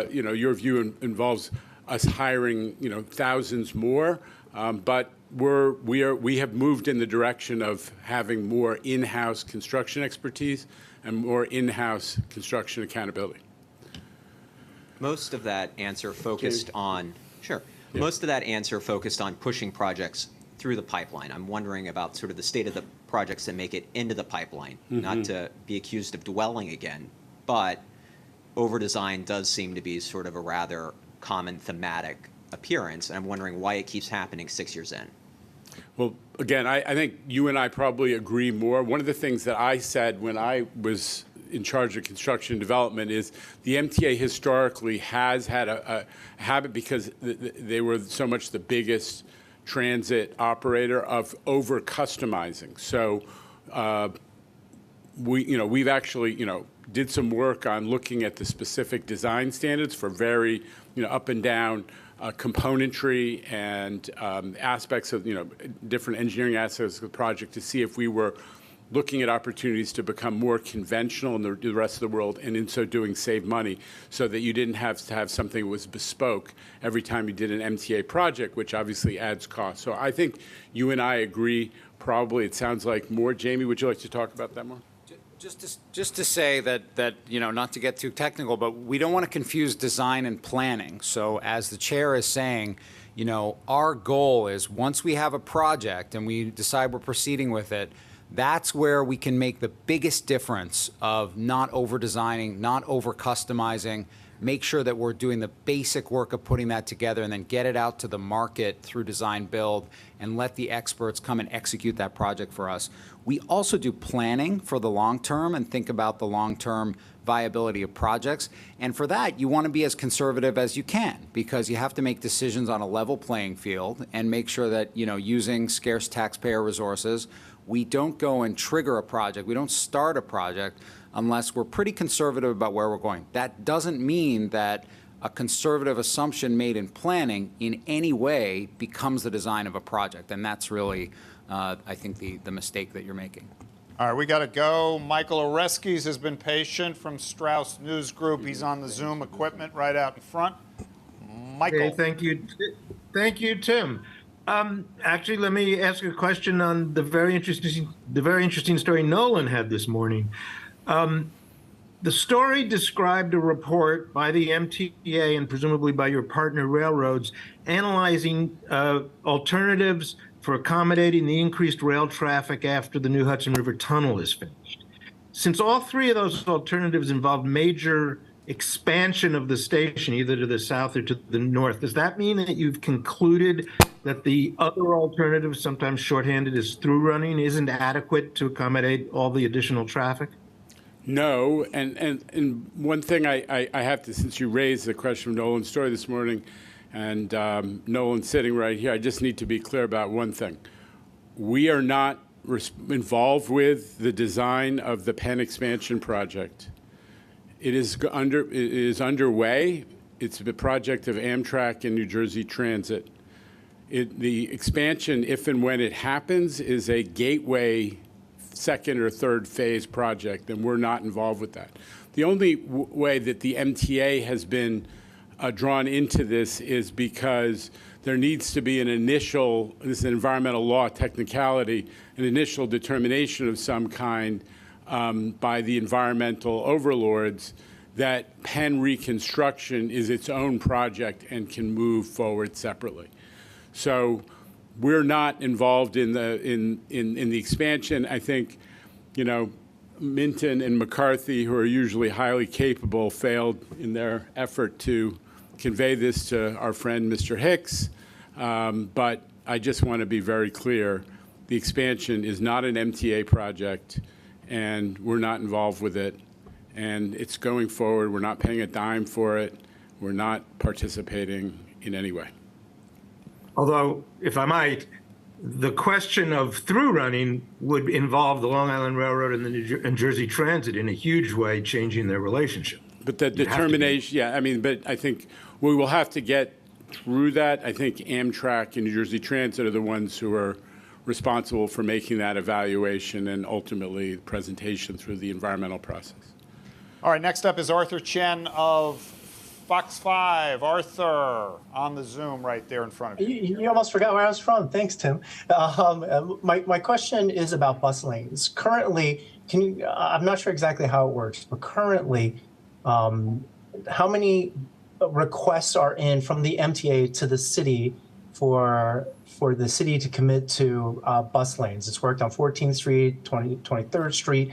involves us hiring, thousands more, but we have moved in the direction of having more in-house construction expertise and more in-house construction accountability. Most of that answer focused on most of that answer focused on pushing projects through the pipeline. I'm wondering about sort of the state of the projects that make it into the pipeline, not to be accused of dwelling again, but over-design does seem to be sort of a rather common thematic appearance, and I'm wondering why it keeps happening 6 years in. Well, again, I think you and I probably agree more. One of the things that I said when I was in charge of construction development is the MTA historically has had a habit, because they were so much the biggest transit operator, of over-customizing. So we've actually, did some work on looking at the specific design standards for very, up and down componentry and aspects of, different engineering aspects of the project, to see if we were looking at opportunities to become more conventional in the rest of the world, and in so doing save money, so that you didn't have to have something that was bespoke every time you did an MTA project, which obviously adds cost. So I think you and I agree, probably. It sounds like more. Jamie, would you like to talk about that more? Just to say that not to get too technical, but we don't want to confuse design and planning. So as the chair is saying, our goal is, once we have a project and we decide we're proceeding with it, that's where we can make the biggest difference of not over-designing, not over-customizing, make sure that we're doing the basic work of putting that together, and then get it out to the market through design build and let the experts come and execute that project for us. We also do planning for the long term and think about the long-term viability of projects. And for that, you want to be as conservative as you can, because you have to make decisions on a level playing field and make sure that, using scarce taxpayer resources, we don't go and trigger a project. We don't start a project unless we're pretty conservative about where we're going. That doesn't mean that a conservative assumption made in planning in any way becomes the design of a project. And that's really, I think, the mistake that you're making. All right, we got to go. Michael Oreskes has been patient from Strauss News Group. He's on the Zoom equipment right out in front. Michael. Okay, thank you. Thank you, Tim. Actually, let me ask a question on the very interesting story Nolan had this morning. The story described a report by the MTA and presumably by your partner railroads analyzing alternatives for accommodating the increased rail traffic after the new Hudson River Tunnel is finished. Since all three of those alternatives involve major expansion of the station, either to the south or to the north, does that mean that you've concluded that the other alternative, sometimes shorthanded as through running, isn't adequate to accommodate all the additional traffic? No, and one thing I have to, since you raised the question of Nolan's story this morning, and Nolan's sitting right here, I just need to be clear about one thing. We are not involved with the design of the Penn expansion project. It is underway. It's the project of Amtrak and New Jersey Transit. The expansion, if and when it happens, is a gateway second or third phase project, and we're not involved with that. The only way that the MTA has been drawn into this is because there needs to be an initial, this is an environmental law technicality, an initial determination of some kind by the environmental overlords that Penn reconstruction is its own project and can move forward separately. So we're not involved in the expansion. I think, you know, Minton and McCarthy, who are usually highly capable, failed in their effort to convey this to our friend Mr. Hicks. But I just want to be very clear: the expansion is not an MTA project, and we're not involved with it. And it's going forward. We're not paying a dime for it. We're not participating in any way. Although, if I might, the question of through running would involve the Long Island Railroad and the New Jersey Transit in a huge way changing their relationship. But the determination, yeah, I mean, but I think we will have to get through that. I think Amtrak and New Jersey Transit are the ones who are responsible for making that evaluation and ultimately the presentation through the environmental process. All right, next up is Arthur Chen of Fox 5. Arthur, on the Zoom right there in front of you. You almost forgot where I was from. Thanks, Tim. My question is about bus lanes. Currently, I'm not sure exactly how it works, but currently, how many requests are in from the MTA to the city for the city to commit to bus lanes? It's worked on 14th Street, 23rd Street,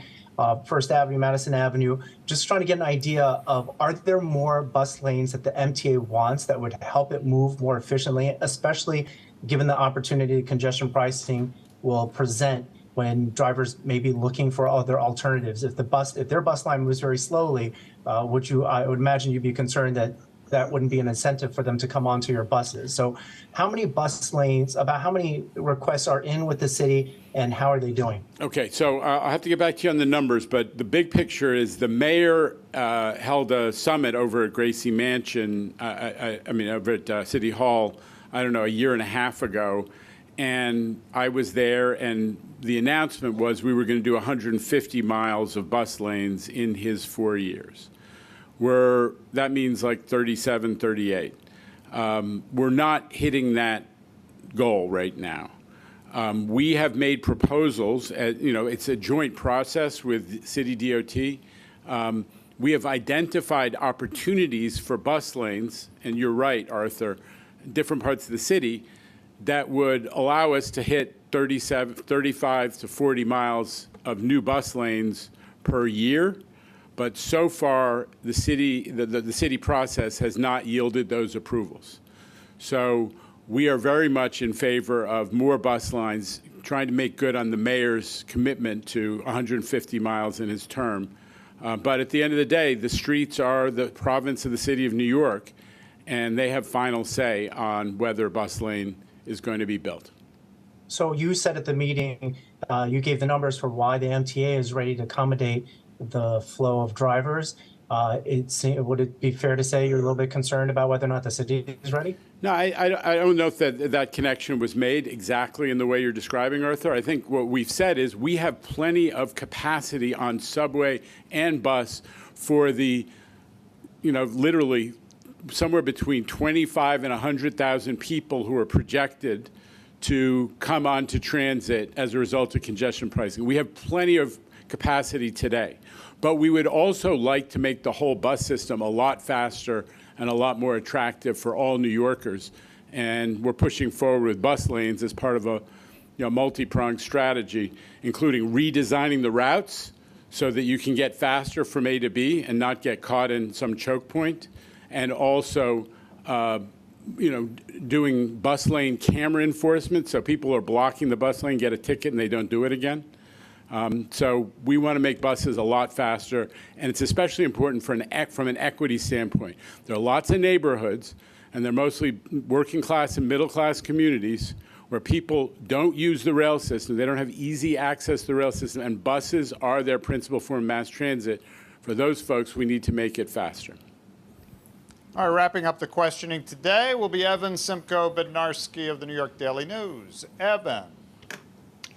First Avenue, Madison Avenue. Just trying to get an idea of, are there more bus lanes that the MTA wants that would help it move more efficiently, especially given the opportunity congestion pricing will present when drivers may be looking for other alternatives? If their bus line moves very slowly, I would imagine you'd be concerned that that wouldn't be an incentive for them to come onto your buses. So how many bus lanes, about how many requests are in with the city, and how are they doing? Okay, so I'll have to get back to you on the numbers, but the big picture is the mayor held a summit over at Gracie Mansion, over at City Hall, I don't know, a year and a half ago, and I was there, and the announcement was we were going to do 150 miles of bus lanes in his 4 years. That means like 37, 38. We're not hitting that goal right now. We have made proposals. It's a joint process with City DOT. We have identified opportunities for bus lanes, and you're right, Arthur, different parts of the city that would allow us to hit 35 to 40 miles of new bus lanes per year. But so far, the city process has not yielded those approvals. So we are very much in favor of more bus lines, trying to make good on the mayor's commitment to 150 miles in his term. But at the end of the day, the streets are the province of the city of New York, and they have final say on whether a bus lane is going to be built. So you said at the meeting, you gave the numbers for why the MTA is ready to accommodate the flow of drivers. Would it be fair to say you're a little bit concerned about whether or not the city is ready? No, I don't know if that connection was made exactly in the way you're describing, Arthur. I think what we've said is we have plenty of capacity on subway and bus for the, literally somewhere between 25 and 100,000 people who are projected to come onto transit as a result of congestion pricing. We have plenty of capacity today. But we would also like to make the whole bus system a lot faster and a lot more attractive for all New Yorkers. And we're pushing forward with bus lanes as part of a multi-pronged strategy, including redesigning the routes so that you can get faster from A to B and not get caught in some choke point, and also doing bus lane camera enforcement, so people are blocking the bus lane, get a ticket, and they don't do it again. So we want to make buses a lot faster, and it's especially important from an equity standpoint. There are lots of neighborhoods, and they're mostly working class and middle class communities where people don't use the rail system. They don't have easy access to the rail system, and buses are their principal form of mass transit. For those folks, we need to make it faster. All right, wrapping up the questioning today will be Evan Simcoe Bednarski of the New York Daily News. Evan.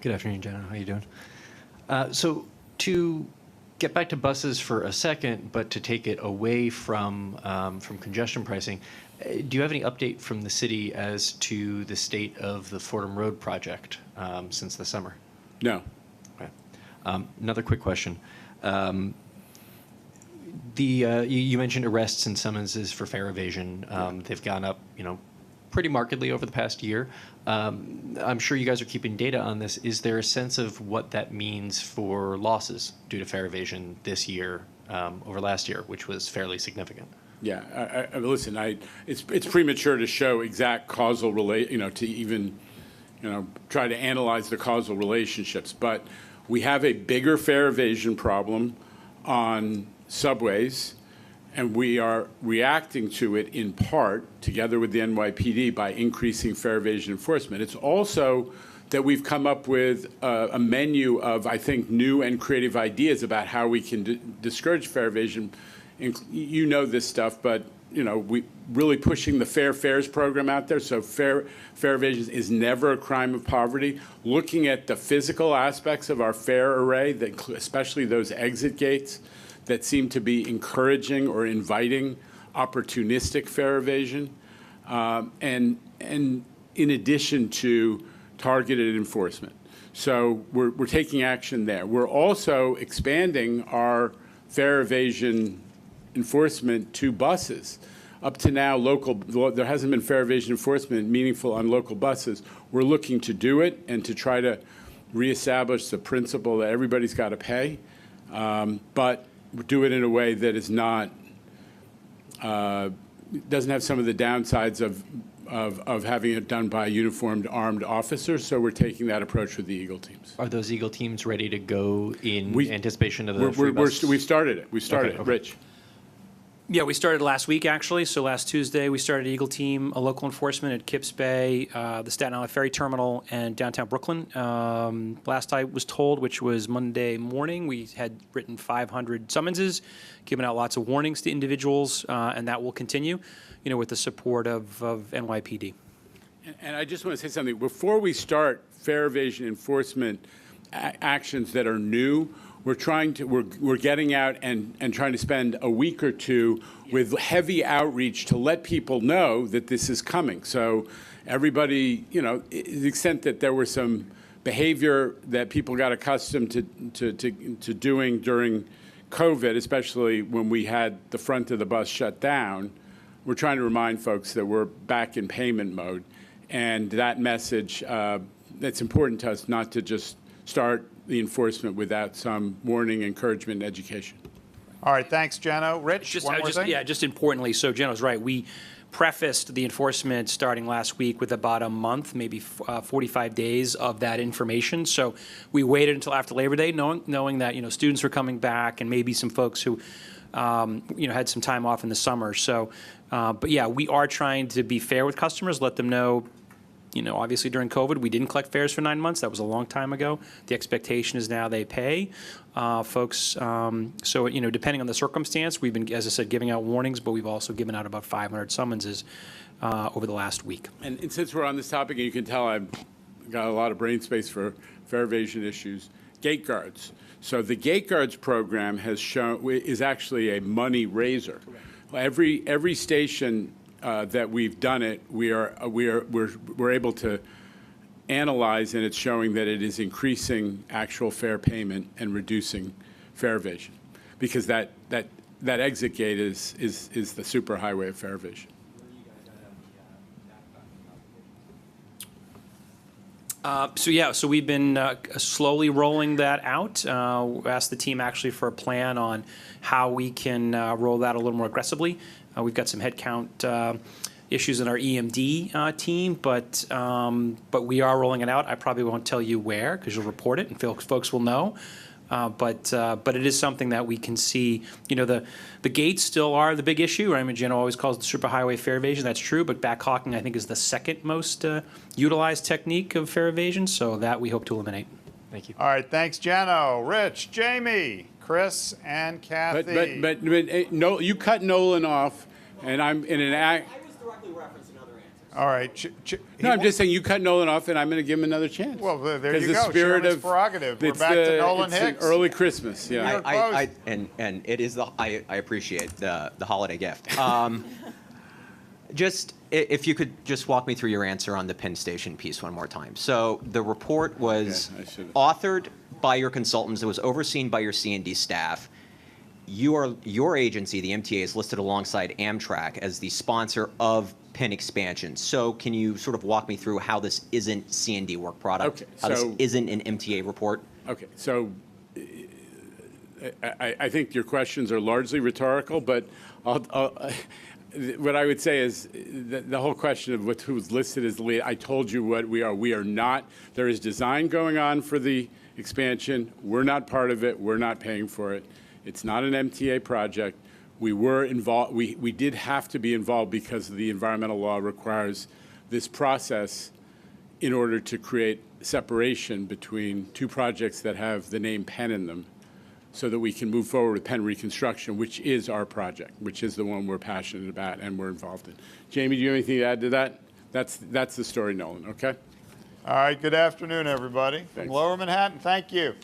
Good afternoon, Jenna. How you doing? So to get back to buses for a second, but to take it away from congestion pricing, do you have any update from the city as to the state of the Fordham Road project since the summer? No. Okay. Another quick question. You mentioned arrests and summonses for fare evasion. They've gone up, pretty markedly over the past year. I'm sure you guys are keeping data on this. Is there a sense of what that means for losses due to fare evasion this year over last year, which was fairly significant? Yeah, listen, it's premature to show exact causal to even, try to analyze the causal relationships. But we have a bigger fare evasion problem on subways, and we are reacting to it in part, together with the NYPD, by increasing fare evasion enforcement. It's also that we've come up with a menu of, I think, new and creative ideas about how we can discourage fare evasion. You know this stuff, but we really pushing the Fair Fares program out there. So fare evasion is never a crime of poverty. Looking at the physical aspects of our fare array, especially those exit gates, that seem to be encouraging or inviting opportunistic fare evasion, and in addition to targeted enforcement. So we're taking action there. We're also expanding our fare evasion enforcement to buses. Up to now, there hasn't been fare evasion enforcement meaningful on local buses. We're looking to do it and to try to reestablish the principle that everybody's got to pay, but do it in a way that is not doesn't have some of the downsides of having it done by uniformed armed officers. So we're taking that approach with the Eagle teams. Are those Eagle teams ready to go in anticipation of the free bus? We've started it. We started it. Rich. Yeah, we started last week, actually. So last Tuesday, we started Eagle Team, a local enforcement at Kips Bay, the Staten Island Ferry Terminal, and downtown Brooklyn. Last I was told, which was Monday morning, we had written 500 summonses, given out lots of warnings to individuals, and that will continue, with the support of NYPD. And I just want to say something. Before we start fare evasion enforcement actions that are new, we're getting out and trying to spend a week or two with heavy outreach to let people know that this is coming. So everybody, to the extent that there was some behavior that people got accustomed to doing during COVID, especially when we had the front of the bus shut down, we're trying to remind folks that we're back in payment mode. And that message, it's important to us not to just start the enforcement without some warning, encouragement, and education. All right, thanks, Jenna. Rich, one more thing? Yeah, just importantly, so Jenna was right. We prefaced the enforcement starting last week with about a month, maybe 45 days of that information. So we waited until after Labor Day, knowing that students were coming back and maybe some folks who had some time off in the summer. So, but yeah, we are trying to be fair with customers, let them know. Obviously during COVID, we didn't collect fares for 9 months. That was a long time ago. The expectation is now they pay. Folks, so, depending on the circumstance, we've been, as I said, giving out warnings, but we've also given out about 500 summonses over the last week. And since we're on this topic, and you can tell I've got a lot of brain space for fare evasion issues, gate guards. So the gate guards program is actually a money raiser. Every station that we've done it, we're able to analyze, and it's showing that it is increasing actual fare payment and reducing fare evasion, because that exit gate is the superhighway of fare evasion. So we've been slowly rolling that out. Asked the team actually for a plan on how we can roll that a little more aggressively. We've got some headcount issues in our EMD team, but we are rolling it out. I probably won't tell you where because you'll report it and folks will know. But it is something that we can see. You know, the gates still are the big issue. Right? I mean, Jenna always calls it superhighway fare evasion. That's true, but backhawking I think is the second most utilized technique of fare evasion. So that we hope to eliminate. Thank you. All right, thanks, Jeno, Rich, Jamie, Chris, and Kathy. But no, you cut Nolan off, and I'm in an act. I was directly referencing other answers. All right. No, I'm just saying you cut Nolan off, and I'm going to give him another chance. Well, there you the go. Spirit Chairman's of prerogative. We're back to Nolan it's Hicks. Early Christmas, yeah. And it is I appreciate the holiday gift. Just if you could just walk me through your answer on the Penn Station piece one more time. So the report was authored by your consultants. It was overseen by your C&D staff. Your agency, the MTA, is listed alongside Amtrak as the sponsor of Penn expansion. So can you sort of walk me through how this isn't C&D work product? Okay, how this isn't an MTA report? Okay, so I think your questions are largely rhetorical, but what I would say is the whole question of who's listed as the lead, I told you what we are. We are not. There is design going on for the expansion. We're not part of it. We're not paying for it. It's not an MTA project. We were involved. We did have to be involved because the environmental law requires this process in order to create separation between two projects that have the name Penn in them, so that we can move forward with Penn reconstruction, which is our project, which is the one we're passionate about and we're involved in. Jamie, do you have anything to add to that? That's the story, Nolan, okay? All right, good afternoon, everybody. Thanks. From Lower Manhattan, thank you.